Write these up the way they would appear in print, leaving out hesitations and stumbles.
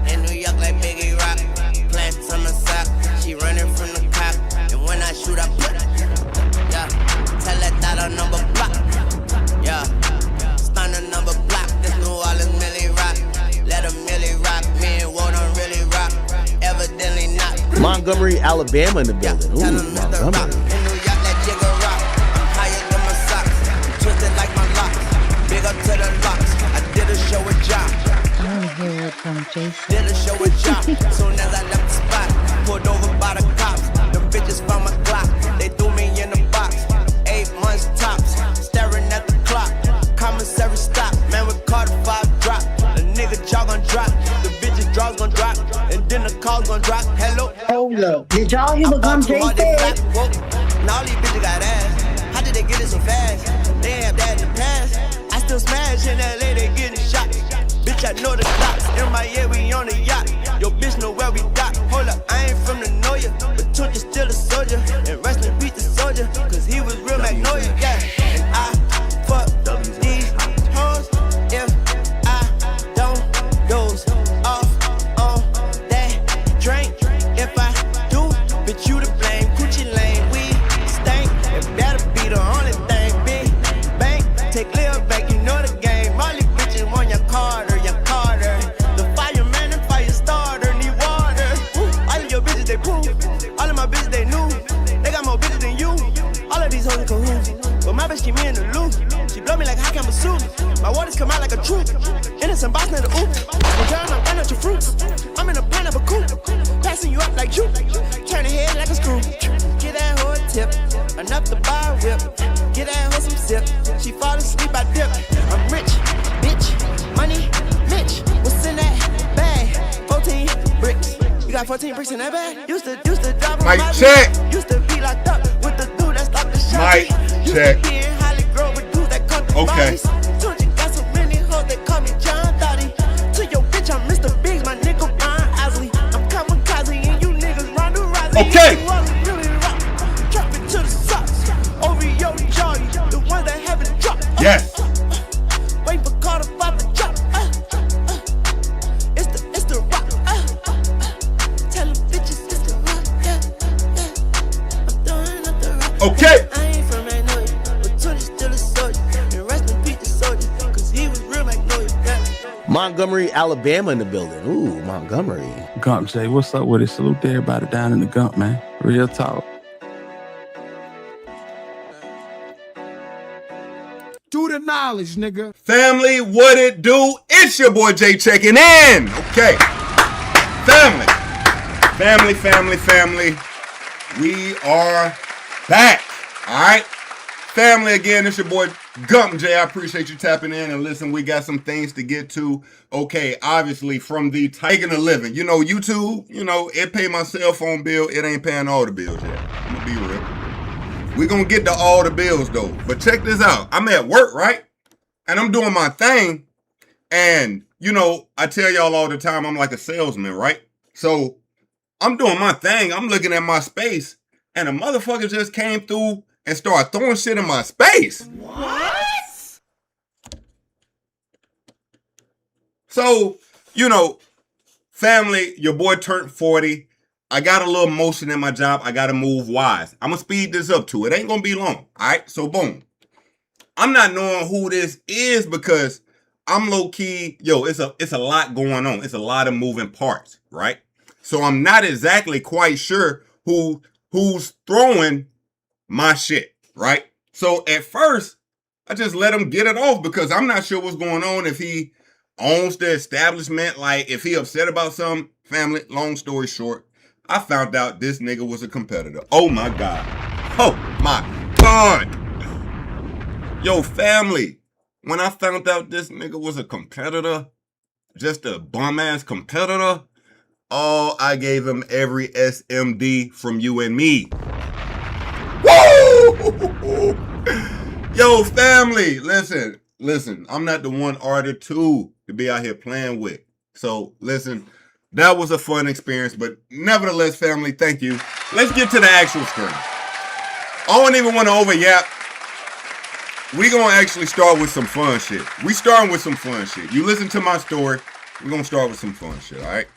In New York like Biggie Rock, plants on my sock. She running from the cop, and when I shoot, I put her. Yeah, tell that I number block. Yeah, stun a number block. This New Orleans Millie rock. Let a Millie rock. Me and Woe don't really rock. Evidently not. Montgomery, Alabama in the building. Ooh, Montgomery. In New York like Jigga Rock. I'm higher than my socks. I'm twisted like my locks. Big up to the locks. I did a show with John. I want to hear it from Jason. Did a show with John. Soon as I left the spot, pulled over by the cops. Them bitches found my Glock. They threw me in the box. 8 months tops. Staring at the clock. Commissary stop. Man, with Carter 5 drop. The nigga jaw gon' drop. The bitches draws gon' drop. And then the calls gon' drop. Hello. Hold up. Did y'all hear what Jason said? Now all these bitches got ass. How did they get it so fast? They have that in the past. I still smash in LA, they getting shot. Bitch, I know the clocks. In my ear, we on the yacht. Yo, bitch, know where we dock. Hold up, I ain't from the know ya, but Tunch is still a soldier. And wrestling beat the soldier, cause he was real Magnolia, yeah. And I fuck these hoes if I don't doze off on that drink. If I do, bitch, you to blame. Coochie lane, we stank. It better be the only thing. Big bank, take Lil back, you know the game. All these bitches want your Carter. The fireman and fire starter need water. All of your bitches, they prove. All of my bitches, they new. They got more bitches than you. All of these hoes in cahoots. But my bitch keep me in the loop. She blow me like hot camera soup. My waters come out like a troop. Innocent boss, not a oop. The girl, I'm running out your fruits. I'm in a pineapple coupe. Passing you up like you. Turn the head like a screw. Get that hoe a tip. Enough to buy a whip. Get that hoe some sip. She fall asleep, I dip. I'm rich, bitch. Money, Mitch. What's in that bag? 14 bricks. You got 14 bricks in that bag? Used to drive on my check. Used to be locked up with the dude that stopped the shot. Mic check. Used to be in Holly Grove with dudes that cut the Okay. bodies. Tunch got so many hoes that call me John Dottie. To your bitch, I'm Mr. Biggs, my nigga Brian Osley. I'm kamikaze and you niggas round the Rossi. Okay. You all really rock. Drop it to the socks. Over your jolly, the ones that haven't dropped. Yes. Wait for Carter 5 to drop. It's the rock. Tell them bitches it's the rock. Yeah. I'm throwing up the rock. Okay. I ain't from Magnolia, but Tunch is still a soldier. And rest in peace the soldier, cause he was real Magnolia. Yeah. Montgomery, Alabama in the building. Ooh, Montgomery. Gump J, what's up with it? Salute to everybody down in the Gump, man. Real talk. Do the knowledge, nigga. Family, what it do? It's your boy Jay checking in. Okay. Family. We are back. All right. Family, again, it's your boy Gump J. I appreciate you tapping in. And listen, we got some things to get to. Okay, obviously, from the taking a living. You know, YouTube, it pay my cell phone bill. It ain't paying all the bills yet. I'm going to be real. We're going to get to all the bills, though. But check this out. I'm at work, right? And I'm doing my thing. And, I tell y'all all the time, I'm like a salesman, right? So I'm doing my thing. I'm looking at my space. And a motherfucker just came through and started throwing shit in my space. What? So, family, your boy turned 40. I got a little motion in my job. I got to move wise. I'm going to speed this up too. It ain't going to be long. All right. So boom. I'm not knowing who this is because I'm low key. It's a lot going on. It's a lot of moving parts. Right. So I'm not exactly quite sure who's throwing my shit. Right. So at first I just let him get it off because I'm not sure what's going on. If he owns the establishment, like if he upset about some family, long story short, I found out this nigga was a competitor. Oh my God. Oh my God. Yo, family, when I found out this nigga was a competitor, just a bum ass competitor, I gave him every SMD from you and me. Woo! Yo, family, listen, I'm not the one or the two to be out here playing with. So listen, that was a fun experience, but nevertheless, family, thank you. Let's get to the actual stream. I don't even want to overyap. we gonna actually start with some fun shit. We starting with some fun shit. You listen to my story. We're gonna start with some fun shit, all right?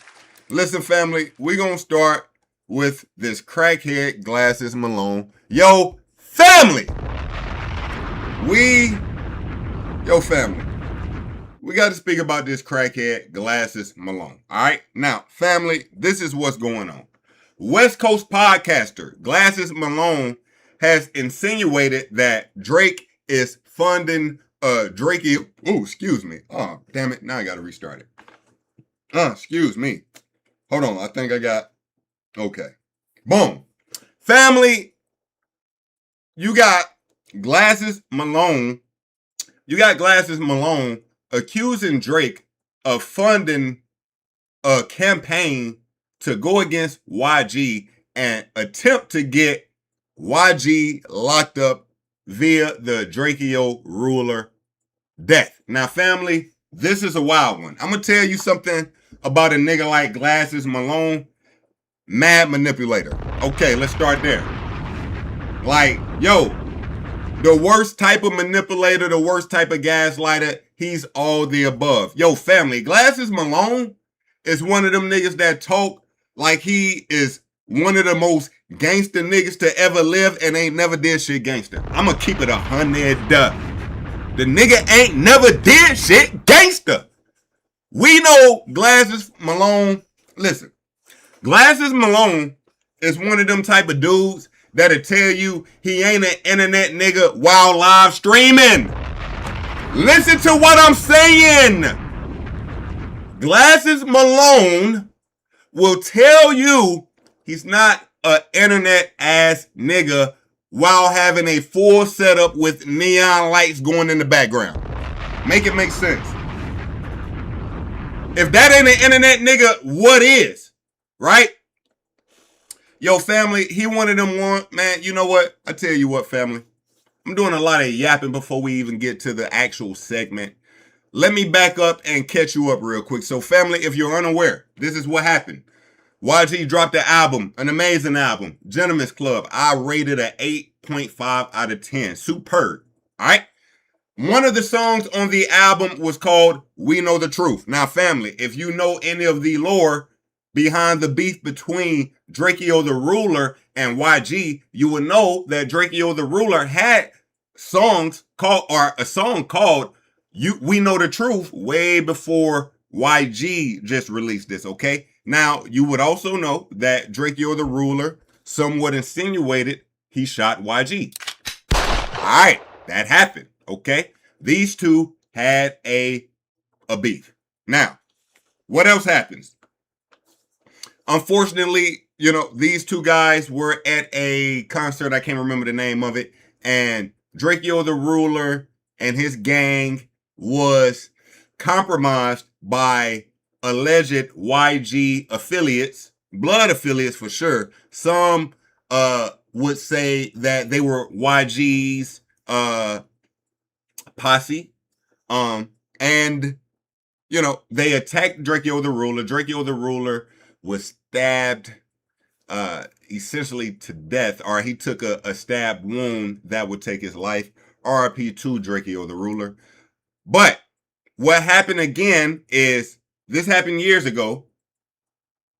Listen, family, we gonna start with this crackhead Glasses Malone. Yo, family! Family. We got to speak about this crackhead Glasses Malone, all right? Now, family, this is what's going on. West Coast podcaster Glasses Malone has insinuated that Drake is funding Drakey. Oh, excuse me. Oh, damn it. Now I got to restart it. Excuse me. Hold on. I think I got. Okay. Boom. Family, you got Glasses Malone. You got Glasses Malone accusing Drake of funding a campaign to go against YG and attempt to get YG locked up via the Drakeo ruler death. Now, family, this is a wild one. I'm going to tell you something about a nigga like Glasses Malone. Mad manipulator. Okay, let's start there. Like, yo, the worst type of manipulator, the worst type of gaslighter, he's all the above. Yo, family, Glasses Malone is one of them niggas that talk like he is one of the most gangster niggas to ever live and ain't never did shit gangster. I'ma keep it 100. The nigga ain't never did shit gangster. We know Glasses Malone. Listen, Glasses Malone is one of them type of dudes that'll tell you he ain't an internet nigga while live streaming. Listen to what I'm saying. Glasses Malone will tell you he's not an internet ass nigga while having a full setup with neon lights going in the background. Make it make sense. If that ain't an internet nigga, what is? Right? Yo, family, he one of them one, man, you know what? I tell you what, family. I'm doing a lot of yapping before we even get to the actual segment. Let me back up and catch you up real quick. So, family, if you're unaware, this is what happened. YG dropped an album, an amazing album, Gentleman's Club. I rated an 8.5 out of 10. Superb. All right? One of the songs on the album was called We Know the Truth. Now, family, if you know any of the lore behind the beef between Drakeo the Ruler and YG, you will know that Drakeo the Ruler had songs called, or a song called We Know the Truth way before YG just released this, okay? Now, you would also know that Drakeo the Ruler somewhat insinuated he shot YG. All right, that happened, okay? These two had a beef. Now, what else happens? Unfortunately, you know, these two guys were at a concert. I can't remember the name of it. And Drakeo the Ruler and his gang was compromised by alleged YG affiliates, blood affiliates for sure. Some would say that they were YG's posse. And, you know, they attacked Drakeo the Ruler. Drakeo the Ruler was stabbed essentially to death, or he took a stab wound that would take his life. RIP to Drakeo the Ruler. But what happened again is, this happened years ago.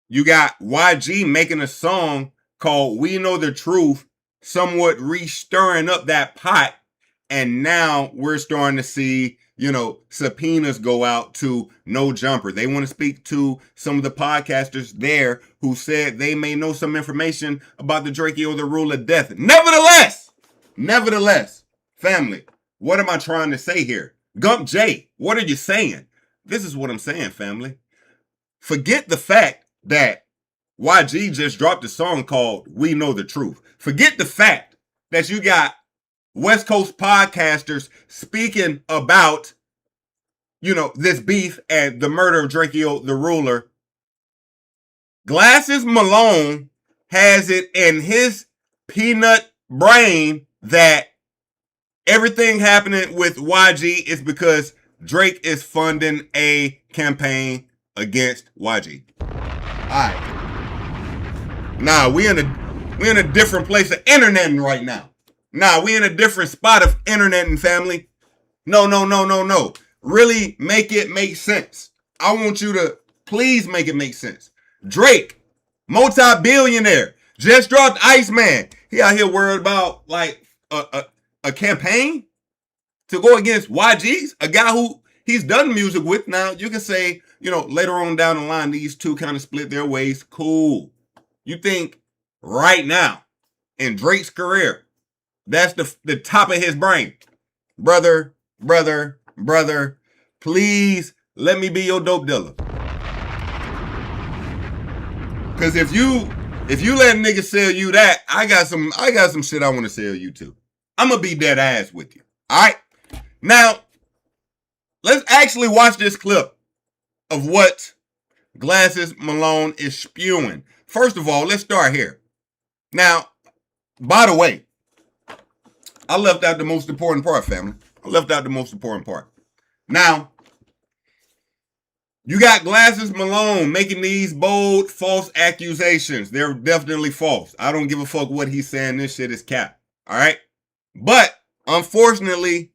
You got YG making a song called We Know the Truth, somewhat re-stirring up that pot. And now we're starting to see, you know, subpoenas go out to No Jumper. They want to speak to some of the podcasters there who said they may know some information about the Drakeo the Ruler death. Nevertheless, family, what am I trying to say here? Gump J, what are you saying? This is what I'm saying, family. Forget the fact that YG just dropped a song called We Know the Truth. Forget the fact that you got West Coast podcasters speaking about, you know, this beef and the murder of Drakeo the Ruler. Glasses Malone has it in his peanut brain that everything happening with YG is because Drake is funding a campaign against YG. All right. Nah, we in a different place of interneting right now. Nah, we in a different spot of internet and family. No. Really make it make sense. I want you to please make it make sense. Drake, multi-billionaire, just dropped Iceman. He out here worried about like a campaign to go against YG's, a guy who he's done music with. Now, you can say, you know, later on down the line, these two kind of split their ways. Cool. You think right now in Drake's career, that's the top of his brain. Brother, please let me be your dope dealer. Cause if you let niggas sell you that, I got some shit I want to sell you too. I'm gonna be dead ass with you. All right. Now, let's actually watch this clip of what Glasses Malone is spewing. First of all, let's start here. Now, by the way, I left out the most important part, family. I left out the most important part. Now, you got Glasses Malone making these bold, false accusations. They're definitely false. I don't give a fuck what he's saying. This shit is cap. All right? But, unfortunately,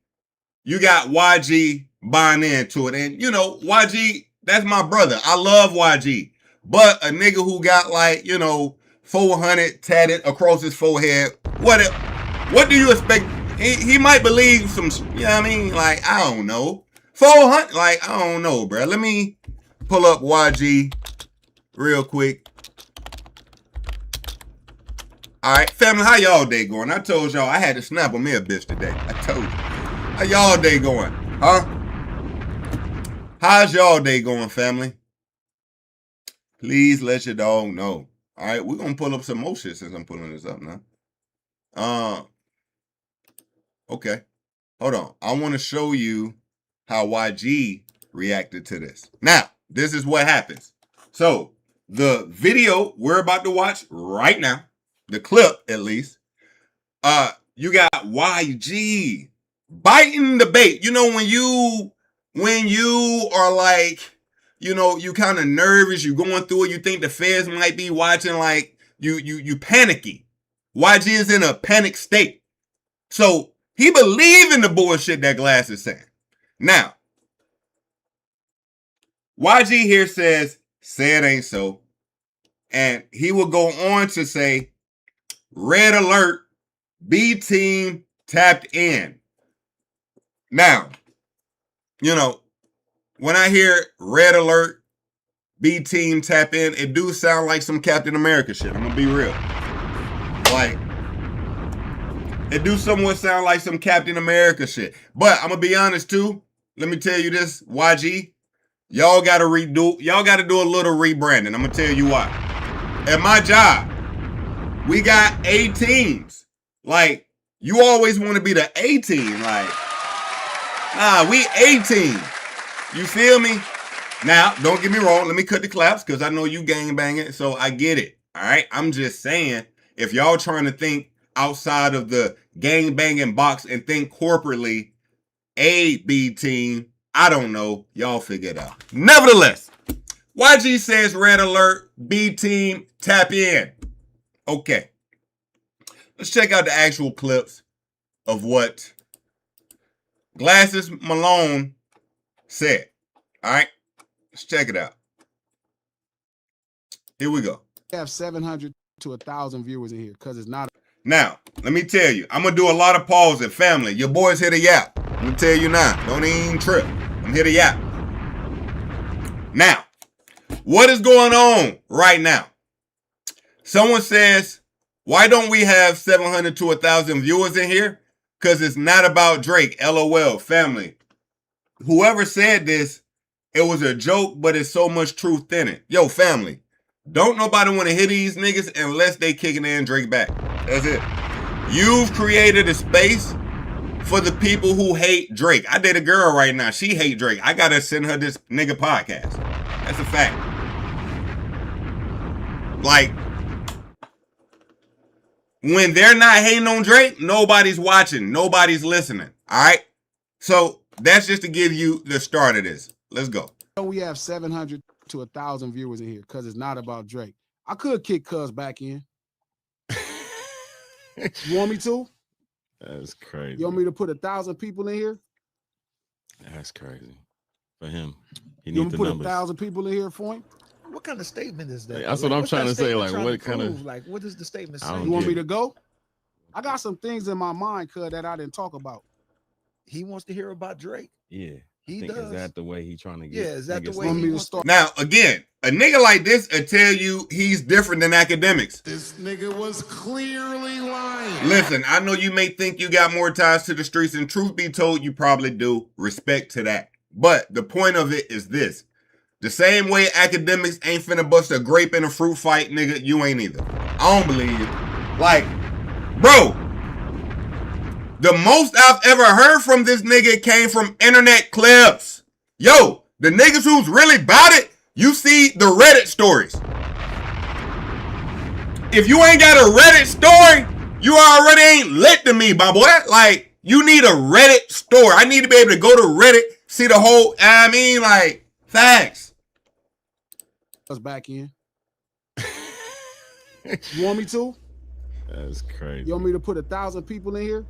you got YG buying into it. And, you know, YG, that's my brother. I love YG. But a nigga who got like, you know, 400 tatted across his forehead, what do you expect? He might believe some, you know what I mean? Like, I don't know. 400, like, I don't know, bro. Let me pull up YG real quick. All right, family, how y'all day going? I told y'all I had to snap on me a bitch today. I told you. How y'all day going? Huh? How's y'all day going, family? Please let your dog know. All right, we're going to pull up some more shit since I'm pulling this up now. Okay. Hold on. I want to show you how YG reacted to this. Now, this is what happens. So, the video we're about to watch right now, the clip at least, you got YG biting the bait. You know, when you are like, you know, you kind of nervous, you going through it, you think the feds might be watching, like, you panicky. YG is in a panic state. So, he believe in the bullshit that Glass is saying. Now, YG here says, say it ain't so. And he will go on to say, red alert, B team tapped in. Now, you know, when I hear red alert, B team tap in, it do sound like some Captain America shit. I'm gonna be real. Like, it do somewhat sound like some Captain America shit. But I'm gonna be honest too. Let me tell you this, YG. Y'all gotta do a little rebranding. I'm gonna tell you why. At my job, we got A teams. Like, you always want to be the A team. Like, nah, we A team. You feel me? Now, don't get me wrong. Let me cut the claps because I know you gang banging, so I get it. All right? I'm just saying, if y'all trying to think outside of the gang banging box and think corporately, A, B team, I don't know. Y'all figure it out. Nevertheless, YG says red alert, B team, tap in. Okay. Let's check out the actual clips of what Glasses Malone said. All right. Let's check it out. Here we go. We have 700 to 1,000 viewers in here because it's not. Now, let me tell you, I'm going to do a lot of pausing. Family, your boy's here to yap. Let me tell you now. Don't even trip. I'm here to yap. Now, what is going on right now? Someone says, why don't we have 700 to 1,000 viewers in here? Because it's not about Drake. LOL, family. Whoever said this, it was a joke, but it's so much truth in it. Yo, family, don't nobody want to hear these niggas unless they kicking in Drake back. That's it. You've created a space for the people who hate Drake. I date a girl right now. She hate Drake. I got to send her this nigga podcast. That's a fact. Like, when they're not hating on Drake, nobody's watching. Nobody's listening. All right? So, that's just to give you the start of this. Let's go. We have 700 to 1,000 viewers in here because it's not about Drake. I could kick Cuz back in. You want me to? That's crazy. You want me to put 1,000 people in here? That's crazy. For him, he You needs want the me to put numbers. 1,000 people in here for him? What kind of statement is that? That's what I'm trying to say. Like, what kind of? Like, what is the statement I saying? don't You want get me it. to go? I got some things in my mind, cuz, that I didn't talk about. He wants to hear about Drake. Yeah. He think, does. Is that the way he trying to get? Yeah, is that the way Want he me to wants start? Now, again, a nigga like this will tell you he's different than academics. This nigga was clearly lying. Listen, I know you may think you got more ties to the streets, and truth be told, you probably do. Respect to that. But the point of it is this. The same way academics ain't finna bust a grape in a fruit fight, nigga, you ain't either. I don't believe you. Like, bro, the most I've ever heard from this nigga came from internet clips. Yo, the niggas who's really about it, you see the Reddit stories. If you ain't got a Reddit story, you already ain't lit to me, my boy. Like, you need a Reddit story. I need to be able to go to Reddit, see the whole, like, facts. Us back in. You want me to? That's crazy. You want me to put 1,000 people in here?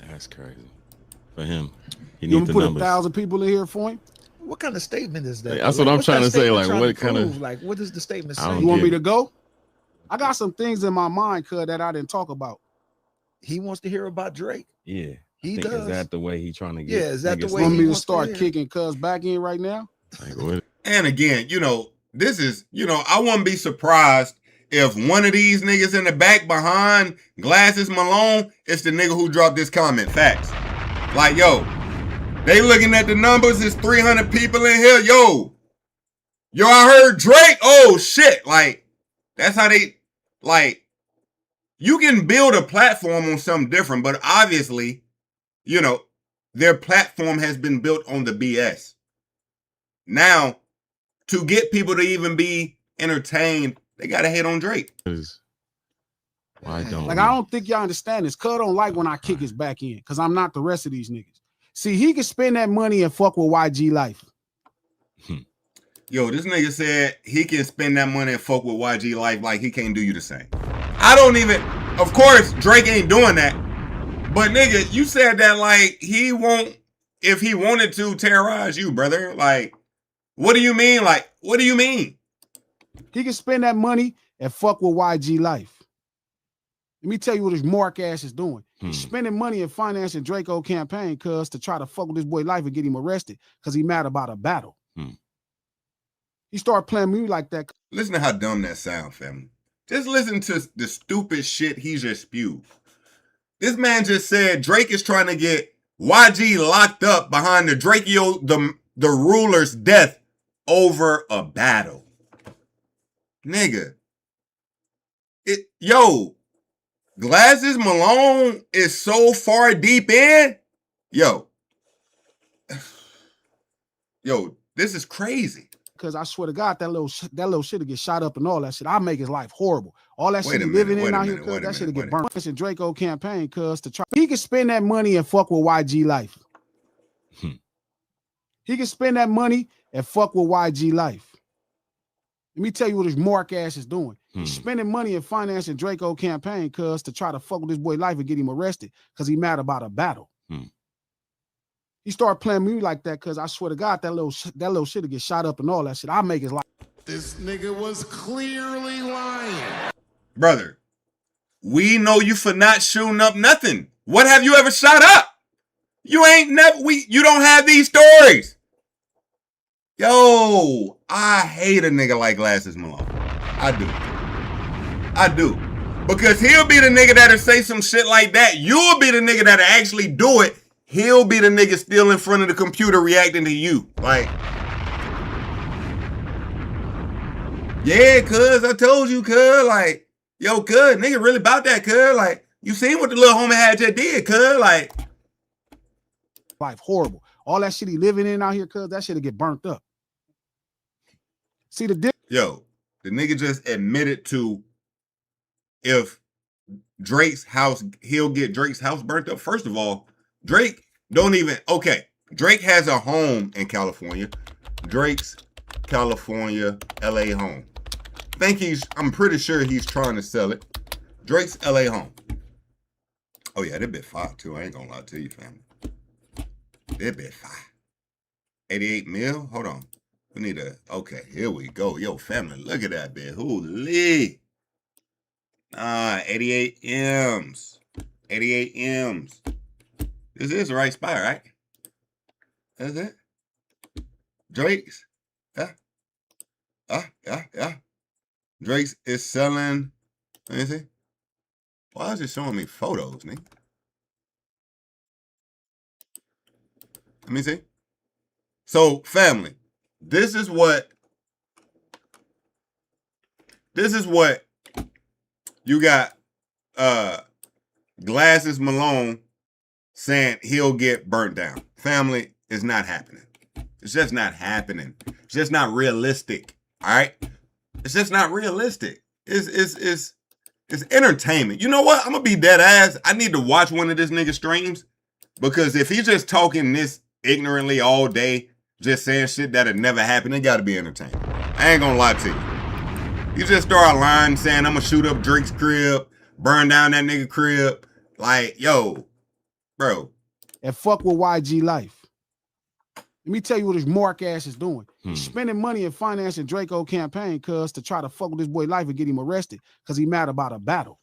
That's crazy. For him, he You needs want me the to put numbers. 1,000 people in here for him? What kind of statement is that? That's what I'm what's trying that to say. statement Like, trying what to kind of? prove? Like, what is the statement I don't saying? You want get me it. to go? I got some things in my mind, cuz, that I didn't talk about. He wants to hear about Drake. Yeah. He think, does. Is that the way he trying to get? Yeah, is that the niggas way You want he me to wants to start hear? kicking cuz back in right now? Like, what? And again, this is, I wouldn't be surprised if one of these niggas in the back behind Glasses Malone is the nigga who dropped this comment. Facts. Like, yo, they looking at the numbers, it's 300 people in here. Yo, I heard Drake. Oh, shit. Like, that's how they, like, you can build a platform on something different, but obviously, their platform has been built on the BS. Now, to get people to even be entertained, they gotta hate on Drake. Why don't? Like, I don't think y'all understand this. Cuz don't like when I kick his back in, because I'm not the rest of these niggas. See, he can spend that money and fuck with YG Life. Yo, this nigga said he can spend that money and fuck with YG Life like he can't do you the same. I don't even, of course, Drake ain't doing that. But nigga, you said that like he won't, if he wanted to, terrorize you, brother. Like, what do you mean? Like, what do you mean? He can spend that money and fuck with YG Life. Let me tell you what his mark ass is doing. He's spending money and financing Draco campaign cuz to try to fuck with this boy Life and get him arrested because he mad about a battle. He started playing me like that. Listen to how dumb that sounds, family. Just listen to the stupid shit he just spewed. This man just said Drake is trying to get YG locked up behind the Drakeo, the ruler's death over a battle. Nigga. Glasses Malone is so far deep in. Yo, this is crazy. Because I swear to God, that little shit will get shot up and all that shit. I'll make his life horrible. All that shit he living in out here, cuz that shit will get burnt. It's a Draco campaign, cuz to try. He can spend that money and fuck with YG Life. He can spend that money and fuck with YG Life. Let me tell you what his mark ass is doing. He's spending money and financing Draco campaign, cuz to try to fuck with this boy Life and get him arrested because he mad about a battle. He started playing me like that because I swear to God, that little shit will get shot up and all that shit. I'll make his life. This nigga was clearly lying. Brother, we know you for not shooting up nothing. What have you ever shot up? You ain't never, you don't have these stories. Yo, I hate a nigga like Glasses Malone. I do. Because he'll be the nigga that'll say some shit like that. You'll be the nigga that'll actually do it. He'll be the nigga still in front of the computer reacting to you. Like, yeah, cuz, I told you, cuz. Like, yo, cuz, nigga really about that, cuz. Like, you seen what the little homie had just did, cuz. Like, life horrible. All that shit he living in out here, cuz that shit'll get burnt up. See the yo, the nigga just admitted to if Drake's house, he'll get Drake's house burnt up. First of all, Drake Drake has a home in California. Drake's California, LA home. I'm pretty sure he's trying to sell it. Drake's LA home. Oh yeah, that bit fire too. I ain't gonna lie to you, family. That bit fire. 88 mil. Hold on. We need a. Okay, here we go. Yo, family, look at that bit. Holy. 88 M's. 88 M's. This is the right spot, right? That's it. Drake's. Yeah. Yeah. Drake's is selling. Let me see. Why is it showing me photos, nigga? Let me see. So, family, this is what you got Glasses Malone saying he'll get burnt down. Family, it's not happening. It's just not happening. It's just not realistic. All right? It's just not realistic. It's entertainment. You know what? I'm gonna be dead ass. I need to watch one of this nigga streams, because if he's just talking this ignorantly all day, just saying shit that'll never happen, it gotta be entertaining. I ain't gonna lie to you. You just start lying saying I'm gonna shoot up Drake's crib, burn down that nigga crib. Like, yo, bro. And fuck with YG Life. Let me tell you what his mark ass is doing. He's spending money and financing Draco campaign cuz to try to fuck with this boy life and get him arrested because he mad about a battle.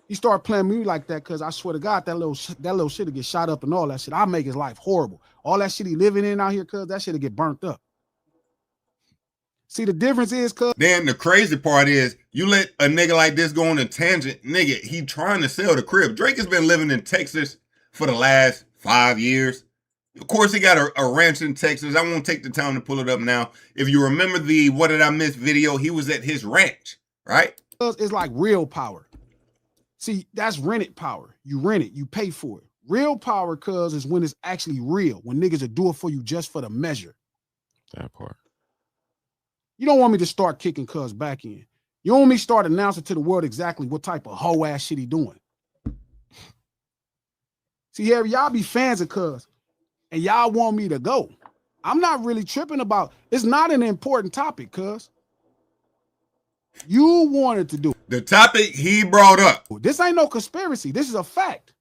He started playing me like that because I swear to God, that little shit will get shot up and all that shit. I'll make his life horrible. All that shit he living in out here, cuz that shit'll get burnt up. See, the difference is, cuz. Then the crazy part is, you let a nigga like this go on a tangent. Nigga, he trying to sell the crib. Drake has been living in Texas for the last 5 years. Of course, he got a ranch in Texas. I won't take the time to pull it up now. If you remember the What Did I Miss video, he was at his ranch, right? It's like real power. See, that's rented power. You rent it, you pay for it. Real power, cuz, is when it's actually real, when niggas will do it for you just for the measure. That part. You don't want me to start kicking cuz back in. You want me to start announcing to the world exactly what type of hoe ass shit he doing. See, Harry, y'all be fans of cuz, and y'all want me to go. I'm not really tripping about, it's not an important topic, cuz. You wanted to do it. The topic he brought up. This ain't no conspiracy. This is a fact.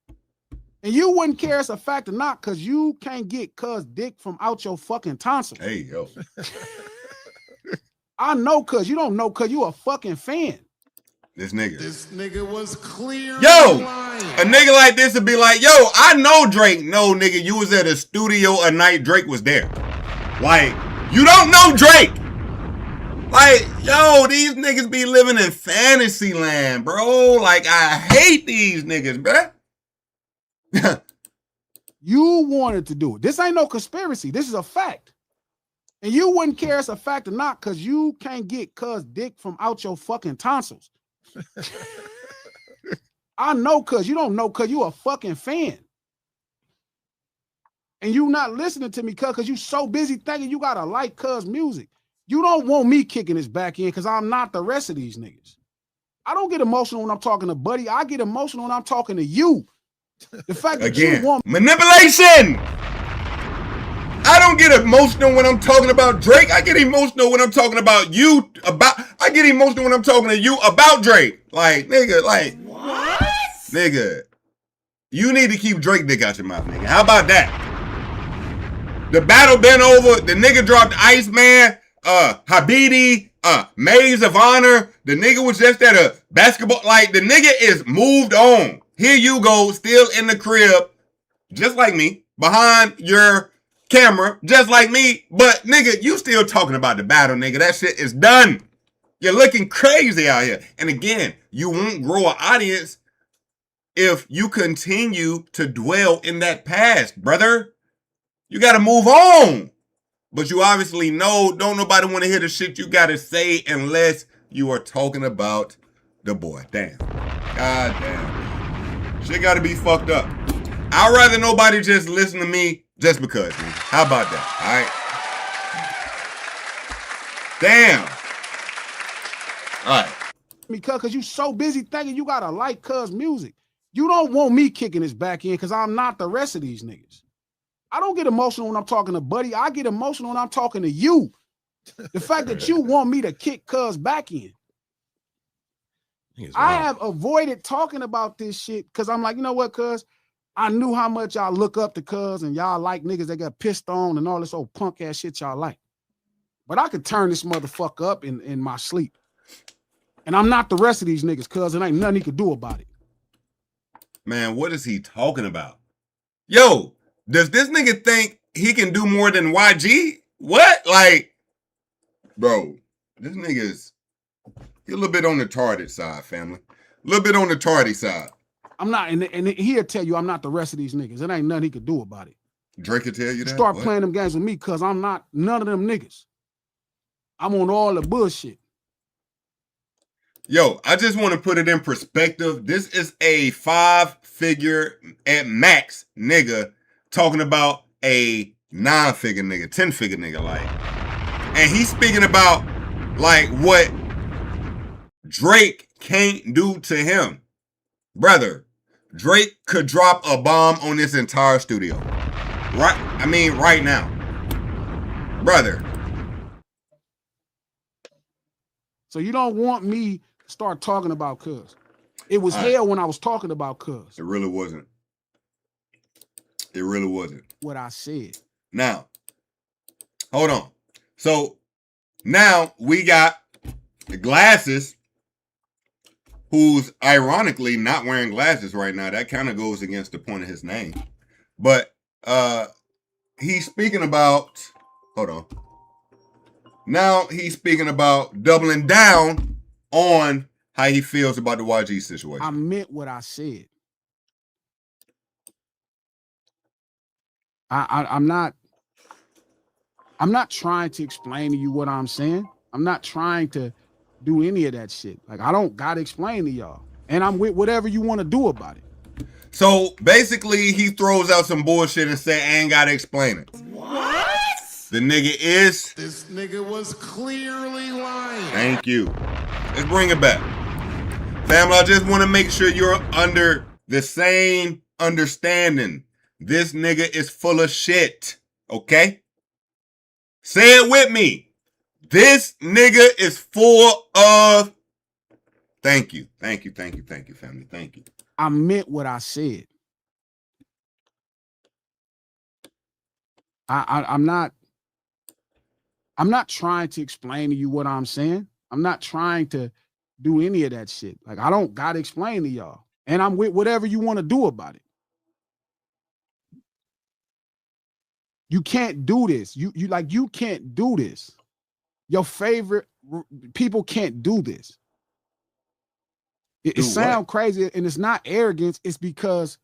And you wouldn't care it's a fact or not, because you can't get cuz dick from out your fucking tonsils. Hey, yo. I know, cuz you don't know, cuz you a fucking fan. This nigga. This nigga was clear. Yo, a nigga like this would be like, yo, I know Drake. No, nigga, you was at a studio a night Drake was there. Like, you don't know Drake. Like, yo, these niggas be living in fantasy land, bro. Like, I hate these niggas, bruh. You wanted to do it. This ain't no conspiracy. This is a fact. And you wouldn't care it's a fact or not, because you can't get cuz dick from out your fucking tonsils. I know, cuz you don't know, cuz you a fucking fan. And you not listening to me, cuz you so busy thinking you gotta like cuz music. You don't want me kicking his back in because I'm not the rest of these niggas. I don't get emotional when I'm talking to Buddy. I get emotional when I'm talking to you. The fact that Again, you want manipulation. I don't get emotional when I'm talking about Drake. I get emotional when I'm talking about you. I get emotional when I'm talking to you about Drake. Like, nigga, like, what? Nigga, you need to keep Drake dick out your mouth, nigga. How about that? The battle been over. The nigga dropped Iceman, Habidi, Maze of Honor. The nigga was just at a basketball. Like, the nigga is moved on. Here you go, still in the crib, just like me, behind your camera, just like me. But, nigga, you still talking about the battle, nigga. That shit is done. You're looking crazy out here. And again, you won't grow an audience if you continue to dwell in that past, brother. You got to move on. But you obviously know, don't nobody want to hear the shit you got to say unless you are talking about the boy. Damn. God damn. Shit got to be fucked up. I'd rather nobody just listen to me just because, man. How about that? All right? Damn. All right. because you so busy thinking you gotta like cuz music. You don't want me kicking his back in because I'm not the rest of these niggas. I don't get emotional when I'm talking to Buddy. I get emotional when I'm talking to you. The fact that you want me to kick cuz back in. I have avoided talking about this shit because I'm like, you know what, cuz I knew how much y'all look up to cuz and y'all like niggas that got pissed on and all this old punk ass shit y'all like. But I could turn this motherfucker up in my sleep. And I'm not the rest of these niggas, cuz there ain't nothing he could do about it. Man, what is he talking about? Yo, does this nigga think he can do more than YG? What? Like, bro, this nigga's he a little bit on the retarded side, family. A little bit on the tardy side. I'm not, and he'll tell you I'm not the rest of these niggas. There ain't nothing he could do about it. Drake could tell you that? Start playing them games with me because I'm not none of them niggas. I'm on all the bullshit. Yo, I just want to put it in perspective. This is a 5-figure at max nigga talking about a 9-figure nigga, 10-figure nigga, like. And he's speaking about like what Drake can't do to him. Brother, Drake could drop a bomb on this entire studio. Right? I mean, right now. Brother. So you don't want me to start talking about cuz. It was hell when I was talking about cuz. It really wasn't. It really wasn't. What I said. Now, hold on. So now we got the Glasses, who's ironically not wearing glasses right now. That kind of goes against the point of his name. But he's speaking about, hold on. Now he's speaking about doubling down on how he feels about the YG situation. I meant what I said. I'm not trying to explain to you what I'm saying. I'm not trying to do any of that shit. Like, I don't gotta explain to y'all. And I'm with whatever you want to do about it. So basically he throws out some bullshit and say, I ain't gotta explain it. What? The nigga is. This nigga was clearly lying. Thank you. Let's bring it back. Family, I just want to make sure you're under the same understanding. This nigga is full of shit. Okay? Say it with me. This nigga is full of. Thank you. Thank you. Thank you. Thank you, family. Thank you. I meant what I said. I'm not trying to explain to you what I'm saying. I'm not trying to do any of that shit. Like, I don't gotta explain to y'all. And I'm with whatever you want to do about it. You can't do this. You can't do this. Your favorite people can't do this. It sounds crazy, and it's not arrogance. It's because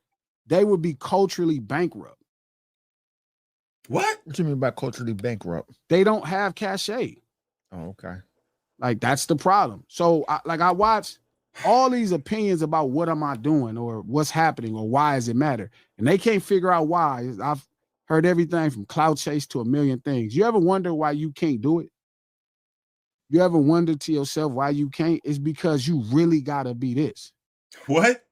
they would be culturally bankrupt. What? What you mean by culturally bankrupt? They don't have cachet. Oh, okay. Like, that's the problem. So I watch all these opinions about what am I doing or what's happening or why does it matter? And they can't figure out why. I've heard everything from clout chase to a million things. You ever wonder why you can't do it? You ever wonder to yourself why you can't? It's because you really gotta be this. What?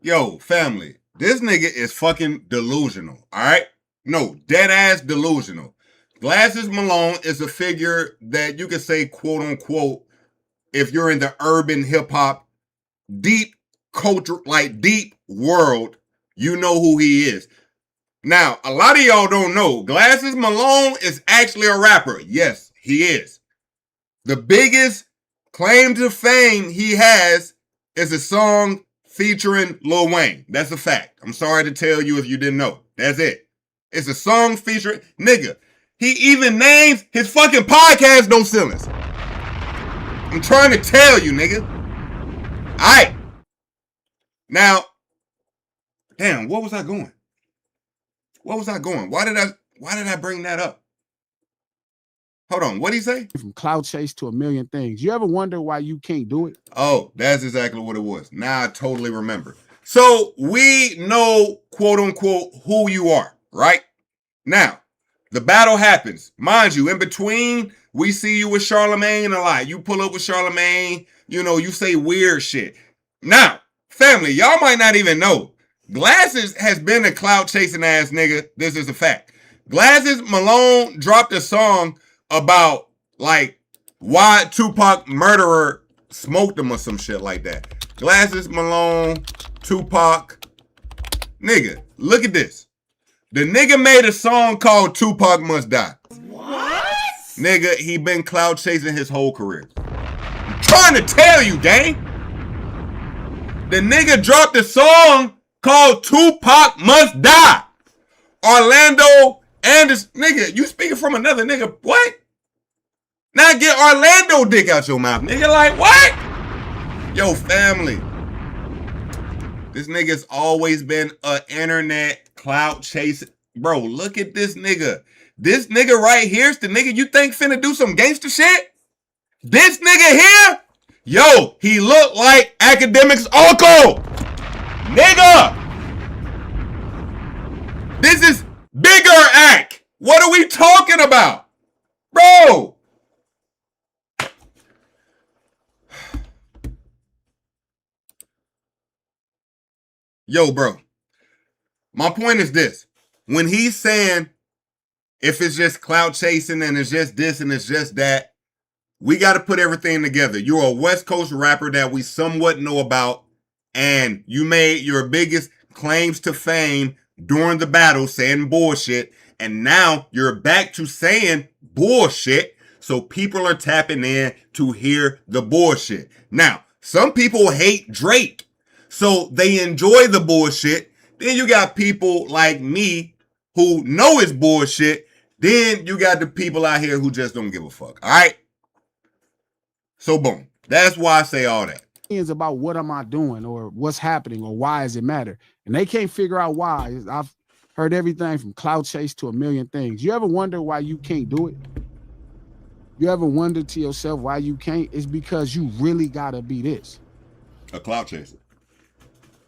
Yo, family, this nigga is fucking delusional, all right? No, dead ass delusional. Glasses Malone is a figure that you could say, quote unquote, if you're in the urban hip hop, deep culture, like deep world, you know who he is. Now, a lot of y'all don't know, Glasses Malone is actually a rapper. Yes, he is. The biggest claim to fame he has is a song featuring Lil Wayne. That's a fact. I'm sorry to tell you if you didn't know. That's it. It's a song featuring, nigga. He even names his fucking podcast No Ceilings. I'm trying to tell you, nigga. All right. Now, damn, what was I going? Where was I going? Why did I bring that up? Hold on, what'd he say? From cloud chase to a million things. You ever wonder why you can't do it? Oh, that's exactly what it was. Now I totally remember. So we know, quote unquote, who you are, right? Now, the battle happens. Mind you, in between, we see you with Charlemagne a lot. You pull up with Charlemagne, you know, you say weird shit. Now, family, y'all might not even know. Glasses has been a cloud chasing ass nigga. This is a fact. Glasses Malone dropped a song about like why Tupac murderer smoked him or some shit like that. Glasses, Malone, Tupac. Nigga, look at this. The nigga made a song called Tupac Must Die. What? Nigga, he been cloud chasing his whole career. I'm trying to tell you, gang. The nigga dropped a song called Tupac Must Die. Orlando Anderson. Nigga, you speaking from another nigga. What? Now get Orlando dick out your mouth. Nigga, like, what? Yo, family. This nigga's always been an internet clout chasing. Bro, look at this nigga. This nigga right here is the nigga you think finna do some gangster shit? This nigga here? Yo, he look like Academic's uncle. Nigga. This is bigger act. What are we talking about? Bro. Yo, bro. My point is this. When he's saying if it's just clout chasing and it's just this and it's just that, we got to put everything together. You're a West Coast rapper that we somewhat know about, and you made your biggest claims to fame during the battle saying bullshit, and now you're back to saying bullshit, so people are tapping in to hear the bullshit. Now, some people hate Drake, so they enjoy the bullshit. Then you got people like me who know it's bullshit. Then you got the people out here who just don't give a fuck. All right? So boom. That's why I say all that. It's about what am I doing or what's happening or why does it matter? And they can't figure out why. I've heard everything from clout chase to a million things. You ever wonder why you can't do it? You ever wonder to yourself why you can't? It's because you really gotta be this. A clout chaser.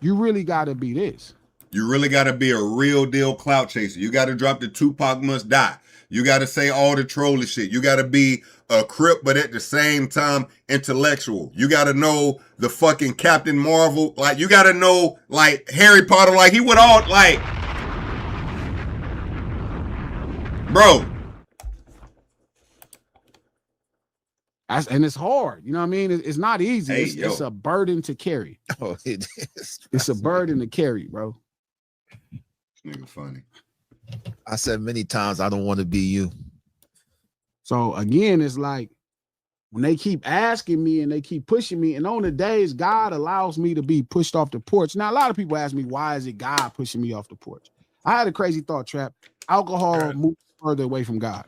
You really gotta be this. You really got to be a real deal clout chaser. You got to drop the Tupac Must Die. You got to say all the trolling shit. You got to be a crip, but at the same time, intellectual. You got to know the fucking Captain Marvel. Like, you got to know, like, Harry Potter. Like, he would all, like... Bro. And it's hard. You know what I mean? It's not easy. Hey, it's a burden to carry. Oh, it is. It's a burden to carry, bro. This nigga funny. I said many times, I don't want to be you. So again, it's like when they keep asking me and they keep pushing me, and on the days God allows me to be pushed off the porch. Now, a lot of people ask me, why is it God pushing me off the porch? I had a crazy thought trap. Alcohol moves further away from God.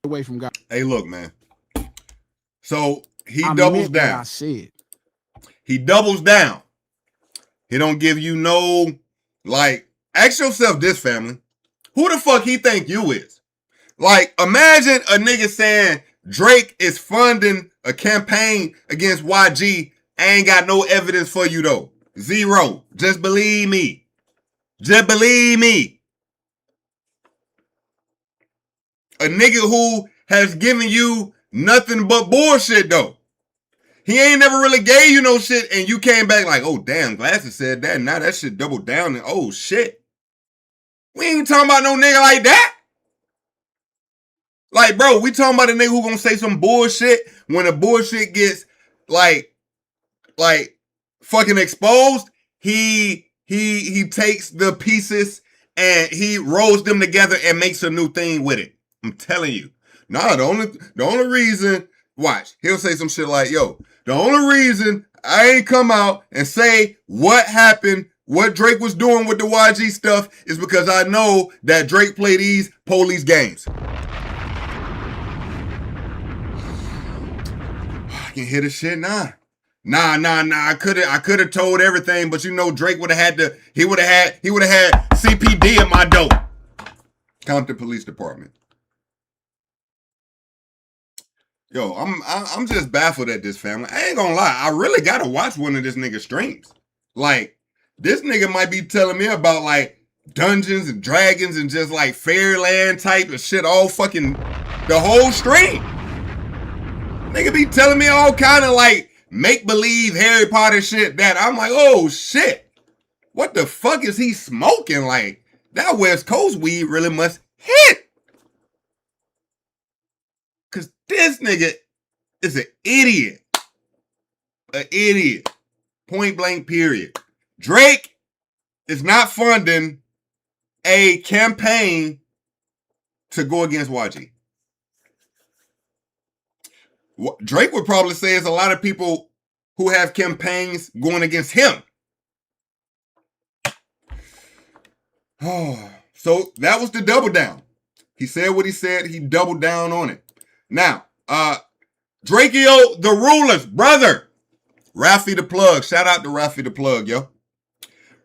Away from God. Hey, look, man. So he doubles down. I said. He doubles down. He don't give you no, like, ask yourself this, family. Who the fuck he think you is? Like, imagine a nigga saying Drake is funding a campaign against YG. I ain't got no evidence for you, though. Zero. Just believe me. Just believe me. A nigga who has given you nothing but bullshit, though. He ain't never really gave you no shit, and you came back like, oh, damn, Glasses said that, and now that shit doubled down, and oh, shit. We ain't talking about no nigga like that. Like, bro, we talking about a nigga who gonna say some bullshit when the bullshit gets, like fucking exposed. He takes the pieces and he rolls them together and makes a new thing with it. I'm telling you. Nah, the only reason, watch, he'll say some shit like, yo, the only reason I ain't come out and say what happened, what Drake was doing with the YG stuff is because I know that Drake play these police games. I can hear the shit now. Nah. I could have told everything, but you know Drake would have had he would have had CPD at my door. Compton Police Department. Yo, I'm just baffled at this, family. I ain't gonna lie. I really gotta watch one of this nigga's streams. Like, this nigga might be telling me about, like, Dungeons and Dragons and just, like, Fairyland type of shit all fucking, the whole stream. Nigga be telling me all kind of, like, make-believe Harry Potter shit that I'm like, oh, shit. What the fuck is he smoking? Like, that West Coast weed really must hit. Because this nigga is an idiot. An idiot. Point blank, period. Drake is not funding a campaign to go against YG. Drake would probably say it's a lot of people who have campaigns going against him. So that was the double down. He said what he said. He doubled down on it. Now, Drakeo the Ruler's brother, Ralphie the Plug. Shout out to Ralphie the Plug, yo.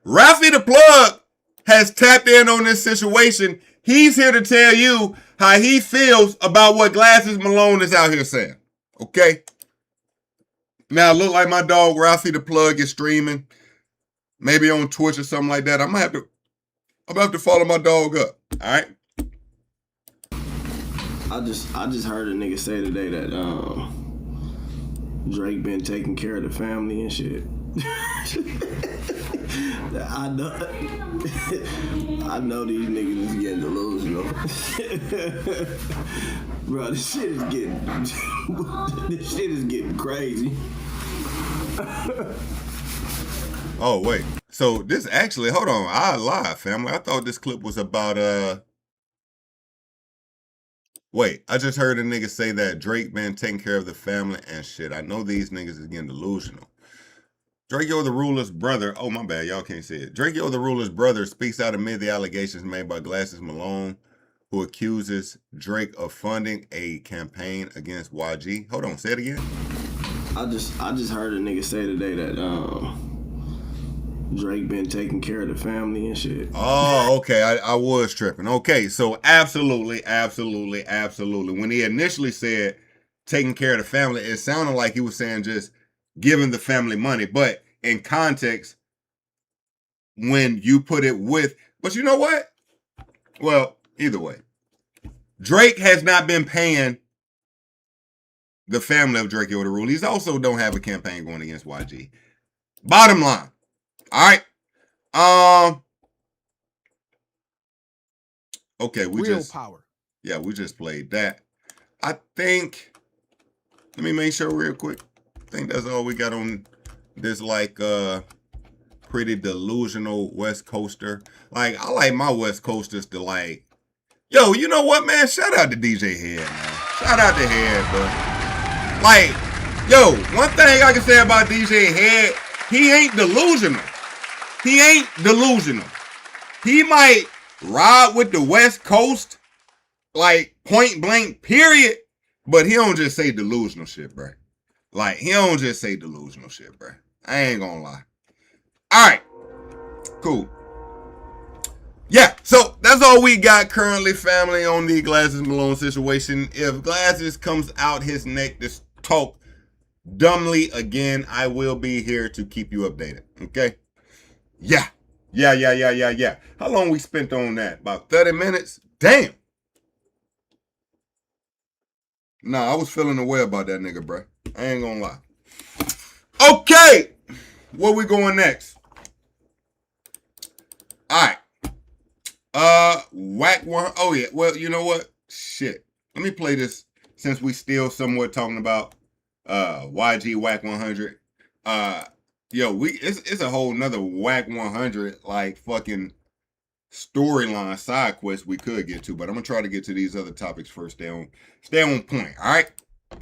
Ralphie the Plug has tapped in on this situation. He's here to tell you how he feels about what Glasses Malone is out here saying. Okay? Now, it look like my dog Ralphie the Plug is streaming. Maybe on Twitch or something like that. I'm gonna have to follow my dog up. All right? I just heard a nigga say today that Drake been taking care of the family and shit. I know these niggas is getting delusional. Bro, this shit is getting crazy. Oh, wait. So this actually, hold on. I lied, family. I thought this clip was about wait, I just heard a nigga say that Drake been taking care of the family and shit. I know these niggas is getting delusional. Drakeo the Ruler's brother, oh my bad, y'all can't see it. Drakeo the Ruler's brother speaks out amid the allegations made by Glasses Malone, who accuses Drake of funding a campaign against YG. Hold on, say it again. I just heard a nigga say today that Drake been taking care of the family and shit. Oh, okay. I was tripping. Okay, so absolutely. When he initially said taking care of the family, it sounded like he was saying just giving the family money. But in context, when you put it with, but you know what? Well, either way, Drake has not been paying the family of Drakeo the Ruler. He's also don't have a campaign going against YG. Bottom line. All right. Okay, we just played that. I think, let me make sure real quick. I think that's all we got on this like pretty delusional West Coaster. Like, I like my West Coasters to like, yo, you know what, man? Shout out to DJ Head, man. Shout out to Head, bro. Like, yo, one thing I can say about DJ Head, he ain't delusional. He ain't delusional. He might ride with the West Coast, like point blank, period, but he don't just say delusional shit, bro. Like, he don't just say delusional shit, bro. I ain't gonna lie. All right, cool. Yeah, so that's all we got currently, family, on the Glasses Malone situation. If Glasses comes out his neck to talk dumbly again, I will be here to keep you updated, okay? Yeah. How long we spent on that? About 30 minutes? Damn. Nah, I was feeling the way about that nigga, bro. I ain't gonna lie. Okay. Where we going next? All right. Whack one. Oh, yeah. Well, you know what? Shit. Let me play this since we still somewhat talking about YG Whack 100. Yo, it's a whole nother Whack 100 like fucking storyline side quest we could get to, but I'm gonna try to get to these other topics first. Stay on point. All right.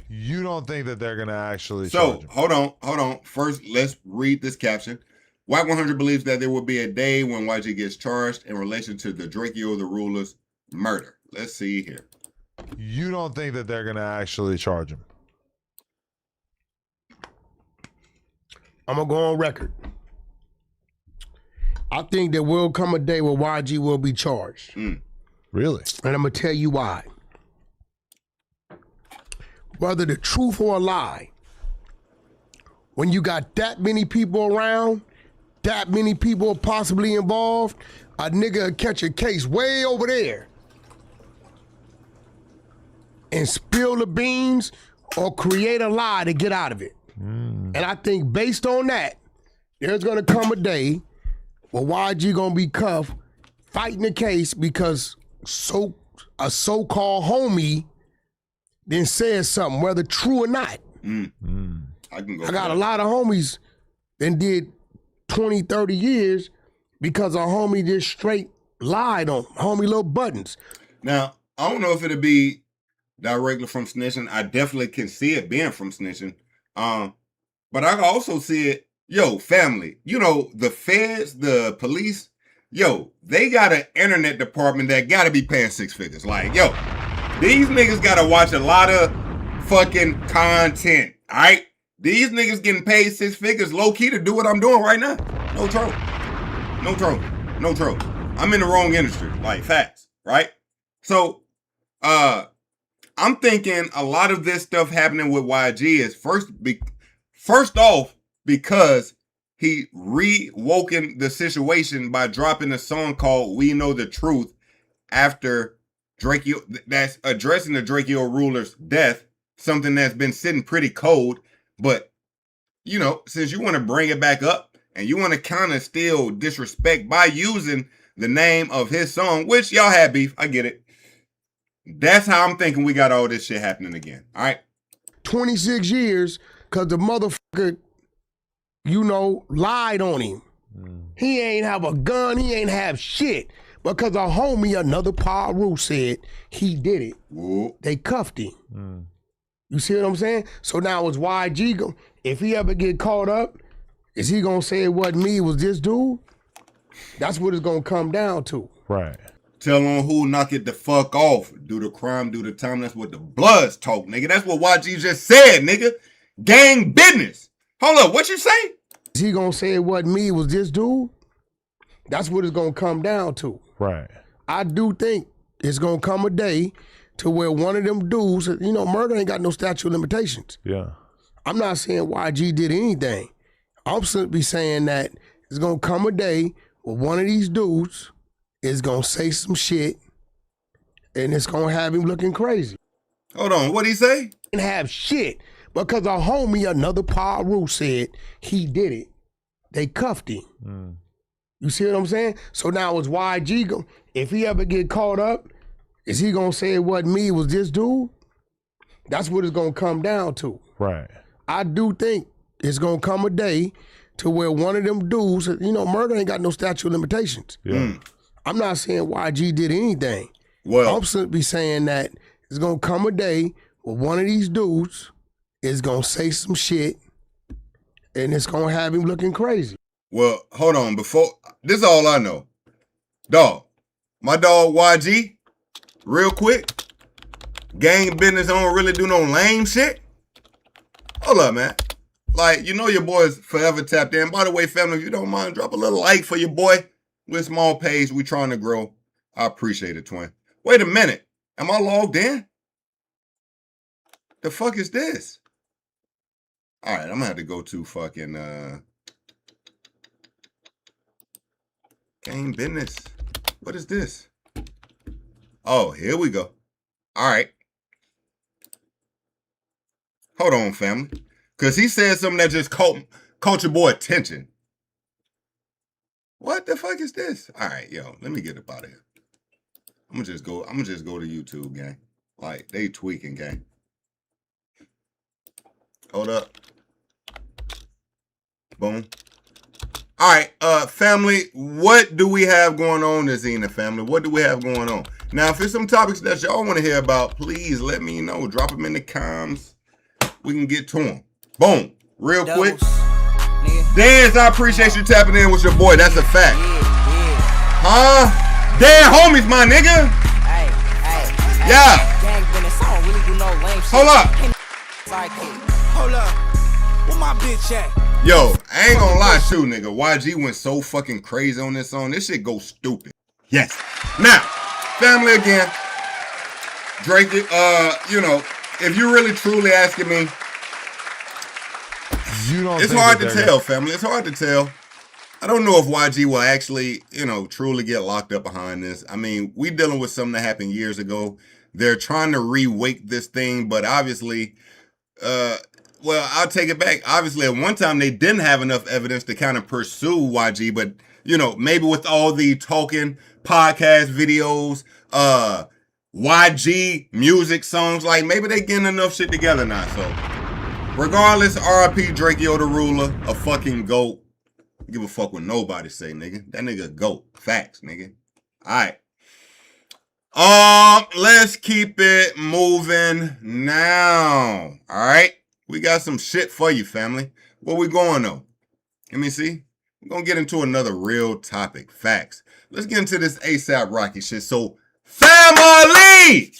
You don't think that they're gonna actually? So hold on. First, let's read this caption. Whack 100 believes that there will be a day when YG gets charged in relation to the Drakeo the Ruler's murder. Let's see here. You don't think that they're gonna actually charge him? I'm gonna go on record. I think there will come a day where YG will be charged. Really? And I'm gonna tell you why. Whether the truth or a lie, when you got that many people around, that many people possibly involved, a nigga will catch a case way over there and spill the beans or create a lie to get out of it. And I think based on that, there's gonna come a day where YG gonna be cuffed fighting the case because a so-called homie then says something, whether true or not. I can go. I got a lot of homies that did 20, 30 years because a homie just straight lied on homie little buttons. Now, I don't know if it'll be directly from snitching. I definitely can see it being from snitching. But I can also see it, yo, family. You know, the feds, the police, yo, they got an internet department that gotta be paying 6 figures. Like, yo, these niggas gotta watch a lot of fucking content, all right? These niggas getting paid 6 figures low-key to do what I'm doing right now. No trouble. No trouble. No trouble. I'm in the wrong industry, like facts, right? So, I'm thinking a lot of this stuff happening with YG is first off because he rewoken the situation by dropping a song called "We Know the Truth" after that's addressing the Drakeo ruler's death, something that's been sitting pretty cold. But you know, since you want to bring it back up and you want to kind of still disrespect by using the name of his song, which y'all had beef, I get it. That's how I'm thinking we got all this shit happening again. All right. 26 years because the motherfucker, you know, lied on him. He ain't have a gun. He ain't have shit. Because a homie, another Paru, said he did it. Whoa. They cuffed him. You see what I'm saying? So now it's YG. If he ever get caught up, is he going to say it wasn't me, it was this dude? That's what it's going to come down to. Right. Tell on who, knock it the fuck off. Do the crime, do the time. That's what the Bloods talk, nigga. That's what YG just said, nigga. Gang business. Hold up, what you say? Is he gonna say it wasn't me, it was this dude? That's what it's gonna come down to. Right. I do think it's gonna come a day to where one of them dudes, you know, murder ain't got no statute of limitations. Yeah. I'm not saying YG did anything. I'm simply saying that it's gonna come a day where one of these dudes is gonna say some shit and it's gonna have him looking crazy. Hold on, what'd he say? And have shit because a homie, another Paru, said he did it. They cuffed him. You see what I'm saying? So now it's YG. If he ever get caught up, is he gonna say it wasn't me, it was this dude? That's what it's gonna come down to. Right. I do think it's gonna come a day to where one of them dudes, you know, murder ain't got no statute of limitations. Yeah. I'm not saying YG did anything. Well, I'm simply saying that it's gonna come a day where one of these dudes is gonna say some shit and it's gonna have him looking crazy. Well, hold on. Before this is all I know. Dog. My dog YG, real quick. Gang business don't really do no lame shit. Hold up, man. Like, you know your boy's forever tapped in. By the way, family, if you don't mind, drop a little like for your boy. We're a small page. We trying to grow. I appreciate it, twin. Wait a minute. Am I logged in? The fuck is this? All right, I'm gonna have to go to fucking game business. What is this? Oh, here we go. All right. Hold on, family. Because he said something that just caught your boy attention. What the fuck is this? All right, yo, let me get up out of here. I'm gonna just go to YouTube, gang. Like, they tweaking, gang. Hold up. Boom. All right, family, what do we have going on this evening, family? What do we have going on? Now, if there's some topics that y'all want to hear about, please let me know. Drop them in the comments. We can get to them. Boom. Real quick. Dance, I appreciate you tapping in with your boy. That's a fact. Huh? Dead homies, my nigga. Yeah. Hold up. Hold up. Where my bitch at? Yo, I ain't gonna lie too, nigga. YG went so fucking crazy on this song. This shit go stupid. Yes. Now, family again. Drake, you know, if you're really truly asking me, it's hard to tell, family. It's hard to tell. I don't know if YG will actually, you know, truly get locked up behind this. I mean, we dealing with something that happened years ago. They're trying to re-wake this thing, but obviously, well, I'll take it back. Obviously, at one time, they didn't have enough evidence to kind of pursue YG, but, you know, maybe with all the talking podcast videos, YG music songs, like maybe they getting enough shit together now, so Regardless, RIP Drake, yo, the ruler, a fucking GOAT. Give a fuck what nobody say, nigga. That nigga a GOAT. Facts, nigga. All right. Let's keep it moving now. All right. We got some shit for you, family. Where we going though? Let me see. We're gonna get into another real topic. Facts. Let's get into this ASAP Rocky shit. So, family!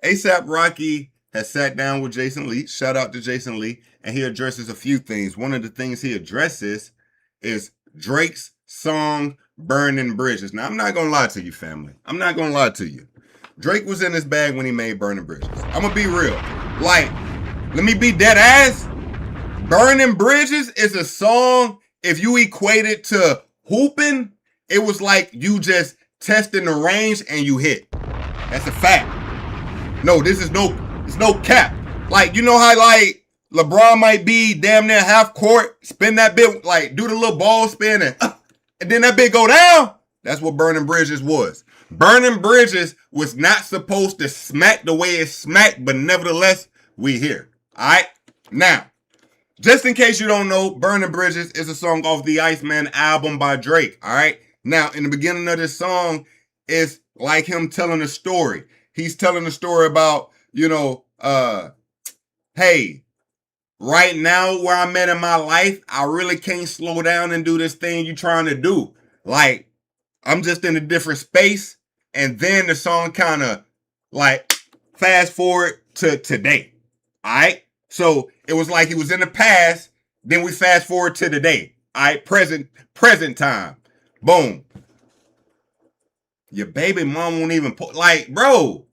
ASAP Rocky has sat down with Jason Lee. Shout out to Jason Lee. And he addresses a few things. One of the things he addresses is Drake's song, Burning Bridges. Now, I'm not going to lie to you, family. I'm not going to lie to you. Drake was in his bag when he made Burning Bridges. I'm going to be real. Like, let me be dead ass. Burning Bridges is a song, if you equate it to hooping, it was like you just testing the range and you hit. That's a fact. No, it's no cap. Like, you know how like LeBron might be damn near half court, spin that bit, like do the little ball spin and then that bit go down? That's what Burning Bridges was. Burning Bridges was not supposed to smack the way it smacked, but nevertheless, we here. All right? Now, just in case you don't know, Burning Bridges is a song off the Iceman album by Drake. All right? Now, in the beginning of this song, it's like him telling a story. He's telling a story about, hey, right now where I'm at in my life, I really can't slow down and do this thing you're trying to do. Like, I'm just in a different space. And then the song kind of like fast forward to today. All right? So it was like he was in the past. Then we fast forward to today. All right? Present time. Boom. Your baby mom won't even like, bro.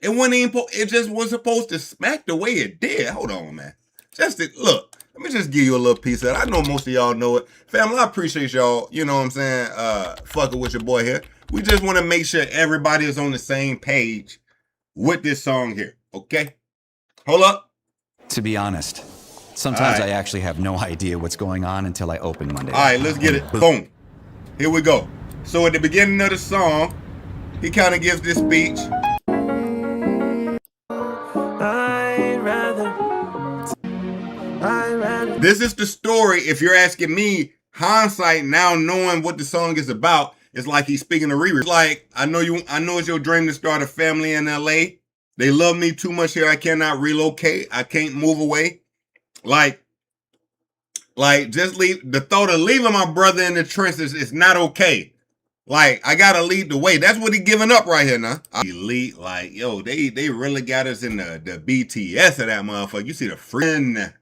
It wasn't even. It just was supposed to smack the way it did. Hold on, man. Look. Let me just give you a little piece of it. I know most of y'all know it. Family, I appreciate y'all. You know what I'm saying? Fucking with your boy here. We just want to make sure everybody is on the same page with this song here. Okay? Hold up. To be honest, sometimes I actually have no idea what's going on until I open Monday. All right, let's get it. Boom. Here we go. So at the beginning of the song, he kind of gives this speech. This is the story. If you're asking me, hindsight, now knowing what the song is about, it's like he's speaking to Riri. Like, I know it's your dream to start a family in LA. They love me too much here. I cannot relocate. I can't move away. Like just leave. The thought of leaving my brother in the trenches is not okay. Like, I gotta lead the way. That's what he giving up right here now. Elite, like, yo, they really got us in the BTS of that motherfucker. You see the friend.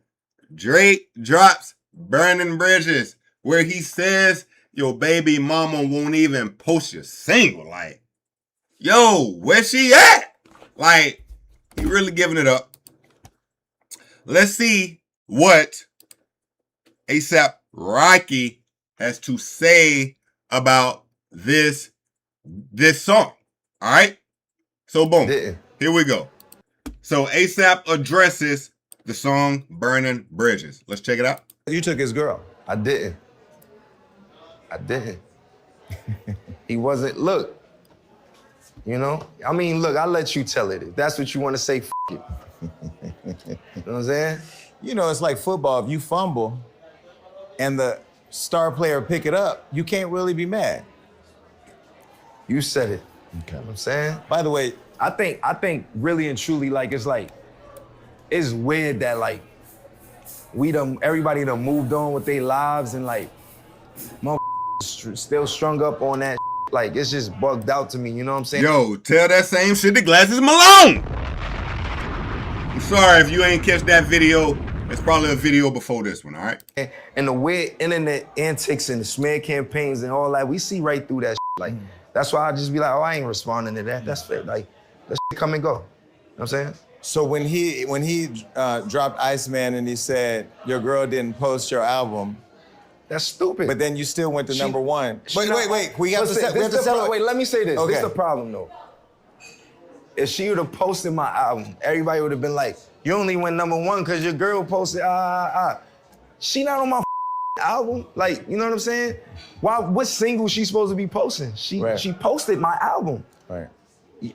Drake drops Burning Bridges, where he says your baby mama won't even post your single. Like, yo, where she at? Like, he really giving it up. Let's see what ASAP Rocky has to say about this song. All right? So, boom. Here we go. So, ASAP addresses the song Burning Bridges. Let's check it out. You took his girl. I didn't. He wasn't, look, I mean, look, I'll let you tell it. If that's what you want to say, f it. You know what I'm saying? It's like football. If you fumble and the star player pick it up, you can't really be mad. You said it. Okay. You know what I'm saying? By the way, I think really and truly, like, it's weird that, like, everybody done moved on with their lives and, like, still strung up on that. Like, it's just bugged out to me, you know what I'm saying? Yo, tell that same shit to Glasses Malone. I'm sorry if you ain't catch that video. It's probably a video before this one, all right? And the weird internet antics and the smear campaigns and all that, we see right through that shit. Like, that's why I just be like, oh, I ain't responding to that. That's fair. Like, that shit come and go. You know what I'm saying? So when he dropped Iceman and he said, your girl didn't post your album. That's stupid. But then you still went to number one. Wait. We have to settle. Wait, let me say this. Okay. This is the problem, though. If she would have posted my album, everybody would have been like, you only went number one because your girl posted, She not on my album. Like, you know what I'm saying? What single she supposed to be posting? She posted my album. Right.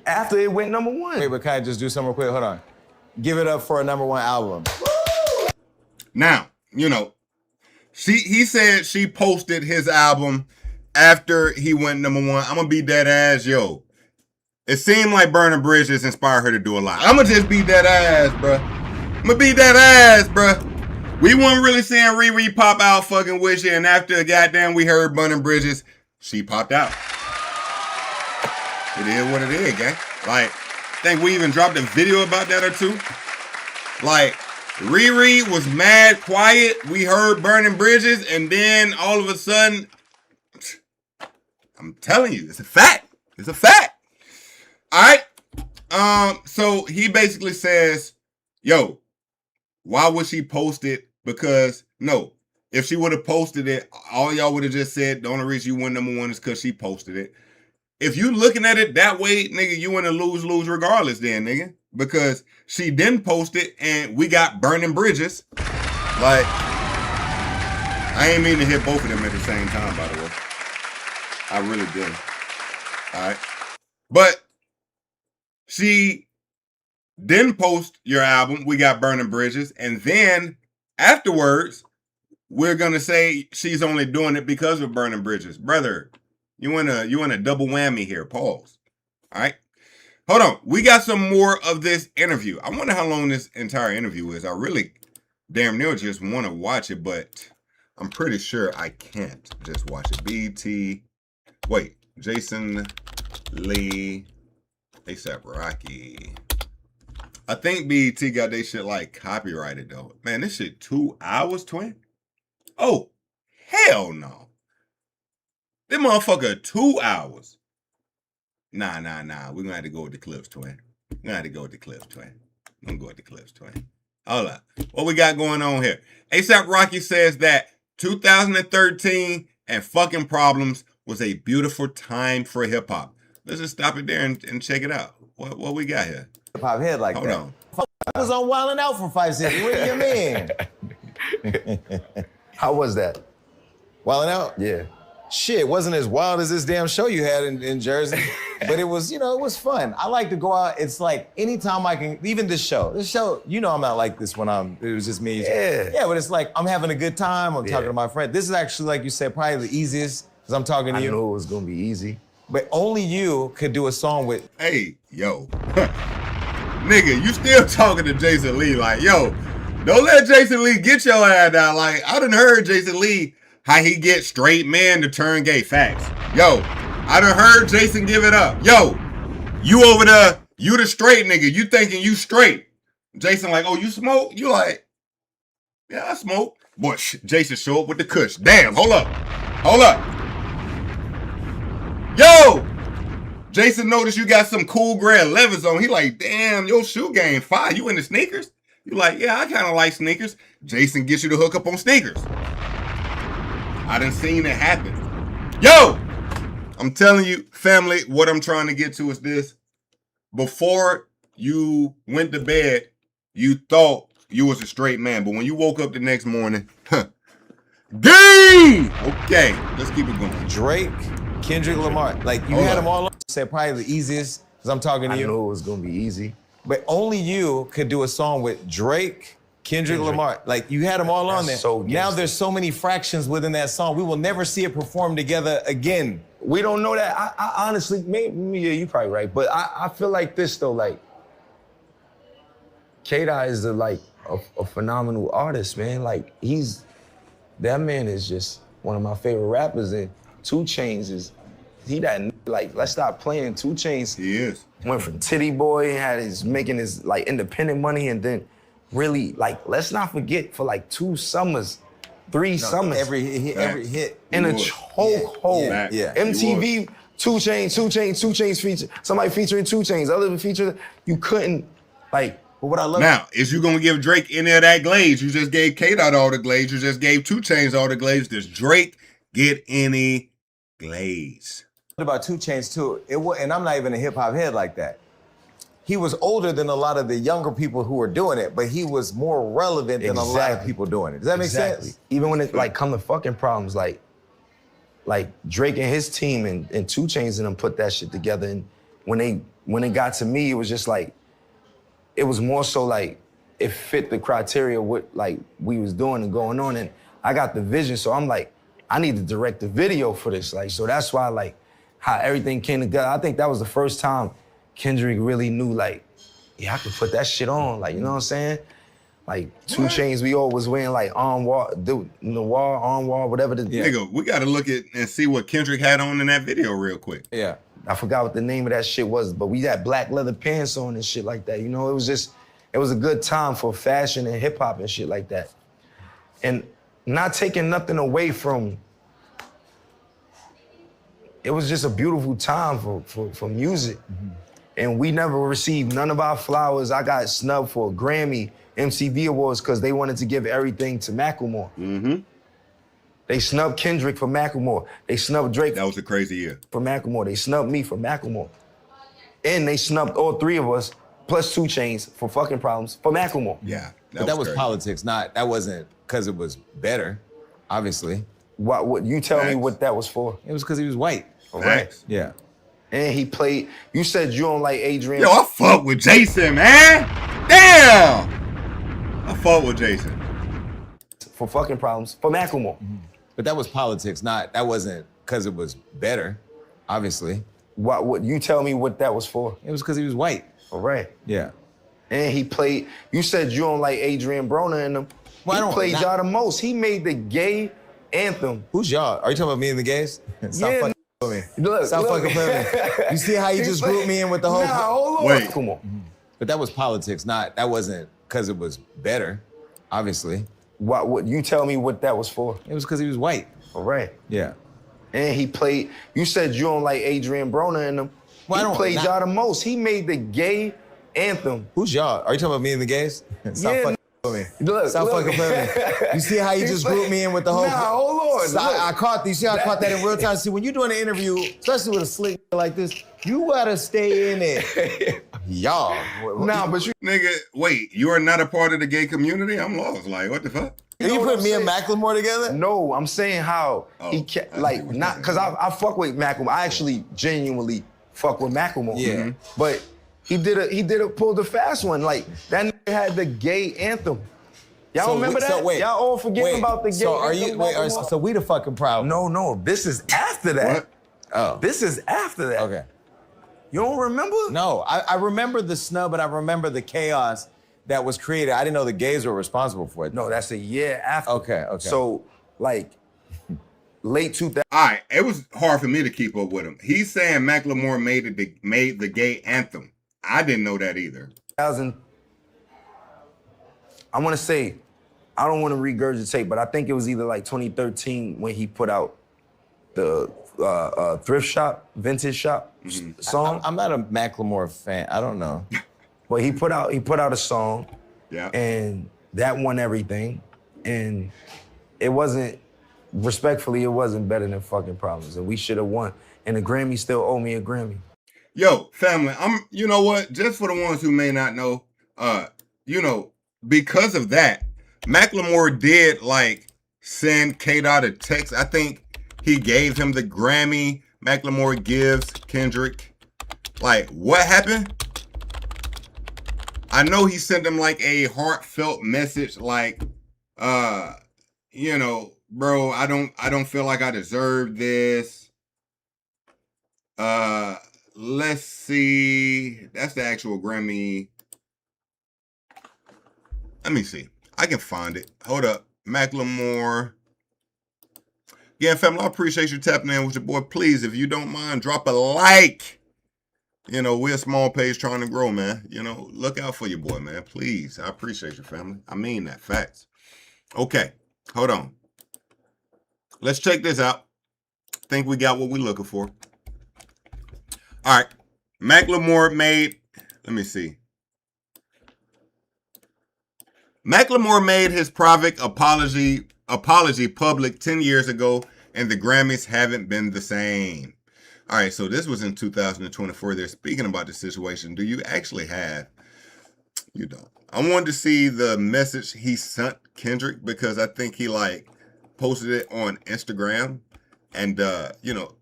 After it went number one. Wait, but can I just do something real quick? Hold on. give it up for a #1 album. Now, you know, he said she posted his album after he went #1. I'm gonna be dead ass, yo. It seemed like Burning Bridges inspired her to do a lot. I'm gonna just be dead ass, bruh. I'm gonna be dead ass, bruh. We weren't really seeing Riri pop out fucking with you, and after goddamn we heard Burning Bridges, she popped out. It is what it is, gang. Like, I think we even dropped a video about that or two. Like, Riri was mad quiet. We heard Burning Bridges, and then all of a sudden, I'm telling you, it's a fact. It's a fact. All right. So he basically says, yo, why would she post it? Because no, if she would have posted it, all y'all would have just said the only reason you went #1 is because she posted it. If you looking at it that way, nigga, you in a lose-lose regardless then, nigga. Because she didn't post it and we got Burning Bridges. Like, I ain't mean to hit both of them at the same time, by the way. I really didn't. All right. But she didn't post your album, we got Burning Bridges, and then afterwards, we're gonna say she's only doing it because of Burning Bridges. Brother, you in a double whammy here. Pause. All right. Hold on. We got some more of this interview. I wonder how long this entire interview is. I really damn near just want to watch it, but I'm pretty sure I can't just watch it. BT. Wait, Jason Lee. A$AP Rocky. I think BET got they shit like copyrighted though. Man, this shit 2 hours, twin. Oh, hell no. This motherfucker 2 hours. Nah. We're gonna have to go with the clips, twin. We're gonna have to go with the clips, twin. I'm gonna go with the clips, twin. Hold up. What we got going on here? A$AP Rocky says that 2013 and fucking problems was a beautiful time for hip hop. Let's just stop it there and check it out. What we got here? Hip-hop head like Hold that. on. I was on Wildin' Out for 5 seconds. What do you mean? How was that? Wildin' Out? Yeah. Shit, it wasn't as wild as this damn show you had in Jersey. But it was, it was fun. I like to go out. It's like anytime I can, even this show, I'm not like this when it was just me. Yeah. Yeah, but it's like I'm having a good time. I'm talking to my friend. This is actually, like you said, probably the easiest because I'm talking to you. I knew it was gonna be easy. But only you could do a song with. Hey, yo. Nigga, you still talking to Jason Lee like, yo, don't let Jason Lee get your ass down. Like, I done heard Jason Lee, how he get straight men to turn gay. Facts. Yo, I done heard Jason give it up. Yo, you over there, you the straight nigga. You thinking you straight. Jason like, oh, you smoke? You like, yeah, I smoke. Boy, Jason show up with the kush. Damn, hold up. Yo! Jason noticed you got some cool gray 11s on. He like, damn, your shoe game fire. You into sneakers? You like, yeah, I kind of like sneakers. Jason gets you to hook up on sneakers. I done seen it happen. Yo! I'm telling you, family, what I'm trying to get to is this. Before you went to bed, you thought you was a straight man. But when you woke up the next morning, gay! Okay, let's keep it going. Drake, Kendrick Lamar. Like, you had them all on. Said probably the easiest because I'm talking to you. I knew it was gonna be easy. But only you could do a song with Drake, Kendrick Lamar. Like, you had them all on there. So now there's so many fractions within that song. We will never see it perform together again. We don't know that. I honestly, maybe, yeah, you're probably right. But I feel like this, though, like, K-Dot is a phenomenal artist, man. Like, that man is just one of my favorite rappers. And 2 Chainz is, let's stop playing 2 Chainz. He is. Went from Titty Boy, making his, independent money, and then really, let's not forget, for, 2 summers, 3 summers. Every hit. In a chokehold. Yeah. MTV, 2 Chainz feature. Somebody featuring 2 Chainz. Other feature, you couldn't, but what I love. Now, is you gonna give Drake any of that glaze? You just gave K-Dot all the glaze. You just gave 2 Chainz all the glaze. Does Drake get any glaze? About 2 Chainz too, and I'm not even a hip hop head like that. He was older than a lot of the younger people who were doing it, but he was more relevant than a lot of people doing it. Does that make sense? Even when it come to fucking problems, like Drake and his team and 2 Chainz and them put that shit together. And when they got to me, it was just like, it was more so like it fit the criteria of what like we was doing and going on, and I got the vision, so I'm like, I need to direct the video for this, like, so that's why like how everything came together. I think that was the first time Kendrick really knew like, yeah, I could put that shit on, like, you know what I'm saying? Like 2 Chainz, we all was wearing like on wall, whatever the Nigga, we gotta look at and see what Kendrick had on in that video real quick. Yeah. I forgot what the name of that shit was, but we had black leather pants on and shit like that. You know, it was a good time for fashion and hip hop and shit like that. And not taking nothing away from, it was just a beautiful time for music. And we never received none of our flowers. I got snubbed for a Grammy, MTV Awards, because they wanted to give everything to Macklemore. They snubbed Kendrick for Macklemore. They snubbed Drake. That was a crazy year. For Macklemore. They snubbed me for Macklemore. And they snubbed all 3 of us, plus 2 Chainz, for fucking problems for Macklemore. Yeah. But that was politics, that wasn't because it was better, obviously. What you tell me what that was for? It was because he was white. Right. Yeah. And he played, you said you don't like Adrian. Yo, I fuck with Jason, man. Damn. I fuck with Jason. For fucking problems for Macklemore. But that was politics, that wasn't because it was better, obviously. What you tell me what that was for? It was because he was white. All right. Yeah. And he played, you said you don't like Adrian Broner in them. Well, he played y'all the most. He made the gay anthem. Who's y'all? Are you talking about me and the gays? Stop fucking with me. Look, Stop fucking playing with me. You see how you just grouped me in with the whole... Nah, hold on. Wait. Come on. But that was politics, that wasn't because it was better, obviously. What you tell me what that was for? It was because he was white. All right. Yeah. And he played, you said you don't like Adrian Broner in them. Well, he played y'all the most. He made the gay anthem. Who's y'all? Are you talking about me and the gays? Stop fucking with me. Look, Stop fucking playing with me. You see how you just grouped me in with the whole... Nah, hold on. I caught these. See how I caught that in real time? See, when you're doing an interview, especially with a slick like this, you gotta stay in it. Y'all. Nah, but you... Nigga, wait, you are not a part of the gay community? I'm lost. Like, what the fuck? You put me and Macklemore together? No, I'm saying how he kept, like, not, because I fuck with Macklemore. I actually genuinely fuck with Macklemore. Yeah. But he pulled a fast one. Like, that nigga had the gay anthem. Y'all remember that? So wait, y'all all forgetting about the gay so are anthem. you, so we the fucking problem. No, this is after that. What? Oh. This is after that. Okay. You don't remember? No, I remember the snub, and I remember the chaos that was created. I didn't know the gays were responsible for it. No, that's a year after. Okay. So, like, late 2000. All right, it was hard for me to keep up with him. He's saying Macklemore made the gay anthem. I didn't know that either. I want to say, I don't want to regurgitate, but I think it was either like 2013 when he put out the thrift shop, vintage shop song. I'm not a Macklemore fan. I don't know. Well, he put out a song, Yeah. and that won everything, and it wasn't, respectfully, it wasn't better than fucking Problems, and we should have won. And the Grammy still owe me a Grammy. Yo, family, you know what? Just for the ones who may not know, because of that, Macklemore did like send K-Dot a text. I think he gave him the Grammy. Macklemore gives Kendrick. Like, what happened? I know he sent him like a heartfelt message, like, bro, I don't feel like I deserve this. Let's see. That's the actual Grammy. Let me see. I can find it. Hold up. Macklemore. Yeah, family, I appreciate you tapping in with your boy. Please, if you don't mind, drop a like. We're a small page trying to grow, man. Look out for your boy, man. Please. I appreciate you, family. I mean that. Facts. Okay. Hold on. Let's check this out. Think we got what we're looking for. All right. Macklemore made, let me see. Macklemore made his private apology public 10 years ago, and the Grammys haven't been the same. All right, so this was in 2024. They're speaking about the situation. Do you actually have? You don't. I wanted to see the message he sent Kendrick because I think he posted it on Instagram and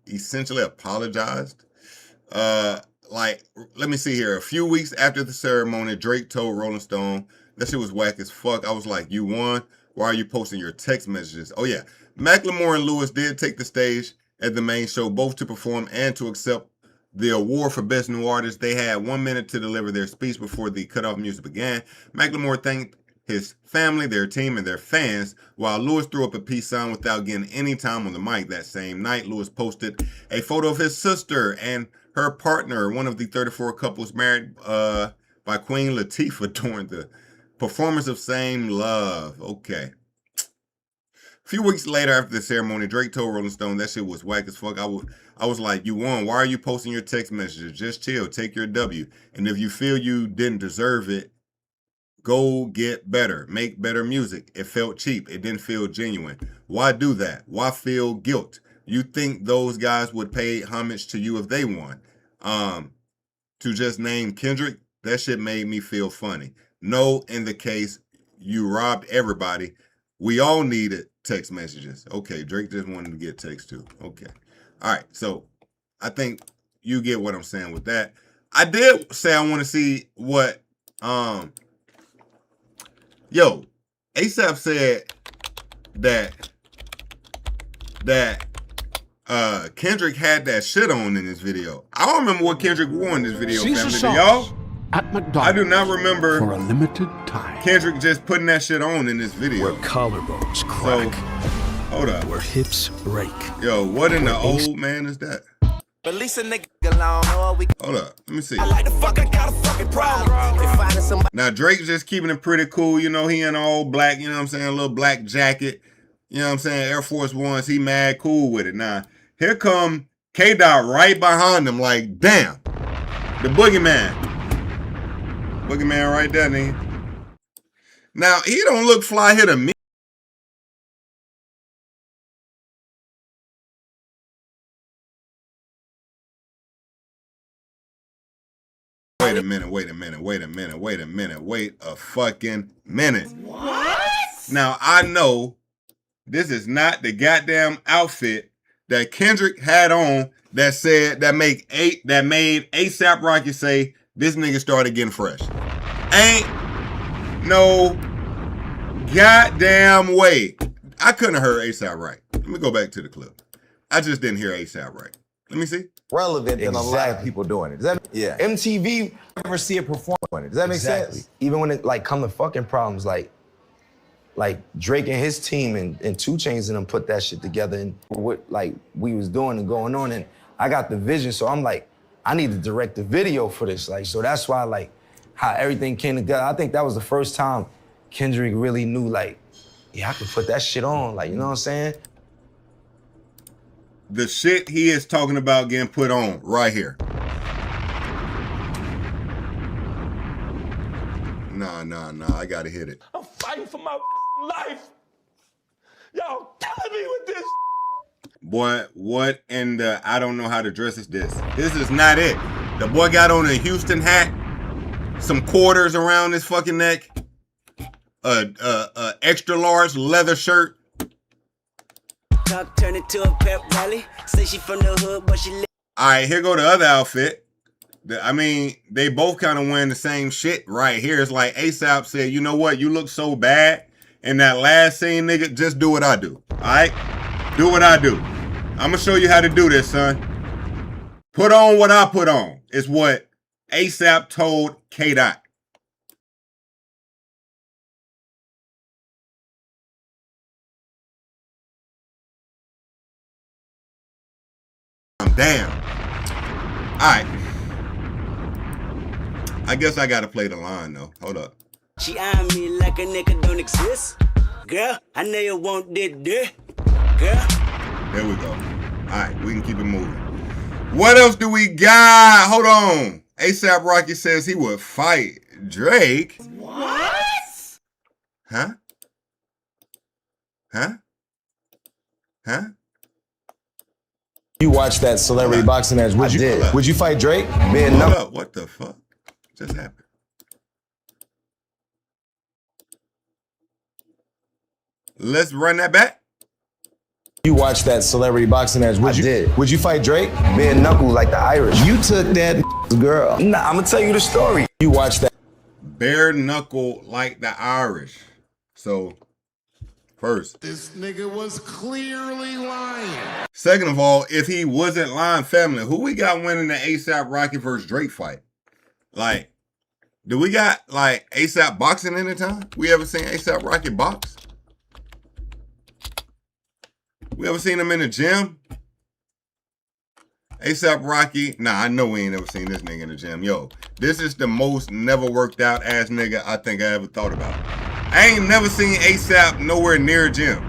essentially apologized. right, let me see here. A few weeks after the ceremony, Drake told Rolling Stone that shit was whack as fuck. I was like, you won? Why are you posting your text messages? Oh yeah, Macklemore and Lewis did take the stage at the main show, both to perform and to accept the award for Best New Artist. They had 1 minute to deliver their speech before the cutoff music began. Macklemore thanked his family, their team, and their fans, while Lewis threw up a peace sign without getting any time on the mic. That same night, Lewis posted a photo of his sister and her partner, one of the 34 couples married by Queen Latifah during the performance of Same Love. Okay. A few weeks later after the ceremony, Drake told Rolling Stone that shit was whack as fuck. I was like, you won. Why are you posting your text messages? Just chill. Take your W. And if you feel you didn't deserve it, go get better. Make better music. It felt cheap. It didn't feel genuine. Why do that? Why feel guilt? You think those guys would pay homage to you if they won? To just name Kendrick, that shit made me feel funny. No, in the case, you robbed everybody. We all needed text messages. Okay, Drake just wanted to get text too. Okay. All right, so I think you get what I'm saying with that. I did say I want to see what ASAP said that Kendrick had that shit on in this video. I don't remember what Kendrick wore in this video, family. Do y'all? At McDonald's, I do not remember for a limited time. Kendrick just putting that shit on in this video. Where collarbones crack. So, hold up. Where hips break. Yo, what in the old man is that? Release a nigga alone, or we. Hold up, let me see. I like the fuck, I got a fucking problem. If finding somebody. Now Drake's just keeping it pretty cool. You know, he in all black, you know what I'm saying? A little black jacket. You know what I'm saying? Air Force Ones, he mad cool with it. Now, here come K-Dot right behind him like, damn. The boogeyman. Boogeyman right there, nigga. Now, he don't look fly here to me. Wait a minute, wait a fucking minute. What? Now, I know this is not the goddamn outfit that Kendrick had on that said, that made ASAP Rocky say, this nigga started getting fresh. Ain't no goddamn way. I couldn't have heard ASAP right. Let me go back to the clip. I just didn't hear ASAP right. Let me see. Relevant than a lot of people doing it. Does that, yeah. MTV never see it perform on it. Does that make sense? Even when it like come to fucking problems, like Drake and his team and 2 Chainz and them put that shit together and what like we was doing and going on, and I got the vision, so I'm like, I need to direct the video for this, like, so that's why like how everything came together. I think that was the first time Kendrick really knew like, yeah, I could put that shit on, like, you know what I'm saying? The shit he is talking about getting put on right here. Nah, I gotta hit it. I'm fighting for my life. Y'all killing me with this. Boy, what in the I don't know how to dress is this? This is not it. The boy got on a Houston hat, some quarters around his fucking neck, a extra large leather shirt. Turn it to a pep rally. Say she from the hood, but she. All right, here go the other outfit. I mean, they both kind of wearing the same shit right here. It's like ASAP said, you know what? You look so bad in that last scene, nigga. Just do what I do. All right? Do what I do. I'm going to show you how to do this, son. Put on what I put on is what ASAP told K-Dot. Damn. All right. I guess I gotta play the line though. Hold up. She eyeing me like a nigga don't exist. Girl, I know you want this. Girl. There we go. All right, we can keep it moving. What else do we got? Hold on. ASAP Rocky says he would fight Drake. What? Huh? You watched that celebrity boxing match. Would you fight Drake? Hold up. What the fuck just happened? Let's run that back. You watched that celebrity boxing match. I did. Would you fight Drake? Bare knuckle like the Irish. You took that girl. Nah, I'm gonna tell you the story. You watched that. Bare knuckle like the Irish. So, first. This nigga was clearly lying. Second of all, if he wasn't lying, family, who we got winning the ASAP Rocky versus Drake fight? Like, do we got like ASAP boxing anytime? We ever seen ASAP Rocky box? We ever seen him in the gym? ASAP Rocky, nah, I know we ain't ever seen this nigga in the gym. Yo, this is the most never worked out ass nigga I think I ever thought about. I ain't never seen ASAP nowhere near a gym.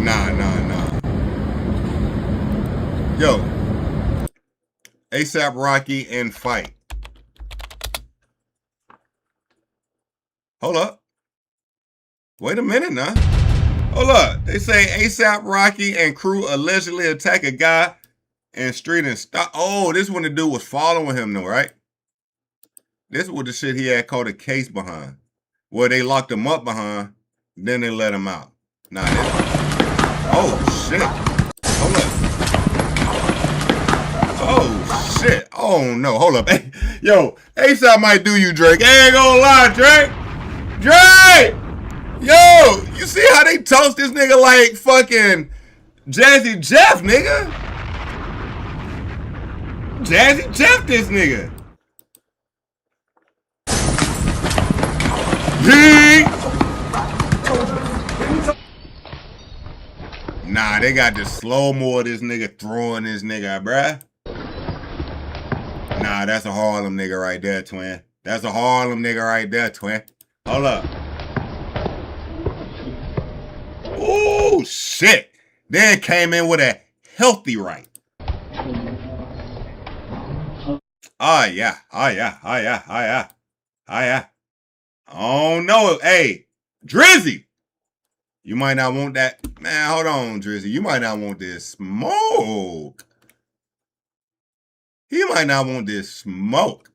Nah. Yo, ASAP Rocky and fight. Hold up. Wait a minute now. Hold up. They say ASAP Rocky and crew allegedly attack a guy in street and stop. Oh, this one the dude was following him though, right? This was the shit he had caught a case behind. Where they locked him up behind, then they let him out. Nah, this. Oh shit. Hold up. Oh shit. Oh no. Hold up. Hey, yo, ASAP might do you, Drake. I ain't gonna lie, Drake. Drake! Yo, you see how they toast this nigga like fucking Jazzy Jeff, nigga? Jazzy Jeff this nigga. Nah, they got the slow-mo of this nigga throwing this nigga, bruh. Nah, that's a Harlem nigga right there, twin. That's a Harlem nigga right there, twin. Hold up. Oh, shit. Then came in with a healthy right. Oh, yeah. Oh, no. Hey, Drizzy. You might not want that. Man, hold on, Drizzy. You might not want this smoke. He might not want this smoke.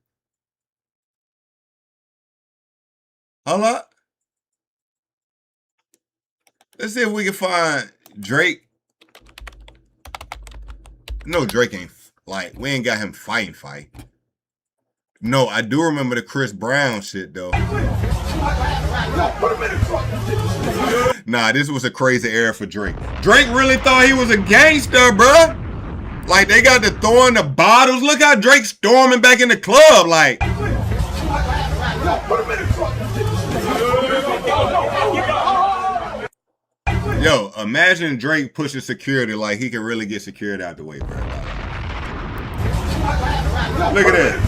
Hold up. Let's see if we can find Drake. No, Drake ain't, like, we ain't got him fight. No, I do remember the Chris Brown shit, though. Nah, this was a crazy era for Drake. Drake really thought he was a gangster, bruh. Like, they got to throwing the bottles. Look how Drake storming back in the club, like. Yo, imagine Drake pushing security like he can really get security out the way, bro. Look at that.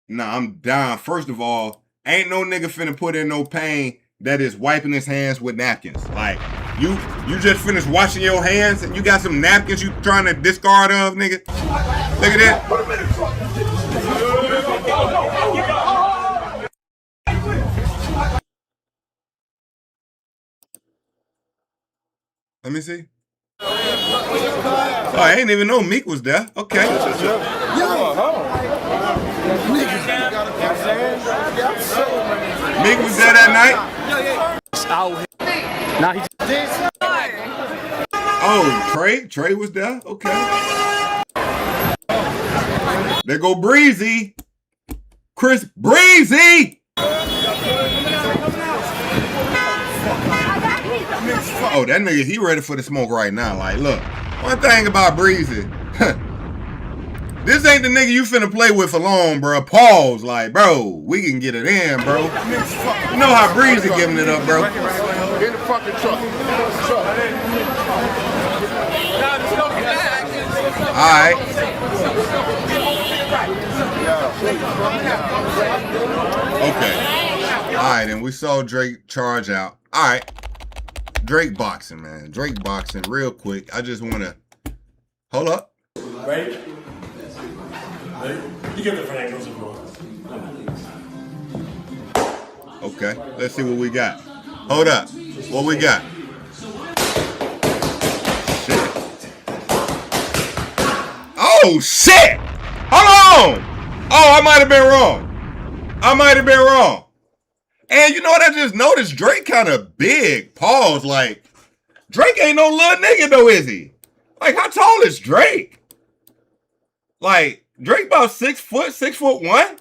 Nah, I'm down. First of all, ain't no nigga finna put in no pain that is wiping his hands with napkins. Like, you just finished washing your hands and you got some napkins you trying to discard of, nigga. Look at that. Let me see. Oh, I didn't even know Meek was there. Okay. Meek was there that night? Oh, Trey was there? Okay. There go Breezy. Chris Breezy! Oh, that nigga, he ready for the smoke right now. Like, look, one thing about Breezy, this ain't the nigga you finna play with for long, bro. Pause, like, bro, we can get it in, bro. You know how Breezy giving it up, bro. In the fucking truck. All right. Okay. All right, and we saw Drake charge out. All right. Drake boxing, man. Drake boxing, real quick. I just want to hold up. Ready? You get the front angles if you want. Okay, let's see what we got. Hold up. What we got? Shit. Oh, shit! Hold on! Oh, I might have been wrong. And you know what I just noticed? Drake kind of big. Pause. Like, Drake ain't no little nigga though, is he? Like, how tall is Drake? Like, Drake about 6 foot, 6'1".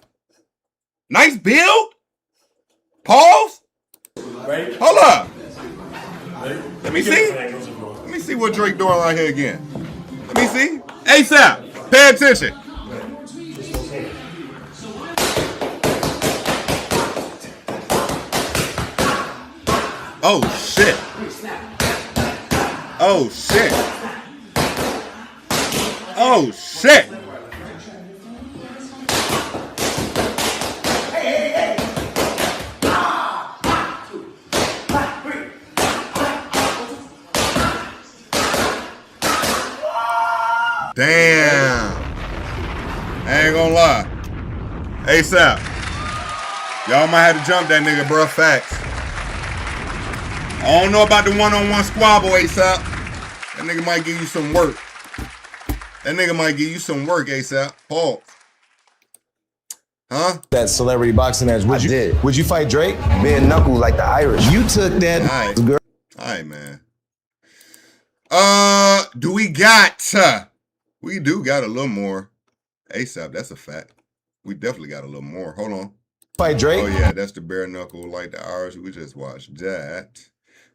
Nice build. Pause. Hold up. Let me see. Let me see what Drake doing right here again. Let me see. ASAP, pay attention. Oh shit. Oh shit. Oh shit. Damn. I ain't gonna lie. ASAP. Y'all might have to jump that nigga, bro. Facts. I don't know about the one-on-one squabble, ASAP. That nigga might give you some work. ASAP. Paul. Huh? That celebrity boxing match. Would you fight Drake? Bare knuckle like the Irish. You took that girl. All right, man. Do we got... we do got a little more. ASAP, that's a fact. We definitely got a little more. Hold on. Fight Drake? Oh, yeah, that's the bare knuckle like the Irish. We just watched that.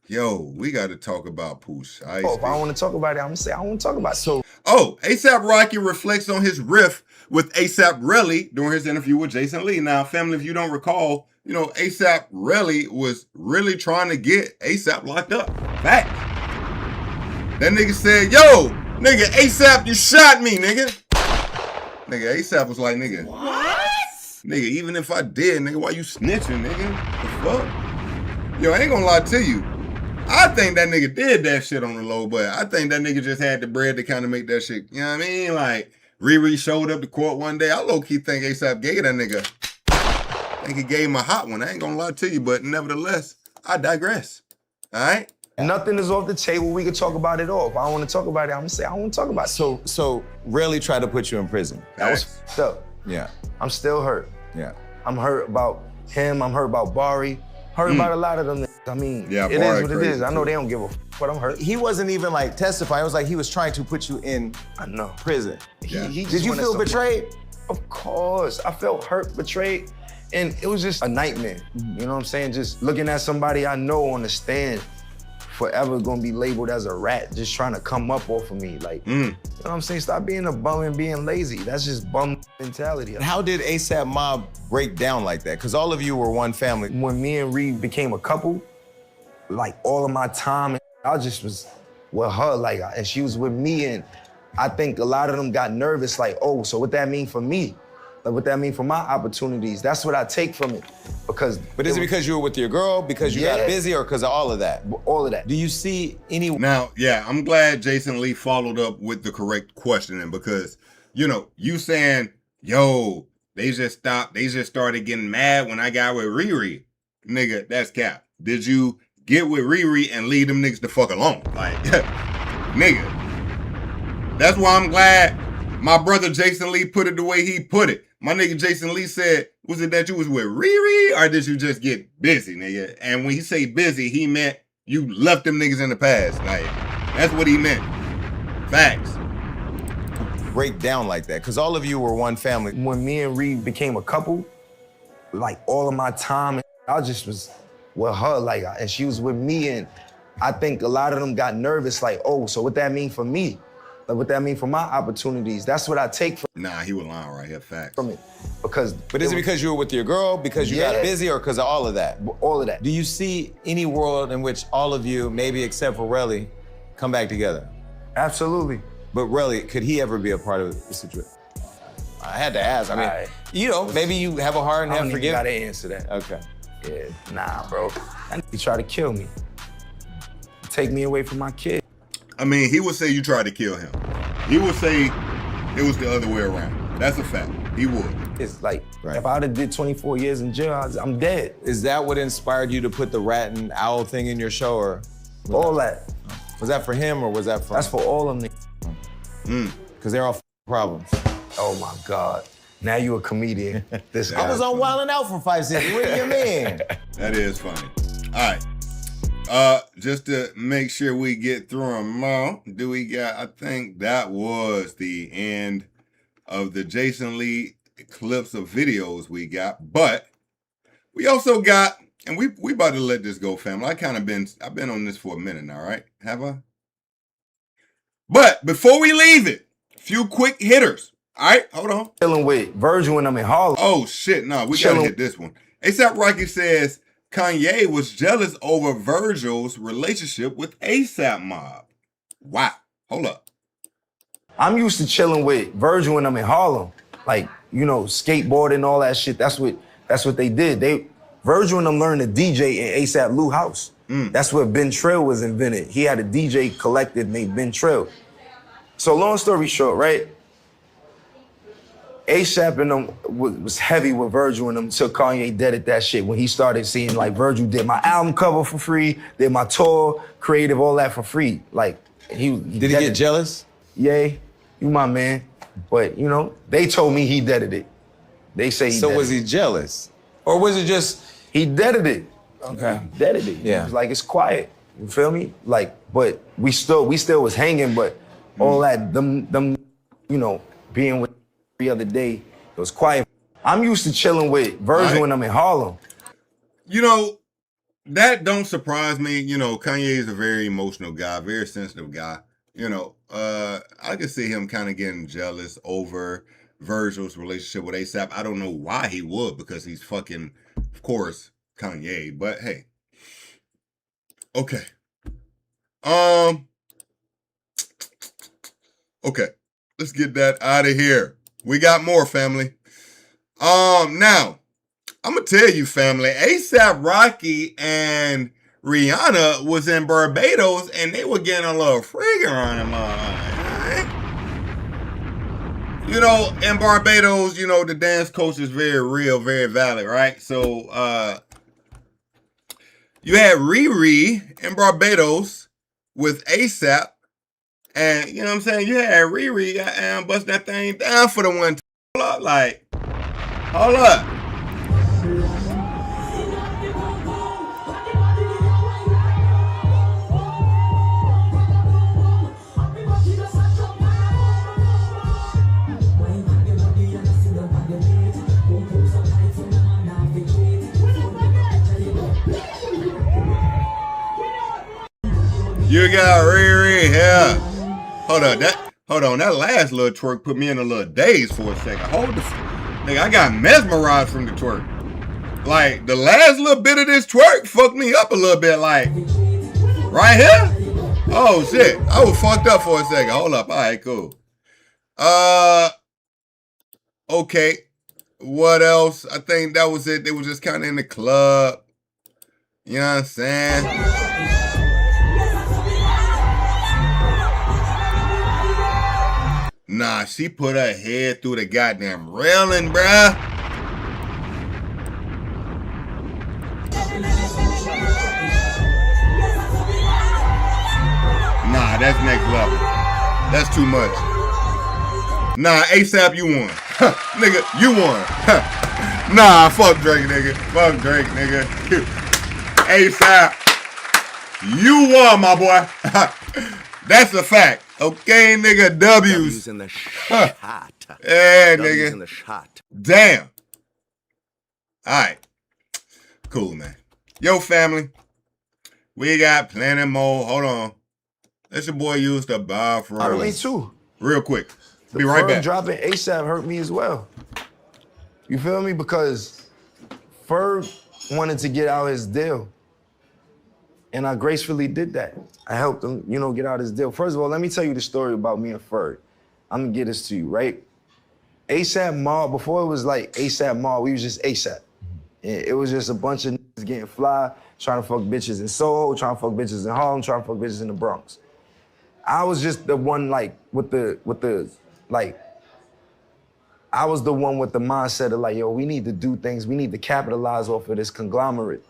Yo, we got to talk about Poosh. If I want to talk about it, I'm going to say I want to talk about it. So, ASAP Rocky reflects on his riff with ASAP Relly during his interview with Jason Lee. Now, family, if you don't recall, you know, ASAP Relly was really trying to get ASAP locked up. Fact. That nigga said, yo, nigga, ASAP, you shot me, nigga. Nigga, ASAP was like, nigga. What? Nigga, even if I did, nigga, why you snitching, nigga? The fuck? Yo, I ain't gonna lie to you. I think that nigga did that shit on the low, but I think that nigga just had the bread to kind of make that shit, you know what I mean? Like, Riri showed up to court one day. I low-key think ASAP gave that nigga. I think he gave him a hot one. I ain't gonna lie to you, but nevertheless, I digress. All right? Nothing is off the table. We can talk about it all. If I want to talk about it, I'm going to say I want to talk about it. So Relly tried to put you in prison. That was fucked up. Yeah. I'm still hurt. Yeah. I'm hurt about him. I'm hurt about Bari. Hurt about a lot of them. I mean, Yeah, it Bari is what it is. I know they don't give a but I'm hurt. He wasn't even like testifying. It was like he was trying to put you in prison. He Did you feel betrayed? Of course. I felt hurt, betrayed, and it was just a nightmare. You know what I'm saying? Just looking at somebody I know on the stand forever gonna be labeled as a rat, just trying to come up off of me. Like, you know what I'm saying? Stop being a bum and being lazy. That's just bum mentality. How did ASAP Mob break down like that? Because all of you were one family. When me and Reed became a couple, like all of my time, I just was with her, like, and she was with me, and I think a lot of them got nervous, like, oh, so what that mean for me? Like, what that mean for my opportunities? That's what I take from it, because. But is it because you were with your girl, because you got busy, or because of all of that? All of that. Do you see any? Now, yeah, I'm glad Jason Lee followed up with the correct questioning because, you know, you saying, yo, they just started getting mad when I got with Riri. Nigga, that's cap. Did you get with Riri and leave them niggas the fuck alone? Like, nigga. That's why I'm glad my brother Jason Lee put it the way he put it. My nigga Jason Lee said, was it that you was with Riri or did you just get busy, nigga? And when he say busy, he meant you left them niggas in the past. Like, that's what he meant. Facts. Break down like that, because all of you were one family. When me and Reed became a couple, like all of my time, I just was with her, like, and she was with me, and I think a lot of them got nervous, like, oh, so what that mean for me? Like, what that mean for my opportunities? That's what I take from. Nah, he was lying right here, facts. From it, because. But is it because you were with your girl, because you got busy, or because of all of that? All of that. Do you see any world in which all of you, maybe except for Relly, come back together? Absolutely. But Relly, could he ever be a part of the situation? I had to ask. I mean, you know, maybe you have a heart and have forgiveness. I don't even gotta answer that. Okay. Yeah, nah, bro. He tried to kill me. Take me away from my kid. I mean, he would say you tried to kill him. He would say it was the other way around. That's a fact. He would. It's like, if I'd have did 24 years in jail, I'm dead. Is that what inspired you to put the rat and owl thing in your show, or? All that. Was that for him, or was that for? That's for all of them. Because they're all problems. Oh my God. Now you a comedian. This I was on Wildin' Out for 5 6. Where you man? That is funny. All right. Just to make sure we get through them all, I think that was the end of the Jason Lee clips of videos we got, but we also got, and we about to let this go, family. I've been on this for a minute now, right? Have I? But before we leave it, a few quick hitters. All right, hold on. Chilling with Virgil when I'm in Harlem. Oh shit, no, we gotta hit this one. ASAP Rocky says Kanye was jealous over Virgil's relationship with ASAP Mob. Wow, hold up. I'm used to chilling with Virgil when I'm in Harlem, like skateboarding and all that shit. That's what they did. Virgil and them learned to DJ in ASAP Lou house. That's where Ben Trail was invented. He had a DJ collective named Ben Trail. So long story short, right? ASAP and them was heavy with Virgil and them until Kanye deaded that shit when he started seeing like Virgil did my album cover for free, did my tour, creative, all that for free. Like Did he get jealous? Yeah, you my man. But they told me he deaded it. They say he So deaded was he jealous? Or was it just he deaded it? Okay. Deaded it. Yeah. It was like it's quiet. You feel me? Like, but we still was hanging, but all that them being with every other day, it was quiet. I'm used to chilling with Virgil when I'm in Harlem. That don't surprise me. Kanye is a very emotional guy, very sensitive guy. I could see him kind of getting jealous over Virgil's relationship with ASAP. I don't know why he would, because he's fucking, of course, Kanye. But hey, okay. Okay, let's get that out of here. We got more, family. Now, I'm gonna tell you, family, ASAP Rocky and Rihanna was in Barbados and they were getting a little freaking on them. In Barbados, the dance culture is very real, very valid, right? So, you had Riri in Barbados with ASAP, and you know what I'm saying? You had Riri bust that thing down for the one time. Hold up. You got Riri here. Hold on. That last little twerk put me in a little daze for a second. Hold the nigga, I got mesmerized from the twerk. Like, the last little bit of this twerk fucked me up a little bit. Like, right here? Oh, shit. I was fucked up for a second. Hold up. All right, cool. Okay. What else? I think that was it. They was just kind of in the club. You know what I'm saying? Nah, she put her head through the goddamn railing, bruh. Nah, that's next level. That's too much. Nah, ASAP, you won. Nigga, you won. Nah, fuck Drake, nigga. Fuck Drake, nigga. ASAP, you won, my boy. That's a fact. Okay, nigga, W's in the shot. Yeah, W's nigga. in the shot. Damn. All right. Cool, man. Yo, family. We got plenty more. Hold on. Let your boy use the bathroom. Me too. Real quick. Be right back. Dropping ASAP hurt me as well. You feel me? Because Ferg wanted to get out his deal. And I gracefully did that. I helped him, get out his deal. First of all, let me tell you the story about me and Ferg. I'm gonna get this to you, right? ASAP Mob, before it was like ASAP Mob, we was just ASAP. It was just a bunch of niggas getting fly, trying to fuck bitches in Soho, trying to fuck bitches in Harlem, trying to fuck bitches in the Bronx. I was just the one I was the one with the mindset of like, yo, we need to do things, we need to capitalize off of this conglomerate.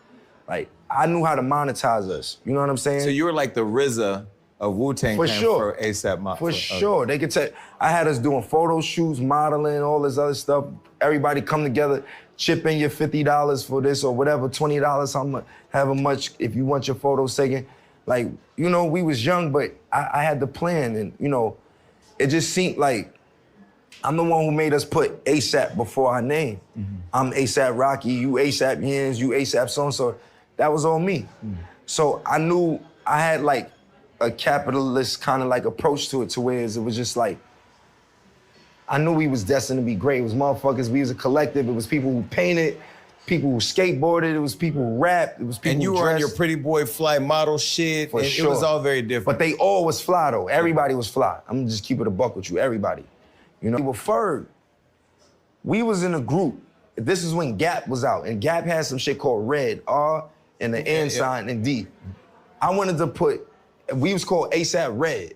Like, I knew how to monetize us. You know what I'm saying? So you were like the RZA of Wu-Tang For Clan sure. for ASAP Mob. For sure. They could take, I had us doing photo shoots, modeling, all this other stuff. Everybody come together, chip in your $50 for this or whatever, $20, how much, however much, if you want your photos taken. Like, you know, we was young, but I had the plan and, you know, it just seemed like I'm the one who made us put ASAP before our name. I'm ASAP Rocky, you ASAP Yins, you ASAP so-and-so. That was all me. So I knew I had like a capitalist kind of like approach to it, to where it was just like, I knew we was destined to be great. It was motherfuckers, we was a collective. It was people who painted, people who skateboarded, it was people who rapped, it was people And you who were on dressed. your pretty boy fly model shit, For and sure. it was all very different. But they all was fly though. Everybody was fly. I'm gonna just keep it a buck with you, everybody. You know, with Ferg, we was in a group. This is when Gap was out, and Gap had some shit called Red, R, and the N sign, and D. I wanted to put, we was called ASAP Red.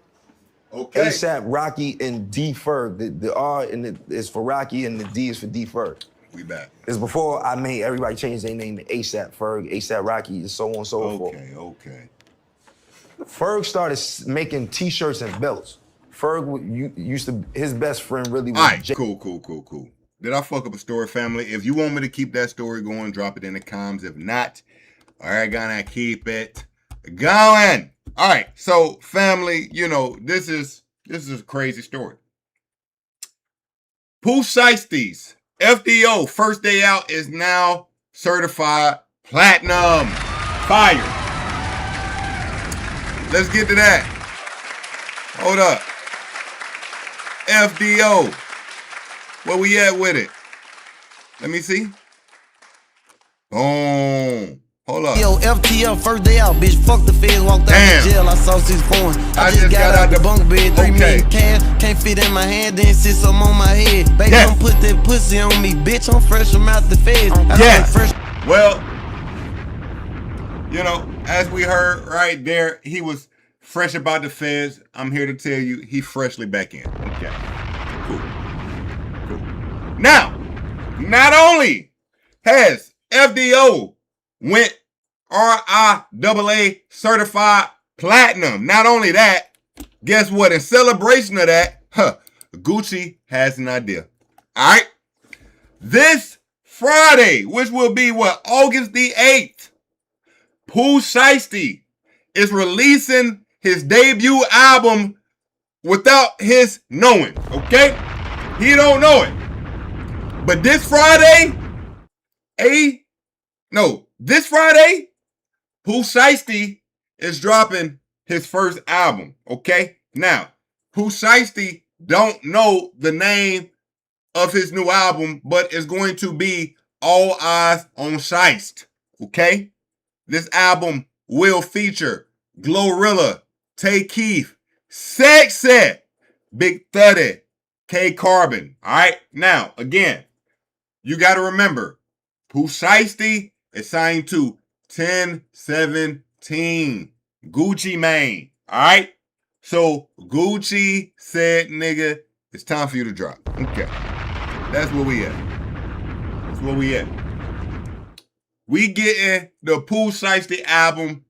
Okay. ASAP Rocky and D Ferg. The R is for Rocky and the D is for D Ferg. We back. It's before I made everybody change their name to ASAP Ferg, ASAP Rocky, and so on and so forth. Okay. Ferg started making T-shirts and belts. Ferg used to, his best friend really was All right, cool. Did I fuck up a story, family? If you want me to keep that story going, drop it in the comments. If not, all right, gonna keep it going. All right, so family, you know, this is a crazy story. Pooh Shiesty's FDO first day out is now certified platinum. Fire. Let's get to that. Hold up. FDO. Where we at with it? Let me see. Boom. Hold up. Yo, FTL, first day out, bitch. Fuck the feds, walked out of jail. I saw 6 coins. I just got out the bunk bed, 3 million cash. Can't fit in my hand, then sit some on my head. Baby, don't put that pussy on me, bitch. I'm fresh from out the feds. Yes. Well, you know, as we heard right there, he was fresh about the feds. I'm here to tell you, he freshly back in. Okay. Cool. Now, not only has FDO went RIAA certified platinum, not only that, guess what? In celebration of that, Gucci has an idea. All right. This Friday, which will be what, August the 8th, Pooh Shiesty is releasing his debut album without his knowing, okay? He don't know it. But this Friday, Pooh Shiesty is dropping his first album, okay? Now, Pooh Shiesty don't know the name of his new album, but it's going to be All Eyes on Shiest, okay? This album will feature Glorilla, Tay Keith, Sexy, Big 30, K Carbon, all right? Now, again, you got to remember, Pooh Shiesty is signed to 1017 Gucci Mane, all right? So Gucci said, nigga, it's time for you to drop. Okay. That's where we at. We getting the Pooh Shiesty album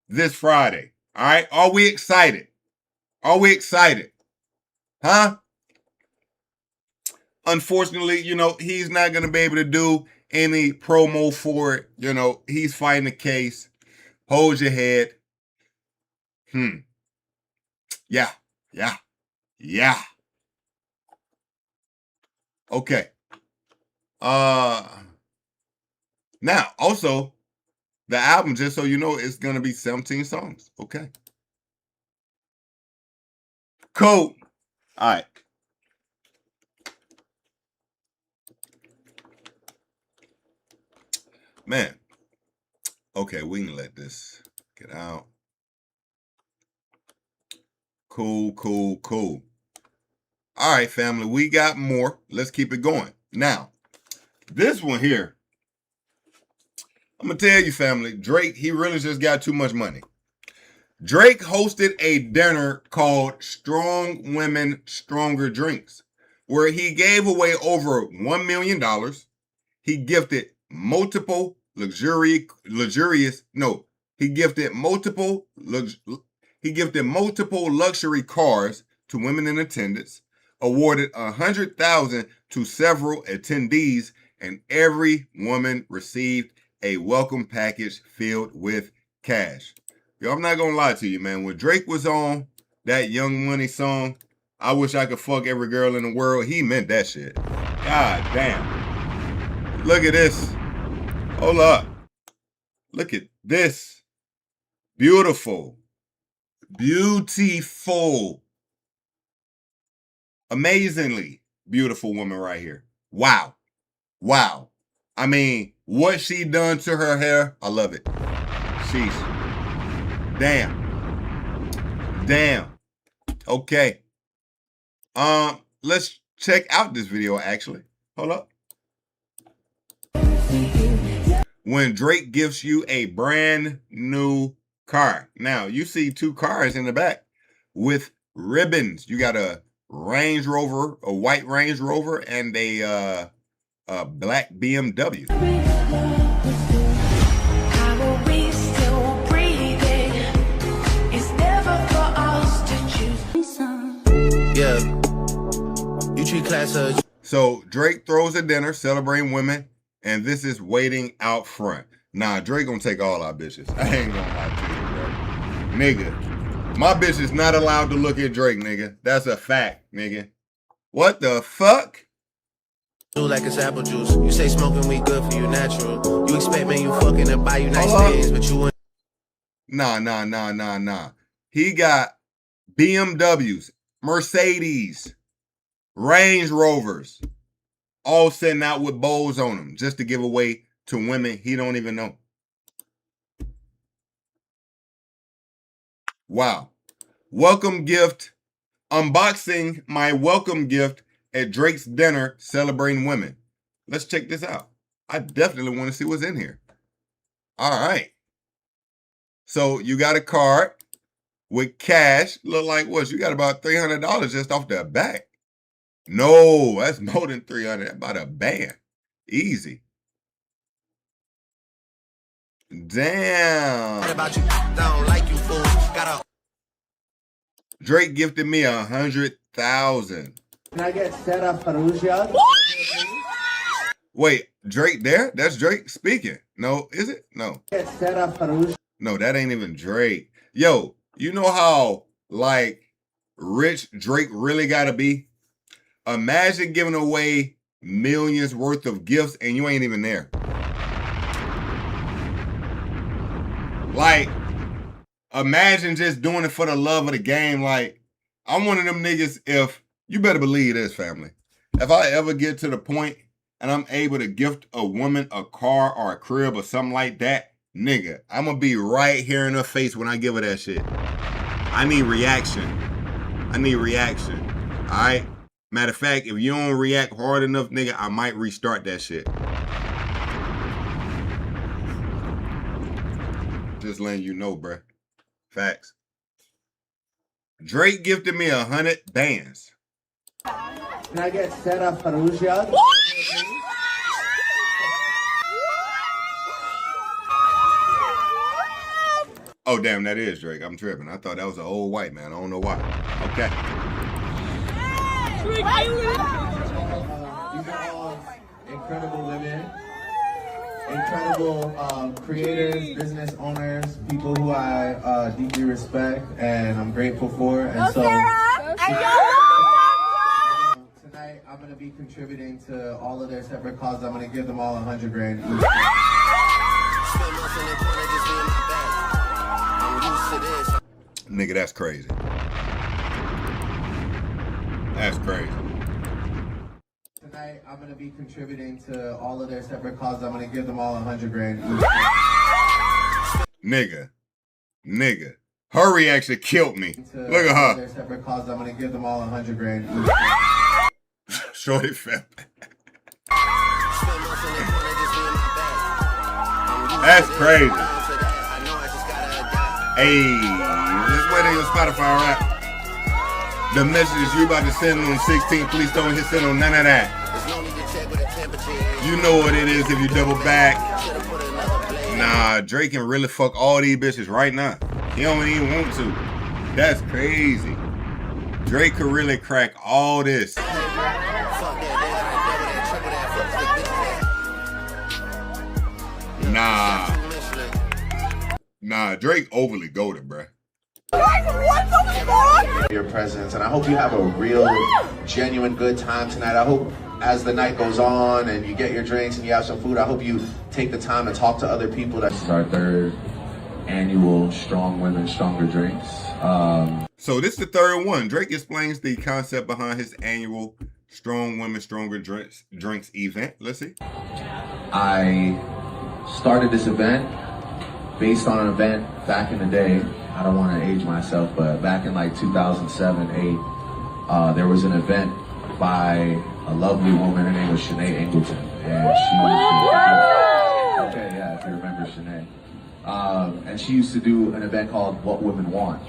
this Friday, all right? Are we excited? Huh? Unfortunately, you know, he's not going to be able to do any promo for it. You know, he's fighting the case. Hold your head. Yeah. Okay. Now, also, the album, just so you know, is going to be 17 songs. Okay. Cool. All right. Man. Okay, we can let this get out. Cool. All right, family, we got more. Let's keep it going. Now, this one here, I'm going to tell you, family, Drake, he really just got too much money. Drake hosted a dinner called Strong Women, Stronger Drinks, where he gave away over $1 million. He gifted luxurious He gifted multiple luxury cars to women in attendance, awarded $100,000 to several attendees, and every woman received a welcome package filled with cash. Yo, I'm not gonna lie to you, man. When Drake was on that Young Money song, I wish I could fuck every girl in the world, he meant that shit. God damn. Look at this. Hold up. Look at this. Beautiful. Beautiful. Amazingly beautiful woman right here. Wow. Wow. I mean, what she done to her hair, I love it. Sheesh. Damn. Damn. Okay. Let's check out this video actually. Hold up. When Drake gives you a brand new car. Now, you see two cars in the back with ribbons. You got a Range Rover, a white Range Rover, and a black BMW. Yeah, you treat class So Drake throws a dinner celebrating women, and this is waiting out front. Nah, Drake gonna take all our bitches. I ain't gonna lie to you, bro. Nigga, my bitch is not allowed to look at Drake, nigga. That's a fact, nigga. What the fuck? like it's apple juice. You say smoking weed good for you natural. You expect me you fucking to buy you nice things, but you Nah. He got BMWs, Mercedes, Range Rovers, all sitting out with bows on them just to give away to women he don't even know. Wow. Welcome gift. Unboxing my welcome gift at Drake's dinner celebrating women. Let's check this out. I definitely want to see what's in here. All right. So you got a card with cash. Look like what? You got about $300 just off the back. No, that's more than 300. That's about a band. Easy. Damn. Drake gifted me $100,000. Can I get Sarah Perugia? Wait, Drake there? That's Drake speaking. No, is it? No. Get Sarah Perugia. No, that ain't even Drake. Yo, you know how, like, rich Drake really gotta be? Imagine giving away millions worth of gifts and you ain't even there. Like, imagine just doing it for the love of the game. Like, I'm one of them niggas, if, you better believe this, family. If I ever get to the point and I'm able to gift a woman a car or a crib or something like that, nigga, I'm gonna be right here in her face when I give her that shit. I need reaction. I need reaction. All right? Matter of fact, if you don't react hard enough, nigga, I might restart that shit. Just letting you know, bruh. Facts. Drake gifted me 100 bands. Can I get Sarah Perugia? Oh, damn, that is Drake. I'm tripping. I thought that was an old white man. I don't know why. Okay. These are all incredible women, incredible creators, business owners, people who I deeply respect and I'm grateful for. And so tonight I'm going to be contributing to all of their separate causes. I'm going to give them all $100 grand each. Nigga, that's crazy. That's crazy. Tonight, I'm going to be contributing to all of their separate causes. I'm going to give them all $100 grand each. Nigga. Her reaction killed me. Look at her. Their separate causes. I'm going to give them all $100 grand each. Shorty fell. That's crazy. Hey, this way to your Spotify rap. The messages you about to send on 16, please don't hit send on none of that. You know what it is if you double back. Nah, Drake can really fuck all these bitches right now. He don't even want to. That's crazy. Drake could really crack all this. Nah, Drake overly goated, bruh. Your presence, and I hope you have a real, genuine good time tonight. I hope as the night goes on and you get your drinks and you have some food, I hope you take the time to talk to other people. This is our 3rd annual Strong Women, Stronger Drinks. So this is the 3rd one. Drake explains the concept behind his annual Strong Women, Stronger Drinks event. Let's see. I started this event based on an event back in the day. I don't want to age myself, but back in like 2007, 8, there was an event by a lovely woman. Her name was Shanae Angleton, and if you remember Shanae. And she used to do an event called What Women Want.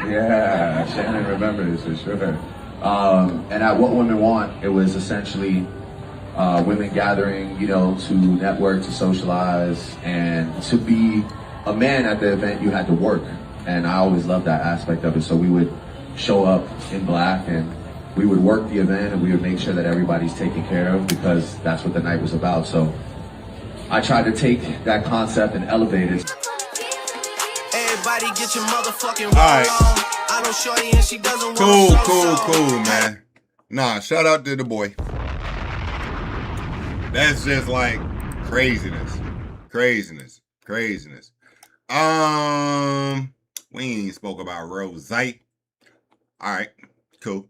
Shannon remembers for sure. And at What Women Want, it was essentially women gathering, to network, to socialize, and to be a man at the event, you had to work. And I always loved that aspect of it. So we would show up in black and we would work the event and we would make sure that everybody's taken care of because that's what the night was about. So I tried to take that concept and elevate it. Everybody get your motherfucking All right. I know shorty and she doesn't want Cool, man. Nah, shout out to the boy. That's just like craziness. We ain't spoke about Rose. All right, cool.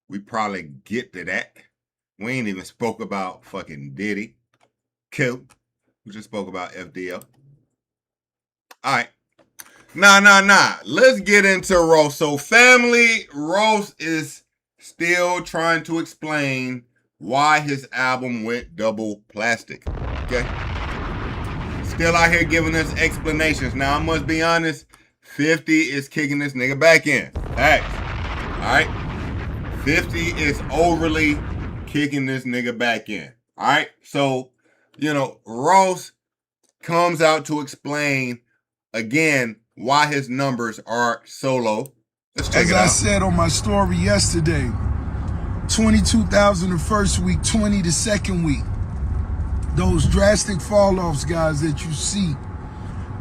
We probably get to that. We ain't even spoke about fucking Diddy. Cool. We just spoke about FDL. All right. Nah. Let's get into Ross. So family, Ross is still trying to explain why his album went double plastic. Okay. Still out here giving us explanations. Now, I must be honest, 50 is kicking this nigga back in. Facts. All right. 50 is overly kicking this nigga back in. All right. So, Ross comes out to explain again why his numbers are so low. Let's check it out. As I said on my story yesterday, 22,000 the first week, 20 the second week. Those drastic fall-offs, guys, that you see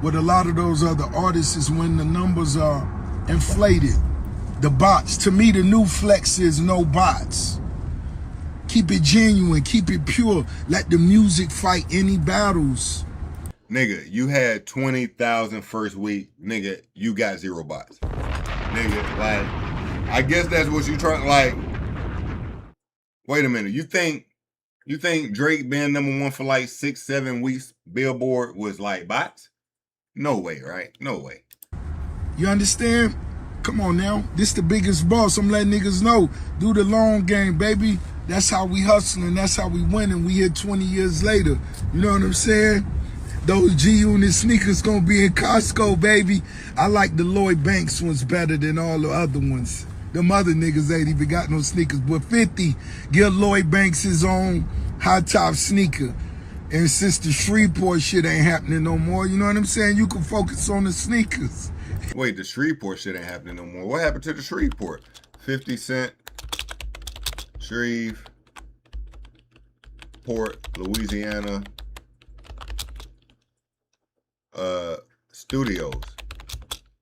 with a lot of those other artists is when the numbers are inflated. The bots. To me, the new flex is no bots. Keep it genuine. Keep it pure. Let the music fight any battles. Nigga, you had 20,000 first week. Nigga, you got 0 bots. Nigga, like, I guess that's what you trying, like, wait a minute. You think Drake being #1 for like 6-7 weeks, Billboard was like bots? No way, right? No way. You understand? Come on now. This the biggest boss. I'm letting niggas know. Do the long game, baby. That's how we hustling. That's how we winning. We here 20 years later. You know what I'm saying? Those G-Unit sneakers gonna be in Costco, baby. I like the Lloyd Banks ones better than all the other ones. Them other niggas ain't even got no sneakers. But 50, give Lloyd Banks his own high top sneaker. And since the Shreveport shit ain't happening no more, you know what I'm saying? You can focus on the sneakers. Wait, the Shreveport shit ain't happening no more. What happened to the Shreveport? 50 Cent, Shreveport, Louisiana, studios.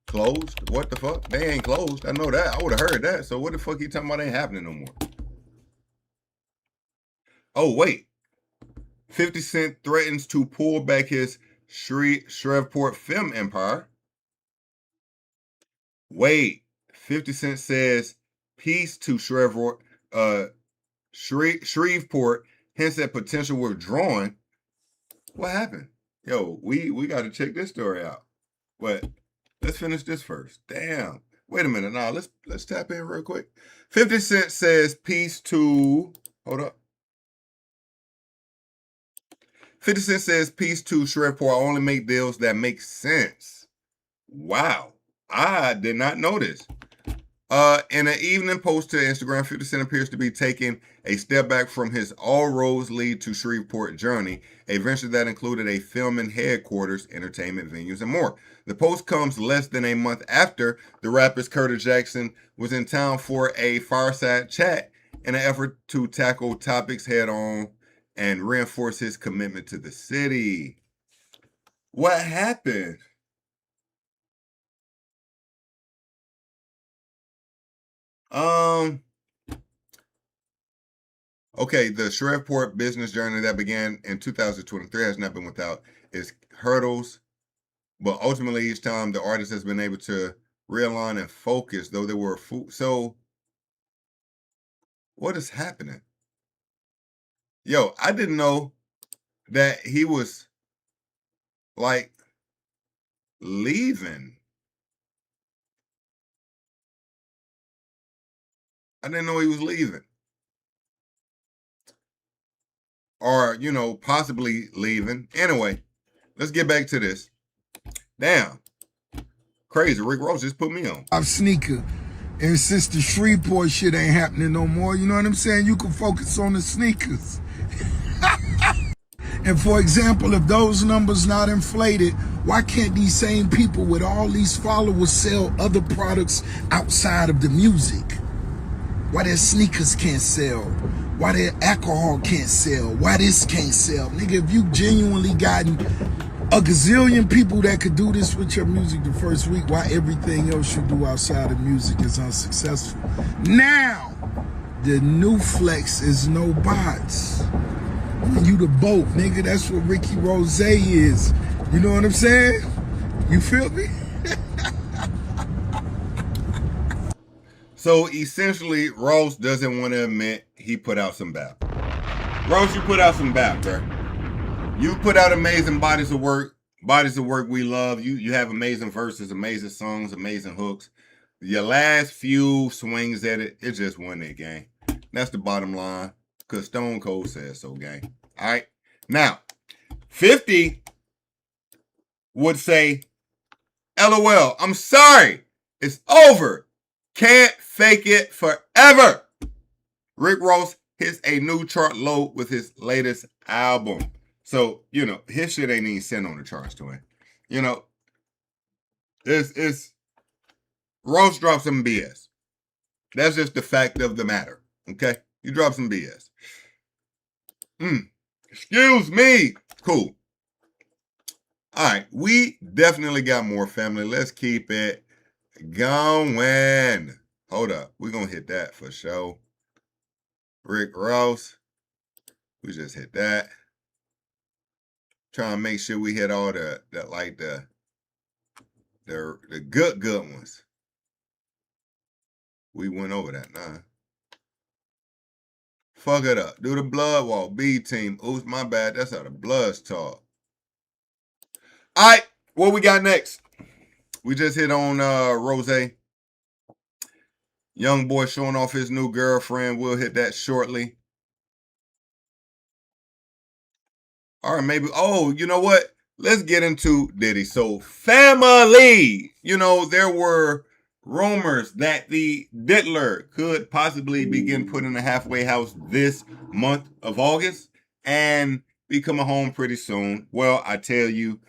Closed? What the fuck? They ain't closed. I know that. I would have heard that. So what the fuck you talking about ain't happening no more? Oh, wait. 50 Cent threatens to pull back his Shreveport film empire. Wait. 50 Cent says peace to Shreveport, hence that potential withdrawing. What happened? Yo, we got to check this story out. But let's finish this first. Damn. Wait a minute. Now let's tap in real quick. 50 Cent says peace to. Hold up. 50 Cent says peace to Shreveport. I only make deals that make sense. Wow. I did not know this. In an evening post to Instagram, 50 Cent appears to be taking a step back from his all roads lead to Shreveport journey, a venture that included a filming headquarters, entertainment venues, and more. The post comes less than a month after the rapper's Curtis Jackson was in town for a fireside chat in an effort to tackle topics head on and reinforce his commitment to the city. What happened? Okay, the Shreveport business journey that began in 2023 has not been without its hurdles, but ultimately each time the artist has been able to realign and focus, though there were so what is happening? Yo, I didn't know that he was like leaving. I didn't know he was leaving. Or, you know, possibly leaving. Anyway, let's get back to this. Damn. Crazy. Rick Ross just put me on. I'm sneaker. And since the Shreveport shit ain't happening no more, you know what I'm saying? You can focus on the sneakers. And for example, if those numbers not inflated, why can't these same people with all these followers sell other products outside of the music? Why their sneakers can't sell? Why their alcohol can't sell? Why this can't sell? Nigga, if you genuinely gotten a gazillion people that could do this with your music the first week, why everything else you do outside of music is unsuccessful? Now, the new flex is no bots. You the boat, nigga. That's what Ricky Rose is. You know what I'm saying? You feel me? So essentially, Ross doesn't want to admit he put out some bap. Ross, you put out some bap, bro. You put out amazing bodies of work we love. You have amazing verses, amazing songs, amazing hooks. Your last few swings at it just wasn't it, gang. That's the bottom line. Because Stone Cold says so, gang. All right? Now, 50 would say, LOL, I'm sorry. It's over. Can't fake it forever. Rick Ross hits a new chart low with his latest album. So, you know, his shit ain't even sent on the charts to him. You know, it's Ross dropped some BS. That's just the fact of the matter. Okay? You dropped some BS. Excuse me. Cool. All right. We definitely got more, family. Let's keep it going. Hold up. We're going to hit that for sure. Rick Ross. We just hit that. Trying to make sure we hit all the good ones. We went over that, nah. Fuck it up. Do the blood walk. B team. Oops, my bad. That's how the Bloods talk. All right. What we got next? We just hit on Rose. Young boy showing off his new girlfriend. We'll hit that shortly. All right, maybe. Oh, you know what? Let's get into Diddy. So, family. You know, there were rumors that the Diddler could possibly begin put in a halfway house this month of August and be coming home pretty soon. Well, I tell you,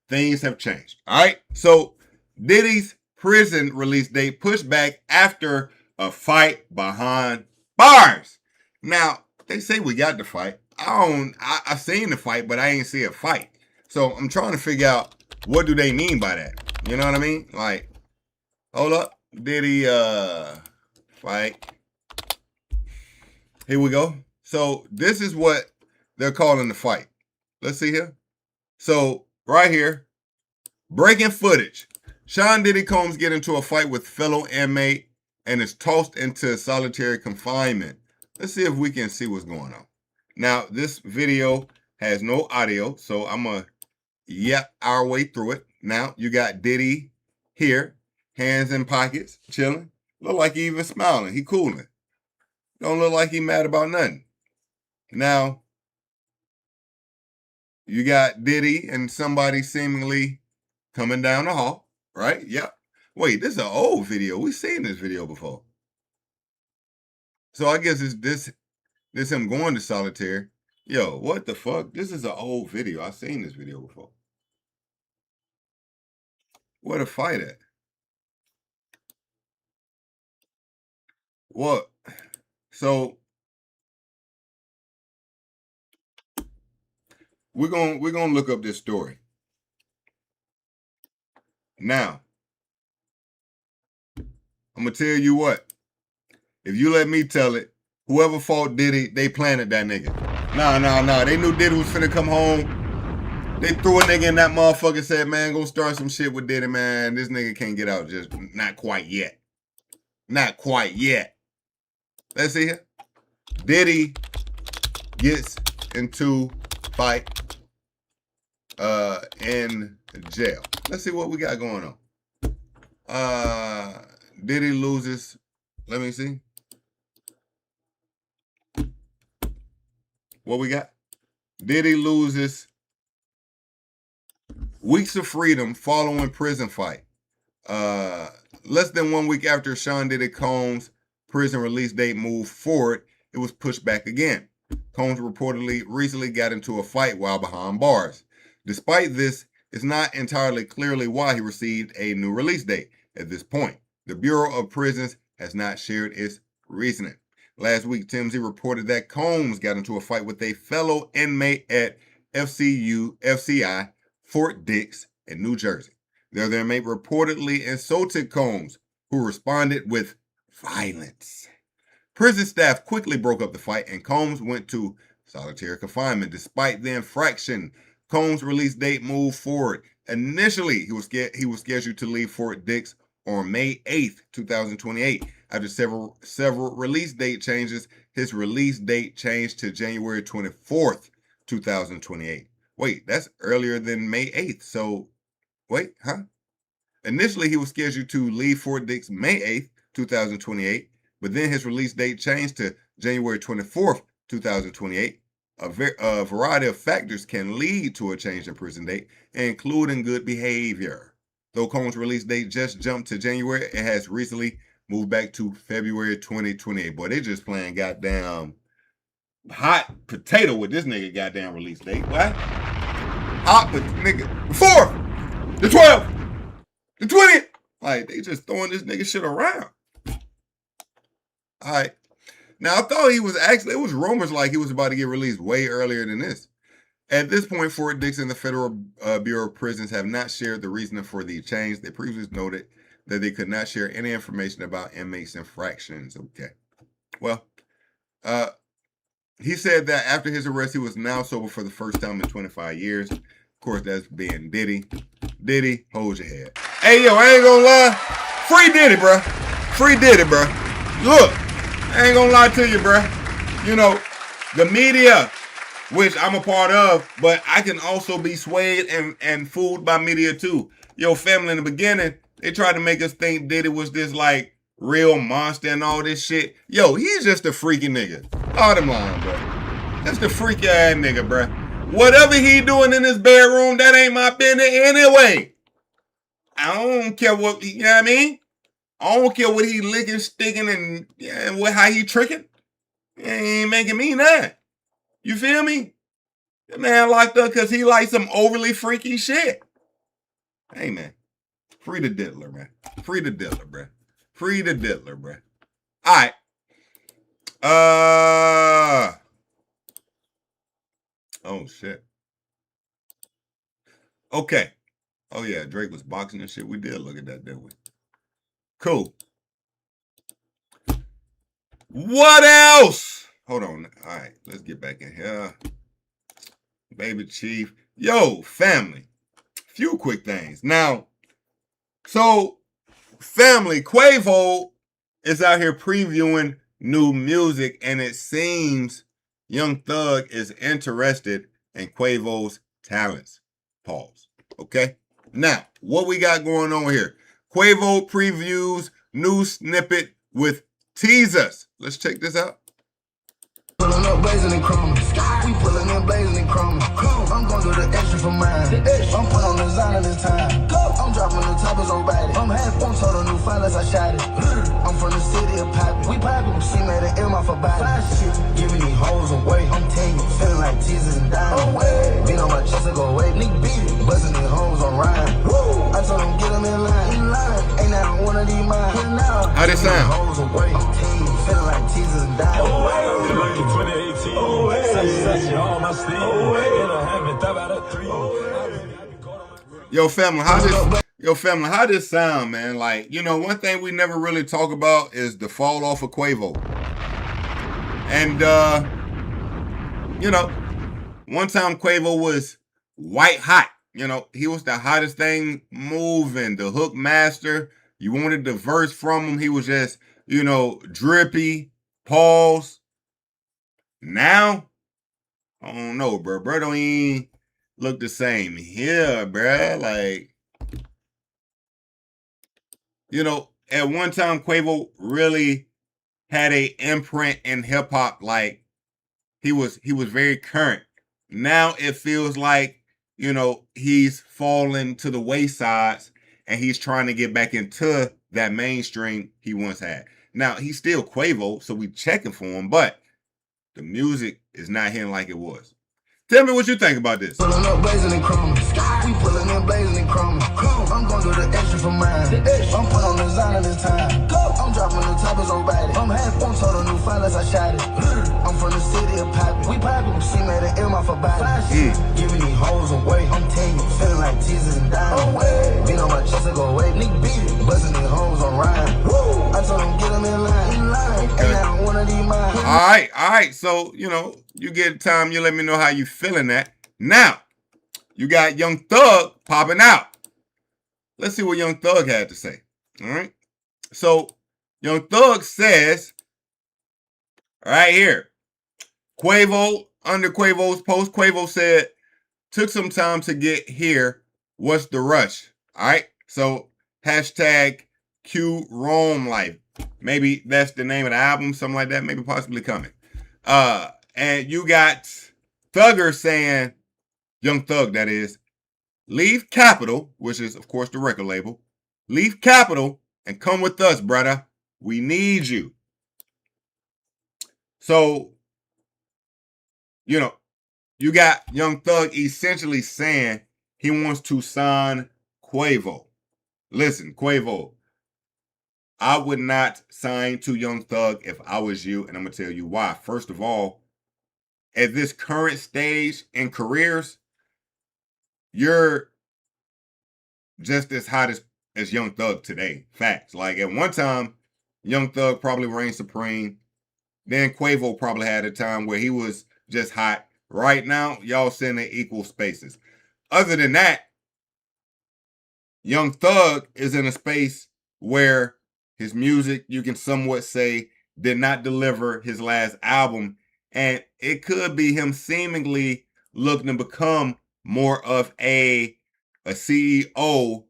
things have changed. All right. So, Diddy's prison release date pushed back after a fight behind bars. Now, they say we got the fight. I seen the fight, but I ain't see a fight. So I'm trying to figure out what do they mean by that. You know what I mean? Like, hold up. Diddy fight. Here we go. So this is what they're calling the fight. Let's see here. So right here, breaking footage. Sean Diddy Combs get into a fight with fellow inmate and is tossed into solitary confinement. Let's see if we can see what's going on. Now, this video has no audio, so I'm going to yap our way through it. Now, you got Diddy here, hands in pockets, chilling. Look like he even smiling. He cooling. Don't look like he mad about nothing. Now, you got Diddy and somebody seemingly coming down the hall, right? Yep. Wait, this is an old video. We've seen this video before. So I guess it's this him going to solitaire. Yo, what the fuck? This is an old video. I've seen this video before. Where the fight at? What? So we're gonna look up this story. Now, I'm gonna tell you what. If you let me tell it, whoever fought Diddy, they planted that nigga. Nah. They knew Diddy was finna come home. They threw a nigga in that motherfucker and said, man, go start some shit with Diddy, man. This nigga can't get out just not quite yet. Not quite yet. Let's see here. Diddy gets into fight in jail. Let's see what we got going on. Diddy loses. Let me see. What we got? Diddy loses weeks of freedom following prison fight. Less than 1 week after Sean Diddy Combs' prison release date moved forward, it was pushed back again. Combs reportedly recently got into a fight while behind bars. Despite this, it's not entirely clearly why he received a new release date at this point. The Bureau of Prisons has not shared its reasoning. Last week, TMZ reported that Combs got into a fight with a fellow inmate at FCI Fort Dix in New Jersey. The other inmate reportedly insulted Combs, who responded with violence. Prison staff quickly broke up the fight, and Combs went to solitary confinement. Despite the infraction, Combs' release date moved forward. Initially, he was scheduled to leave Fort Dix on May 8th, 2028. After several release date changes, his release date changed to January 24th, 2028. Wait, that's earlier than May 8th. So, wait, huh? Initially, he was scheduled to leave Fort Dix May 8th, 2028, but then his release date changed to January 24th, 2028. A variety of factors can lead to a change in prison date, including good behavior. Though Combs' release date just jumped to January, it has recently moved back to February 2028. Boy, they just playing goddamn hot potato with this nigga goddamn release date. What? Hot nigga. The 4th, the 12th, the 20th. Like, they just throwing this nigga shit around. All right. Now, I thought he was actually, it was rumors like he was about to get released way earlier than this. At this point, Fort Dix and the Federal Bureau of Prisons have not shared the reasoning for the change. They previously noted that they could not share any information about inmates' infractions. Okay. Well, he said that after his arrest, he was now sober for the first time in 25 years. Of course, that's being Diddy. Diddy, hold your head. Hey, yo, I ain't gonna lie. Free Diddy, bro. Free Diddy, bro. Look, I ain't gonna lie to you, bro. You know, the media, which I'm a part of, but I can also be swayed and fooled by media too. Yo, family, in the beginning, they tried to make us think Diddy was this like real monster and all this shit. Yo, he's just a freaky nigga. Bottom line, bro. That's the freaky ass nigga, bro. Whatever he doing in his bedroom, that ain't my business anyway. I don't care what, you know what I mean? I don't care what he licking, sticking, and how he tricking. He ain't making me that. You feel me? The man locked up because he likes some overly freaky shit. Hey, man. Free the diddler, man. Free the diddler, bro. Free the diddler, bro. All right. Oh, shit. Okay. Oh, yeah. Drake was boxing and shit. We did look at that, didn't we? Cool. What else? Hold on. All right. Let's get back in here. Baby Chief. Yo, family. Few quick things. Now, so, family, Quavo is out here previewing new music, and it seems Young Thug is interested in Quavo's talents. Pause. Okay? Now, what we got going on here? Quavo previews new snippet with teasers. Let's check this out. Pulling up blazing and chrome. We pulling up blazing and chrome. I'm gonna do the extra for mine. I'm putting on designer this time. I'm dropping the toppers on body. I'm half on top violence, I shot it. I'm from the city of Poppy. We poppin'. See me at the M off a body. Giving these hoes away. I'm telling you, feeling like Jesus and dying. Beat on my chest and go away. Nigga beat it. Bustin' these hoes on rhyme. I told them get them in line. Ain't not one of these mine. How they sound? Hoes away. I'm telling you, feeling like Jesus and dying. Like in 2018. Such all my sleep. And I haven't thought about a 3. Yo, family, how this sound, man? Like, you know, one thing we never really talk about is the fall off of Quavo. And, you know, one time Quavo was white hot. You know, he was the hottest thing moving, the hook master. You wanted the verse from him. He was just, you know, drippy, pause. Now, I don't know, bro. Bro don't even look the same here, bro. Like, you know, at one time, Quavo really had a imprint in hip hop. Like, he was very current. Now it feels like, you know, he's fallen to the waysides and he's trying to get back into that mainstream he once had. Now, he's still Quavo, so we checking for him, but the music is not hitting like it was. Tell me what you think about this. Pulling up blazing and chrome. We pulling in blazing and chrome. I'm gonna do the extra for mine. I'm putting on designer this time. I'm dropping the toppers on body. I'm half on total new violence, I shot it. I'm from the city of Poppy. We poppin'. See me at the M off a body. Giving these hoes away. I'm telling you, feeling like Jesus and dying. Beat on my chest and go away. Nigga beat it. Bustin' these hoes on rhyme. I told them get them in line. Ain't not one of these mine. All right. So, you know, you get time, you let me know how you feeling that. Now, you got Young Thug popping out. Let's see what Young Thug had to say. All right. So, Young Thug says, right here, Quavo, under Quavo's post, Quavo said, took some time to get here. What's the rush? All right. So, hashtag Q Rome Life. Maybe that's the name of the album, something like that. Maybe possibly coming. And you got Thugger saying, Young Thug, that is, leave Capitol, which is, of course, the record label. Leave Capitol and come with us, brother. We need you. So, you know, you got Young Thug essentially saying he wants to sign Quavo. Listen, Quavo, I would not sign to Young Thug if I was you, and I'm going to tell you why. First of all, at this current stage in careers, you're just as hot as Young Thug today. Facts. Like, at one time, Young Thug probably reigned supreme. Then Quavo probably had a time where he was just hot. Right now, y'all sitting in equal spaces. Other than that, Young Thug is in a space where his music, you can somewhat say, did not deliver his last album. And it could be him seemingly looking to become more of a CEO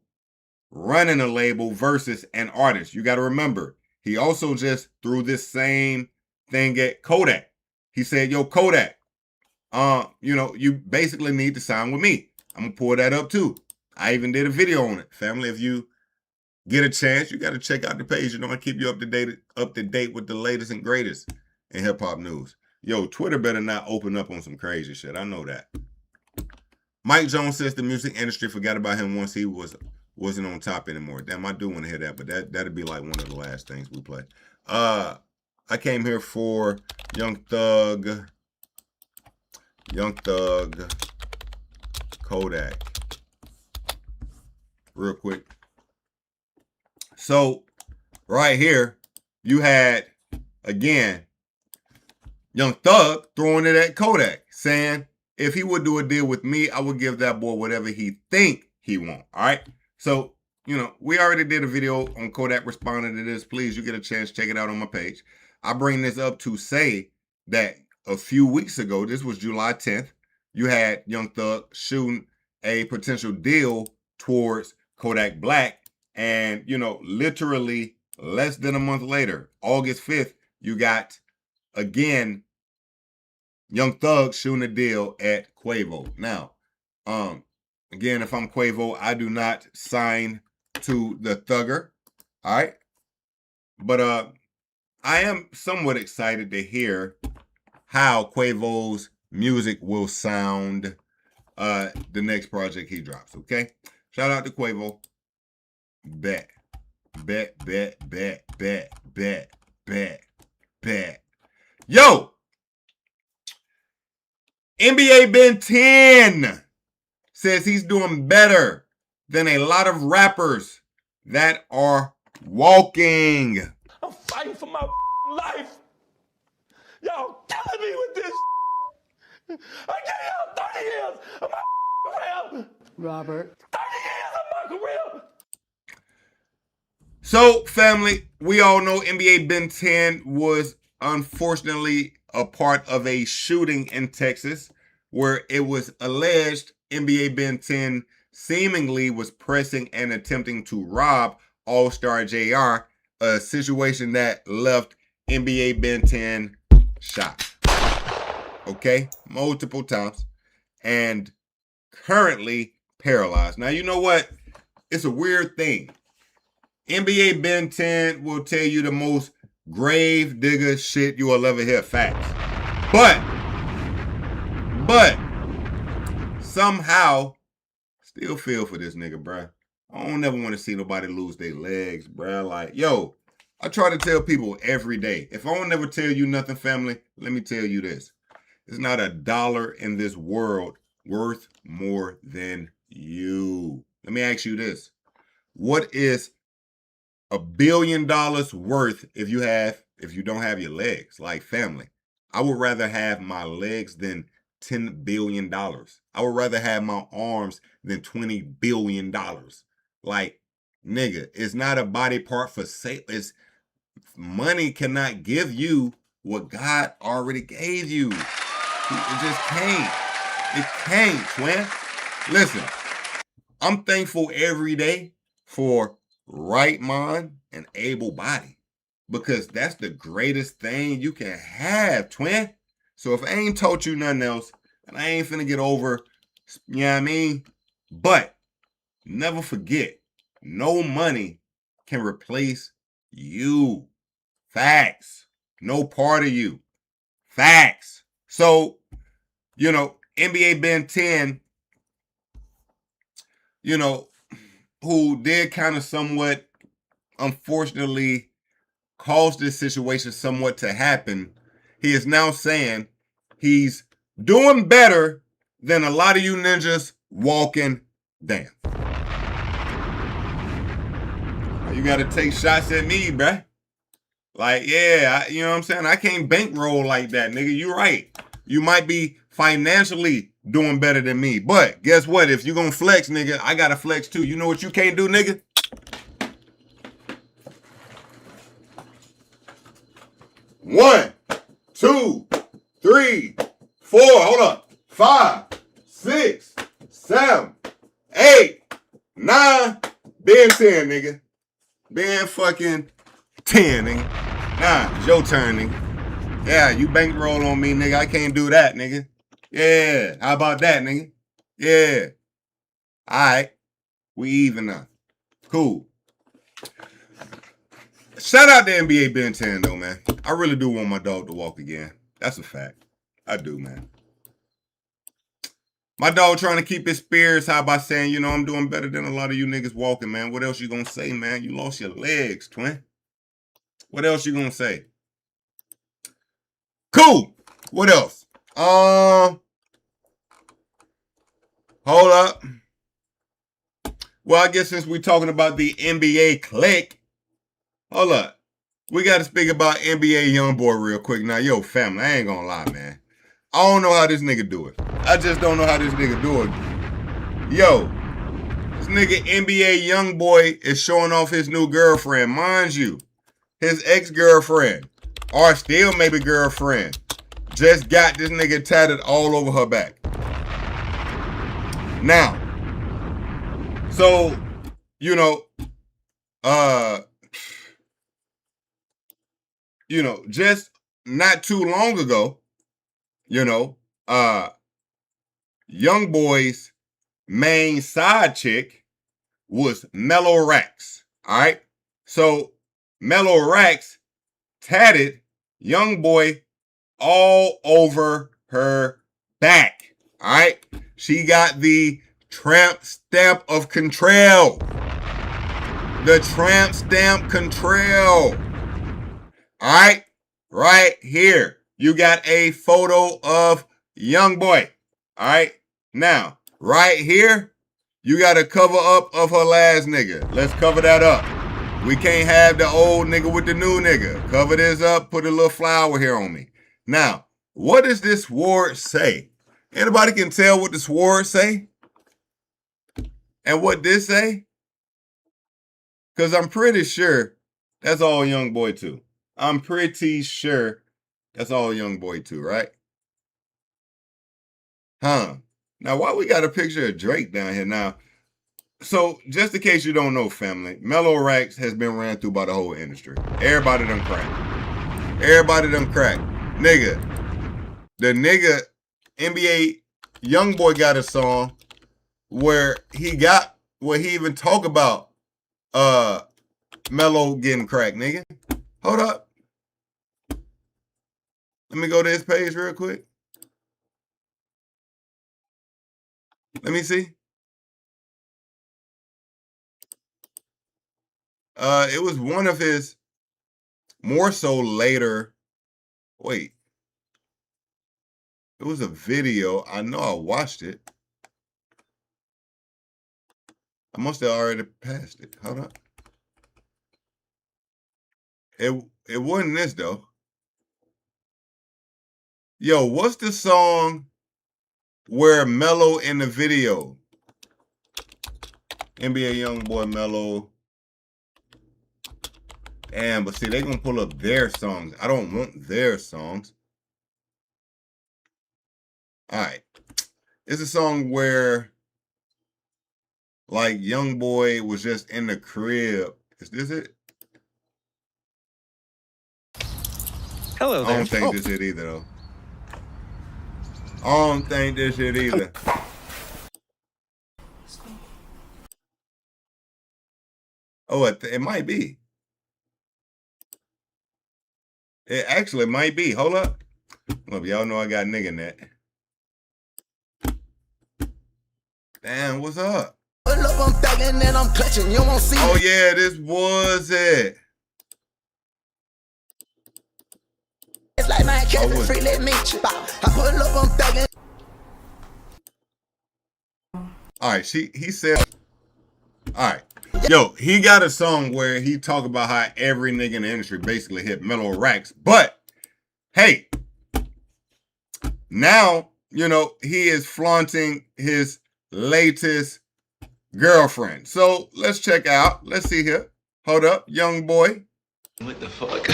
running a label versus an artist. You got to remember, he also just threw this same thing at Kodak. He said, yo, Kodak, you know, you basically need to sign with me. I'm going to pull that up too. I even did a video on it. Family, if you get a chance, you got to check out the page. You know, I keep you up to date with the latest and greatest in hip hop news. Yo, Twitter better not open up on some crazy shit. I know that. Mike Jones says the music industry forgot about him once he wasn't on top anymore. Damn, I do want to hear that, but that'd be like one of the last things we play. I came here for Young Thug, Kodak. Real quick. So, right here, you had, again, Young Thug throwing it at Kodak, saying, if he would do a deal with me, I would give that boy whatever he think he want. All right? So, you know, we already did a video on Kodak responding to this. Please, you get a chance, check it out on my page. I bring this up to say that a few weeks ago, this was July 10th, you had Young Thug shooting a potential deal towards Kodak Black. And, you know, literally less than a month later, August 5th, you got, again, Young Thug shooting a deal at Quavo. Now, again, if I'm Quavo, I do not sign to the Thugger. All right. But I am somewhat excited to hear how Quavo's music will sound the next project he drops. Okay. Shout out to Quavo. Bet. Yo! NBA Ben 10 says he's doing better than a lot of rappers that are walking. I'm fighting for my life. Y'all killing me with this. I gave y'all 30 years of my career. Robert. 30 years of my career. So, family, we all know NBA Ben 10 was unfortunately a part of a shooting in Texas where it was alleged NBA Ben 10 seemingly was pressing and attempting to rob All-Star JR, a situation that left NBA Ben 10 shot. Okay? Multiple times. And currently paralyzed. Now, you know what? It's a weird thing. NBA Ben 10 will tell you the most grave digger shit you will ever hear. Facts. But somehow still feel for this nigga, bruh. I don't never want to see nobody lose their legs, bruh. Like, yo, I try to tell people every day. If I don't never tell you nothing, family, let me tell you this. There's not a dollar in this world worth more than you. Let me ask you this. What is $1 billion worth if you don't have your legs? Like, family, I would rather have my legs than $10 billion. I would rather have my arms than $20 billion. Like, nigga, it's not a body part for sale. It's money cannot give you what God already gave you. It just can't. It can't, twin. Listen, I'm thankful every day for right mind and able body, because that's the greatest thing you can have, twin. So if I ain't taught you nothing else, and I ain't finna get over, you know what I mean? But never forget, no money can replace you. Facts. No part of you. Facts. So, you know, NBA Ben 10, you know, who did kind of somewhat, unfortunately, caused this situation somewhat to happen, he is now saying he's doing better than a lot of you ninjas walking. Damn. You got to take shots at me, bruh. Like, yeah, you know what I'm saying? I can't bankroll like that, nigga. You right. You might be financially doing better than me. But guess what? If you gonna flex, nigga, I gotta flex too. You know what you can't do, nigga? One, two, three, four. Hold up. 5, 6, 7, 8, 9. Ben 10, nigga. Ben fucking 10, nigga. Nah, it's your turn, nigga. Yeah, you bankroll on me, nigga. I can't do that, nigga. Yeah, how about that, nigga? Yeah. All right. We even now. Cool. Shout out to NBA Ben 10, though, man. I really do want my dog to walk again. That's a fact. I do, man. My dog trying to keep his spirits high by saying, you know, I'm doing better than a lot of you niggas walking, man. What else you gonna say, man? You lost your legs, twin. What else you gonna say? Cool. What else? Hold up. Well, I guess since we're talking about the NBA clique, hold up. We got to speak about NBA Youngboy real quick. Now, yo, family, I ain't gonna lie, man. I don't know how this nigga do it. I just don't know how this nigga do it. Yo, this nigga NBA Youngboy is showing off his new girlfriend. Mind you, his ex-girlfriend, or still maybe girlfriend, just got this nigga tatted all over her back. Now, so, you know, just not too long ago, you know, Youngboy's main side chick was Mellow Racks. All right. So Mellow Racks tatted Young Boy all over her back. All right. She got the tramp stamp of control. The tramp stamp control. All right. Right here. You got a photo of Young Boy. All right. Now, right here, you got a cover up of her last nigga. Let's cover that up. We can't have the old nigga with the new nigga. Cover this up. Put a little flower here on me. Now, what does this sword say? Anybody can tell what the sword say? And what this say? Because I'm pretty sure that's all Young Boy too. I'm pretty sure that's all Young Boy too, right? Huh. Now, why we got a picture of Drake down here now? So, just in case you don't know, family, Mellow Racks has been ran through by the whole industry. Everybody done cracked. Everybody done cracked. Nigga, the nigga, NBA Youngboy got a song where he even talk about Mellow getting cracked, nigga. Hold up. Let me go to his page real quick. Let me see. It was one of his more so later. Wait. It was a video. I know I watched it. I must have already passed it. Hold up. It wasn't this though. Yo, what's the song where Mellow in the video? NBA Youngboy Mellow. Damn, but see, they gonna pull up their songs. I don't want their songs. All right. It's a song where like Youngboy was just in the crib. Is this it? Hello there. I don't think this it either though. I don't think this it either. Oh, it might be. It actually might be. Hold up. Look, y'all know I got nigga in that. Damn, what's up? Pull up, I'm thugging and I'm clutching. You won't see Oh yeah, this was it. It's like my cousin free, let me chip out. I pull up, I'm thugging. All right, he said. All right, yo, he got a song where he talk about how every nigga in the industry basically hit Mellow Racks, but hey, now you know he is flaunting his latest girlfriend. So let's check out. Let's see here. Hold up, young boy. What the fuck?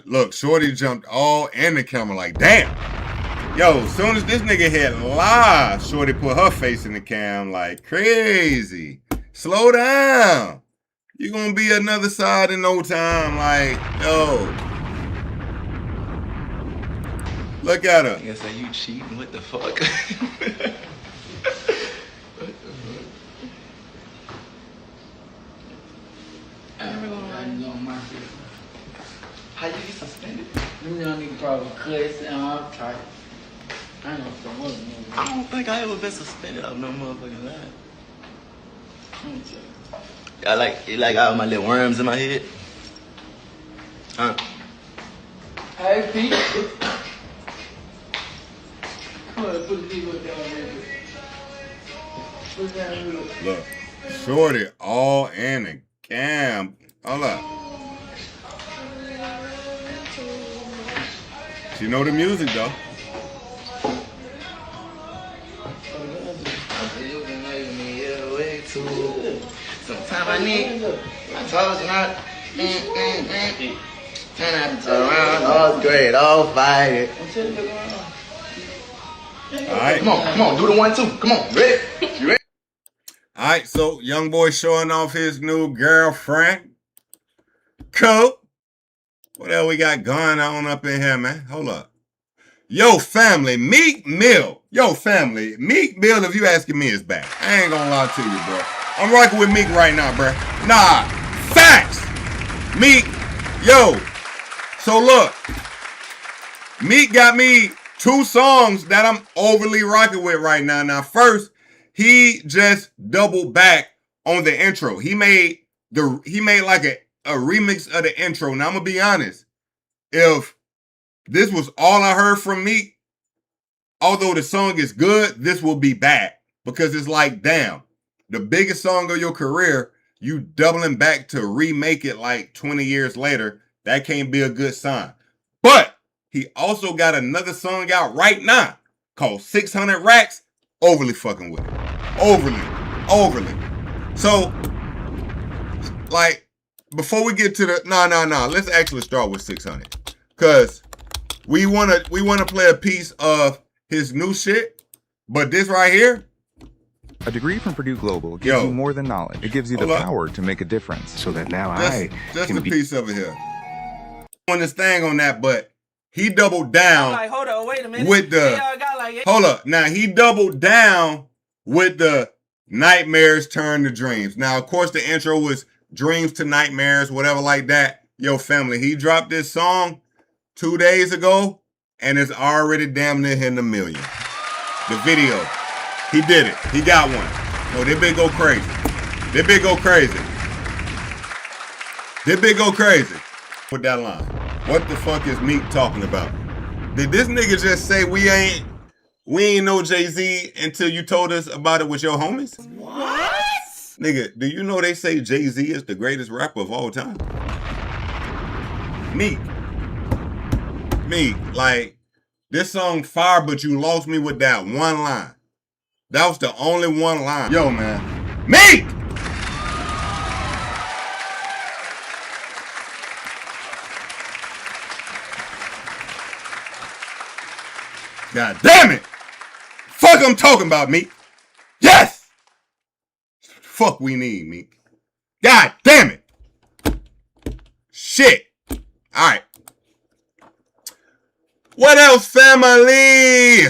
Look, Shorty jumped all in the camera like, damn. Yo, as soon as this nigga hit live, Shorty put her face in the cam like crazy. Slow down. You gonna be another side in no time. Like, yo. Look at her. I guess you cheating. What the fuck? How you get suspended? You young nigga probably cuss and I'm tight. I know some other niggas. I don't think I ever been suspended off no motherfucking line. I like all my little worms in my head. Huh? Hey, Pete. Come on, put the people down there. Put it down here. Look, Shorty all in the cam. Hold up. She know the music though. Sometimes I need. I told you not. Turn out to turn around. All great. All fired. All right. Come on. Do the 1-2. Come on. Ready? You ready? All right. So young boy showing off his new girlfriend. Cool. What else we got going on up in here, man? Hold up. Yo, family, Meek Mill. Yo, family, Meek Mill, if you asking me, is back. I ain't gonna lie to you, bro. I'm rocking with Meek right now, bruh. Nah, facts. Meek, yo. So look, Meek got me 2 songs that I'm overly rocking with right now. Now, first, he just doubled back on the intro. He made like a remix of the intro. Now, I'm gonna be honest. If this was all I heard from Meek, although the song is good, this will be bad. Because it's like, damn, the biggest song of your career, you doubling back to remake it like 20 years later, that can't be a good sign. But he also got another song out right now called 600 Racks. Overly fucking with it. Overly. So, like, before we get to the, no, let's actually start with 600. Because we wanna play a piece of his new shit, but this right here, a degree from Purdue Global gives you more than knowledge. It gives you the power to make a difference. So that now just a piece of it here. On this thing on that, but he doubled down. Like, hold on, wait a minute. With the hold up. Now he doubled down with the nightmares turn to dreams. Now, of course, the intro was dreams to nightmares, whatever like that. Yo, family, he dropped this song 2 days ago, and it's already damn near hitting 1 million. The video. He did it. He got one. No, they big go crazy. With that line. What the fuck is Meek talking about? Did this nigga just say we ain't know Jay-Z until you told us about it with your homies? What? Nigga, do you know they say Jay-Z is the greatest rapper of all time? Meek, like, this song fire, but you lost me with that one line. That was the only one line. Yo, man. Meek! God damn it! Fuck I'm talking about, Meek. Yes! Fuck we need, Meek. God damn it! Shit. Alright. What else, family?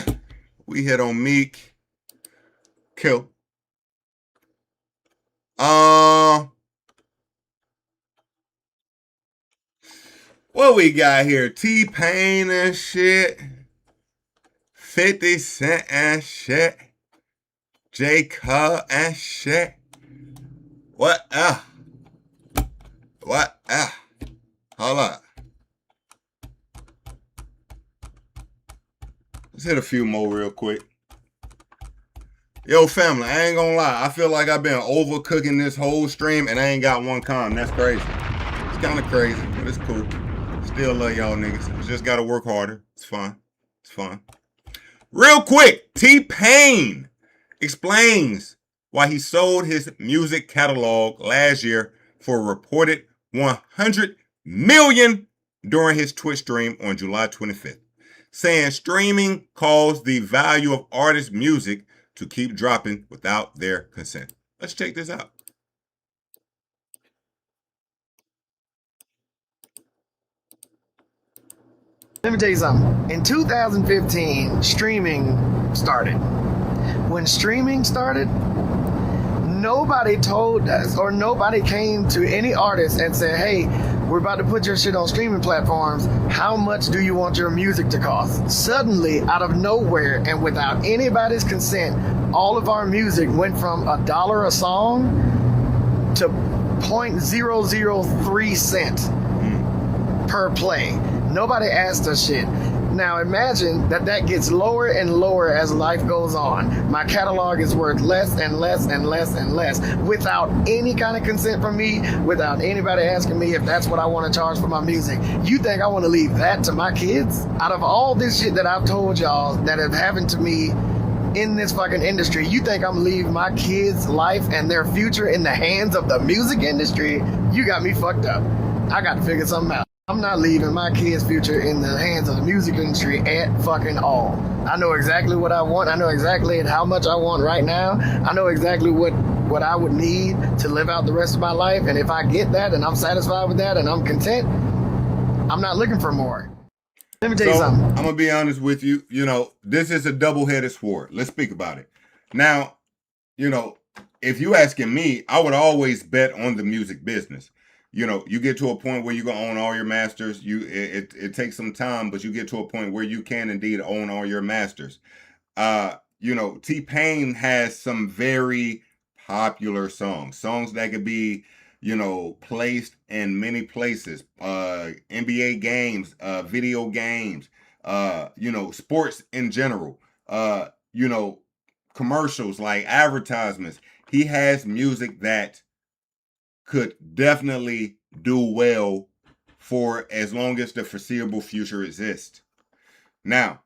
We hit on Meek. Kill. What we got here? T-Pain and shit. 50 Cent and shit. J. Cole and shit. What? Hold up. Let's hit a few more real quick. Yo, family, I ain't gonna lie. I feel like I've been overcooking this whole stream and I ain't got one comment. That's crazy. It's kind of crazy, but it's cool. Still love y'all niggas. Just gotta work harder. It's fun. Real quick, T-Pain explains why he sold his music catalog last year for a reported $100 million during his Twitch stream on July 25th, saying streaming caused the value of artists' music to keep dropping without their consent. Let's check this out. Let me tell you something. In 2015, streaming started. When streaming started, nobody told us or nobody came to any artist and said, hey, we're about to put your shit on streaming platforms. How much do you want your music to cost? Suddenly, out of nowhere and without anybody's consent, all of our music went from $1 a song to 0.003 cents per play. Nobody asked us shit. Now imagine that gets lower and lower as life goes on. My catalog is worth less and less and less and less without any kind of consent from me, without anybody asking me if that's what I want to charge for my music. You think I want to leave that to my kids? Out of all this shit that I've told y'all that have happened to me in this fucking industry, you think I'm leaving my kids' life and their future in the hands of the music industry? You got me fucked up. I got to figure something out. I'm not leaving my kids' future in the hands of the music industry at fucking all. I know exactly what I want. I know exactly how much I want right now. I know exactly what I would need to live out the rest of my life. And if I get that and I'm satisfied with that and I'm content, I'm not looking for more. Let me tell you something. I'm going to be honest with you. You know, this is a double-headed sword. Let's speak about it. Now, you know, if you asking me, I would always bet on the music business. You know, you get to a point where you gonna own all your masters. It takes some time, but you get to a point where you can indeed own all your masters. You know, T-Pain has some very popular songs that could be, you know, placed in many places. NBA games, video games, you know, sports in general, you know, commercials, like advertisements. He has music that could definitely do well for as long as the foreseeable future exists. Now,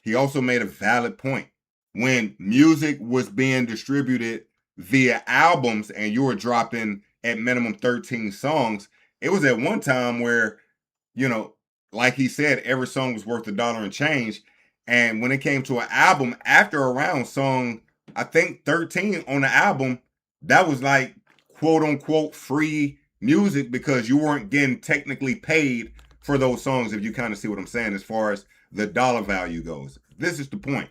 he also made a valid point. When music was being distributed via albums and you were dropping at minimum 13 songs, it was at one time where, you know, like he said, every song was worth $1 and change. And when it came to an album, after around song, I think 13 on the album, that was like quote unquote free music because you weren't getting technically paid for those songs, if you kind of see what I'm saying, as far as the dollar value goes. This is the point.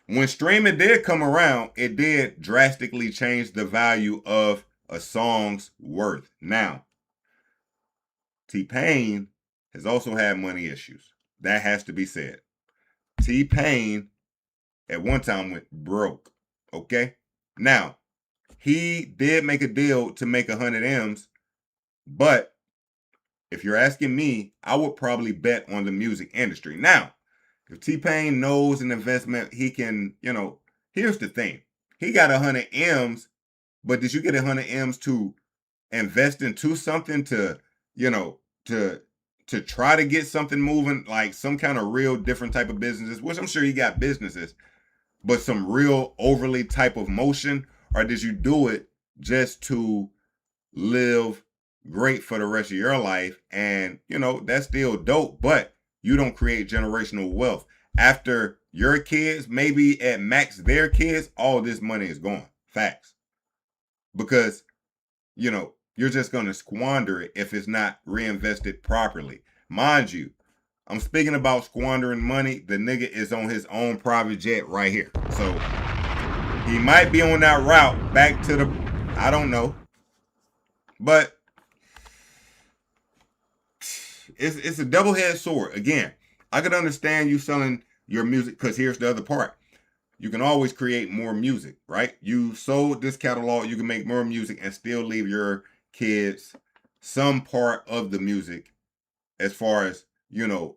When streaming did come around, it did drastically change the value of a song's worth. Now, T-Pain has also had money issues. That has to be said. T-Pain at one time went broke. Okay? Now, he did make a deal to make 100 M's, but if you're asking me, I would probably bet on the music industry. Now, if T-Pain knows an investment, he can, you know, here's the thing. He got 100 M's, but did you get 100 M's to invest into something to, you know, to try to get something moving, like some kind of real different type of businesses, which I'm sure he got businesses, but some real overly type of motion? Or did you do it just to live great for the rest of your life? And, you know, that's still dope, but you don't create generational wealth. After your kids, maybe at max their kids, all this money is gone. Facts. Because, you know, you're just going to squander it if it's not reinvested properly. Mind you, I'm speaking about squandering money. The nigga is on his own private jet right here. So he might be on that route back to the, I don't know. But it's a double-edged sword. Again, I could understand you selling your music, because here's the other part. You can always create more music, right? You sold this catalog, you can make more music and still leave your kids some part of the music as far as, you know,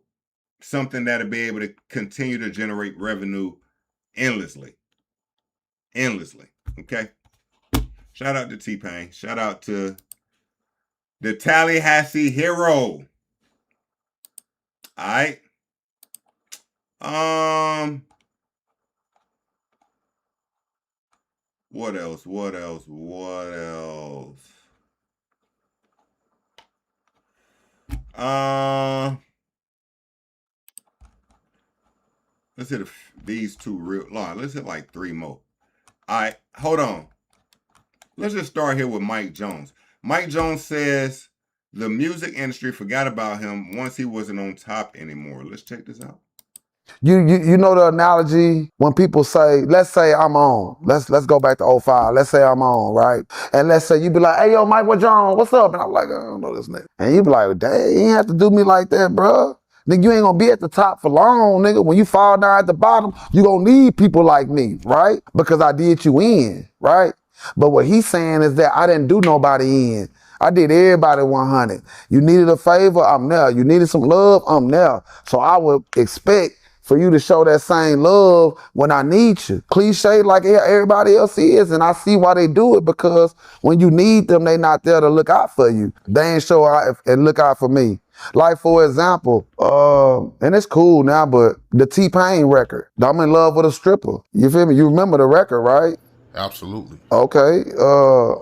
something that'll be able to continue to generate revenue endlessly. Endlessly, okay? Shout out to T-Pain. Shout out to the Tallahassee Hero. All right. What else? Let's hit these two real long. Let's hit like 3 more. All right, hold on. Let's just start here with Mike Jones. Mike Jones says the music industry forgot about him once he wasn't on top anymore. Let's check this out. You know the analogy when people say, let's say I'm on. Let's go back to 05. Let's say I'm on, right? And let's say you be like, hey, yo, Michael Jones, what's up? And I'm like, I don't know this nigga. And you be like, dang, you ain't have to do me like that, bro. Nigga, you ain't gonna be at the top for long, nigga. When you fall down at the bottom, you gonna need people like me, right? Because I did you in, right? But what he's saying is that I didn't do nobody in. I did everybody 100. You needed a favor, I'm there. You needed some love, I'm there. So I would expect for you to show that same love when I need you. Cliche like everybody else is, and I see why they do it, because when you need them, they not there to look out for you. They ain't show out and look out for me. Like, for example, and it's cool now, but the T-Pain record, I'm in love with a stripper. You feel me? You remember the record, right? Absolutely. Okay,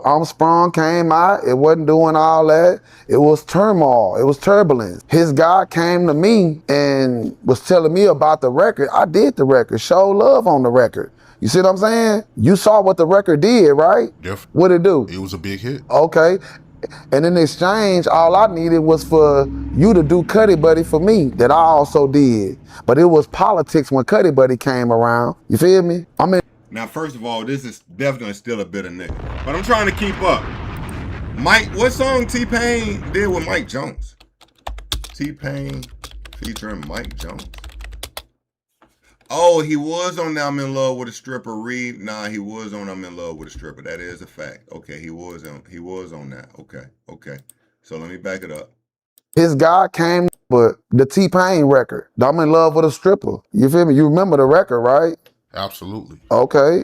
I'm Sprung came out, it wasn't doing all that. It was turmoil, it was turbulence. His guy came to me and was telling me about the record. I did the record, show love on the record. You see what I'm saying? You saw what the record did, right? Definitely. What'd it do? It was a big hit. Okay. And in exchange, all I needed was for you to do Cuddy Buddy for me, that I also did. But it was politics when Cuddy Buddy came around. You feel me? Now, first of all, this is definitely still a bitter nigga. But I'm trying to keep up. Mike, what song T-Pain did with Mike Jones? T-Pain featuring Mike Jones. Oh, he was on I'm in Love with a Stripper. Reed. Nah, he was on I'm in Love with a Stripper. That is a fact. Okay, he was on that. Okay. So let me back it up. His God came with the T-Pain record. I'm in Love with a Stripper. You feel me? You remember the record, right? Absolutely. Okay.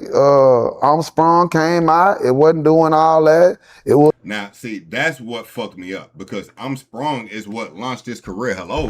I'm Sprung came out. It wasn't doing all that. It was. Now, see, that's what fucked me up because I'm Sprung is what launched his career. Hello.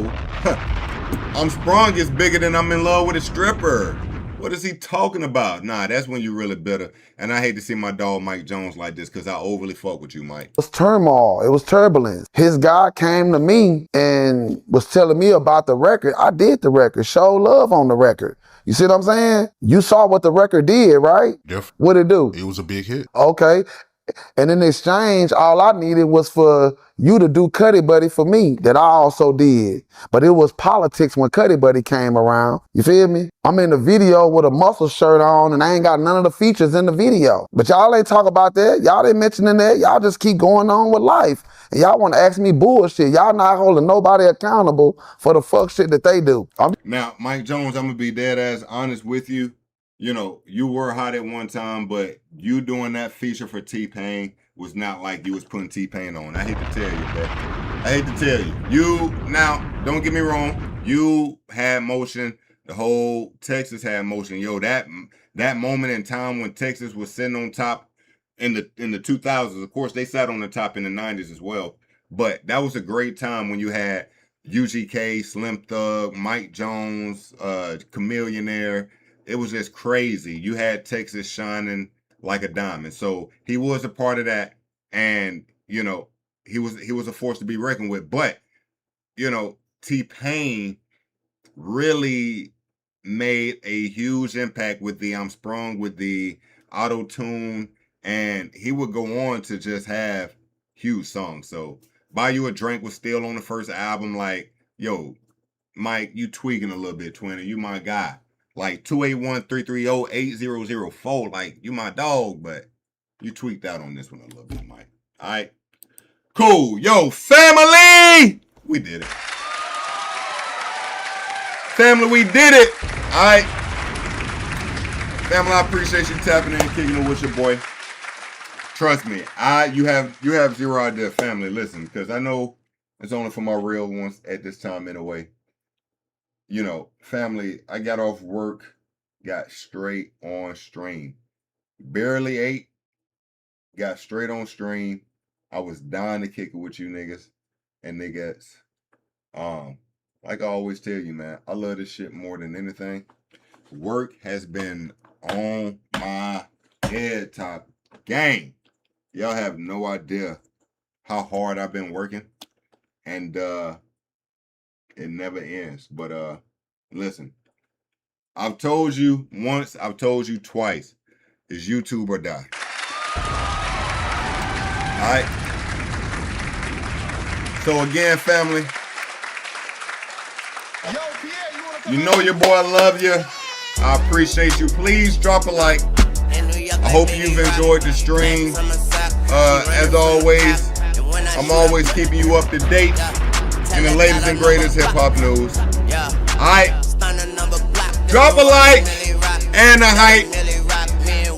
I'm Sprung is bigger than I'm in Love with a Stripper. What is he talking about? Nah, that's when you really bitter. And I hate to see my dog Mike Jones like this because I overly fuck with you, Mike. It was turmoil. It was turbulence. His God came to me and was telling me about the record. I did the record. Show love on the record. You see what I'm saying? You saw what the record did, right? Definitely. What'd it do? It was a big hit. Okay. And in exchange, all I needed was for you to do Cuddy Buddy for me, that I also did. But it was politics when Cuddy Buddy came around. You feel me? I'm in the video with a muscle shirt on and I ain't got none of the features in the video. But y'all ain't talk about that. Y'all ain't mentioning that. Y'all just keep going on with life. And y'all want to ask me bullshit. Y'all not holding nobody accountable for the fuck shit that they do. Now, Mike Jones, I'm going to be dead ass honest with you. You know, you were hot at one time, but you doing that feature for T-Pain was not like you was putting T-Pain on. I hate to tell you, bro. I hate to tell you. You, now, don't get me wrong. You had motion. The whole Texas had motion. Yo, that moment in time when Texas was sitting on top in the 2000s, of course, they sat on the top in the 90s as well. But that was a great time when you had UGK, Slim Thug, Mike Jones, Chameleonaire. It was just crazy. You had Texas shining like a diamond. So he was a part of that. And, you know, he was a force to be reckoned with. But, you know, T-Pain really made a huge impact with the I'm Sprung, with the auto-tune. And he would go on to just have huge songs. So Buy You a Drink was still on the first album. Like, yo, Mike, you tweaking a little bit, Twinner. You my guy. Like 281-330-8004. Like, you my dog, but you tweaked out on this one a little bit, Mike. All right. Cool. Yo, family! We did it. Family, we did it. All right. Family, I appreciate you tapping in and kicking it with your boy. Trust me, you have zero idea, family. Listen, because I know it's only for my real ones at this time anyway. You know, family, I got off work, got straight on stream. Barely ate, got straight on stream. I was dying to kick it with you niggas and niggas. Like I always tell you, man, I love this shit more than anything. Work has been on my head top game. Y'all have no idea how hard I've been working. And it never ends. But listen, I've told you once, I've told you twice. It's YouTube or die. All right. So again, family, you know your boy love you. I appreciate you. Please drop a like. I hope you've enjoyed the stream. As always, I'm always keeping you up to date in the latest and greatest hip-hop news. Alright, drop a like and a hype.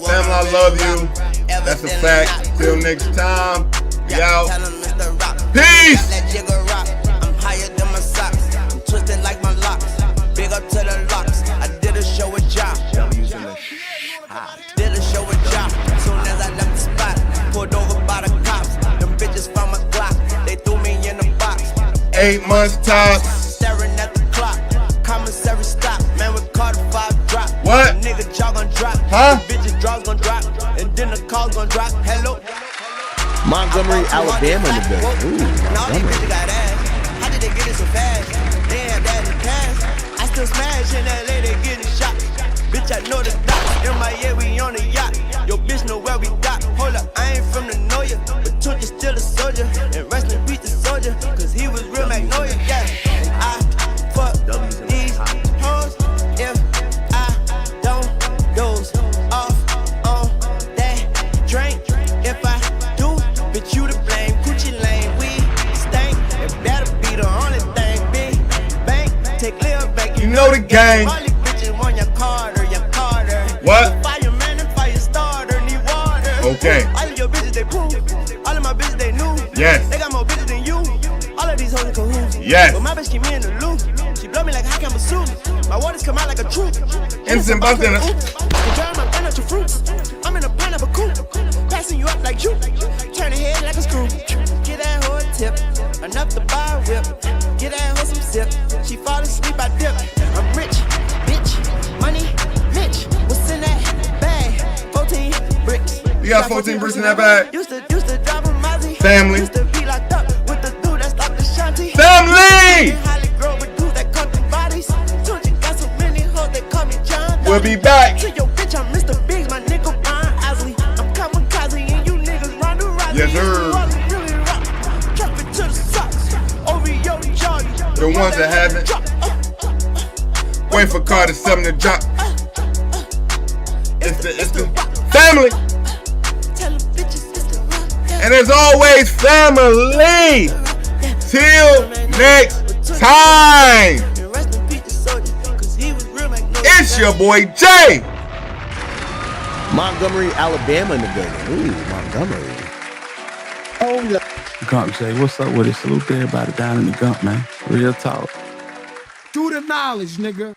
Family, I love you. That's a fact. Till next time, we out. Peace! I'm higher than my socks. I'm twisted like my locks. Big up to the locks. I did a show with Job. Did a show with Job. Soon as I left the spot, pulled over by the cops. Them bitches found my Glock. They threw me in the box. 8 months tops. Staring at the clock. Commissary stop. Man, we caught a 5 drop. What? The nigga jaw gon' drop. Huh? The bitches draws gon' drop. And then the calls gon' drop. Hello. Montgomery, Alabama in the building. Ooh, Montgomery. Got ass. How did they get it so fast? They have that in the past. I still smash in LA, they getting shot. Bitch, I know the dots. In my year, we on a yacht. Yo, bitch, know where we got. Hold up, I ain't from the know ya. But Tunch is still a soldier. And wrestling beat the soldier. Cause he was real Magnolia, yeah. And I fuck these hoes if I don't doze off. know the game. All these bitches want your Carter, your Carter. What? Fireman and fire starter, need water. Okay. All of your bitches, they prove. All of my bitches, they new. Yes. They got more bitches than you. All of these hoes in cahoots. Yes. But my bitch keep me in the loop. She blow me like I can pursue. My waters come out like a troop. Innocent bystander. Enjoy my gun out your fruits. I'm in a pineapple coupe. Passing you up like you. Turn the head like a screw. Get that hoe a tip. Enough to buy a whip. Get that hoe some sip. She fall asleep, I dip. I'm rich, bitch, money, Mitch. What's in that bag? 14 bricks. You got 14 bricks in that bag? Used to drive a Mazzy. Family. Used to be locked up with the dude that stopped the shanty. Family! We'll be back. To your bitch, I'm Mr. Biggs, my nigga Brian Osley. I'm kamikaze and you niggas run the ride. Yes, sir. Really rock. Drop it to the socks. Over your jaw. The ones that haven't. Wait for Carter 7 to drop. It's the family. And as always, family. Till next time. It's your boy Jay. Montgomery, Alabama in the building. Ooh, Montgomery. Oh, yeah. Gump say, what's up with it? Salute to everybody down in the Gump, man. Real talk. Do the knowledge, nigga.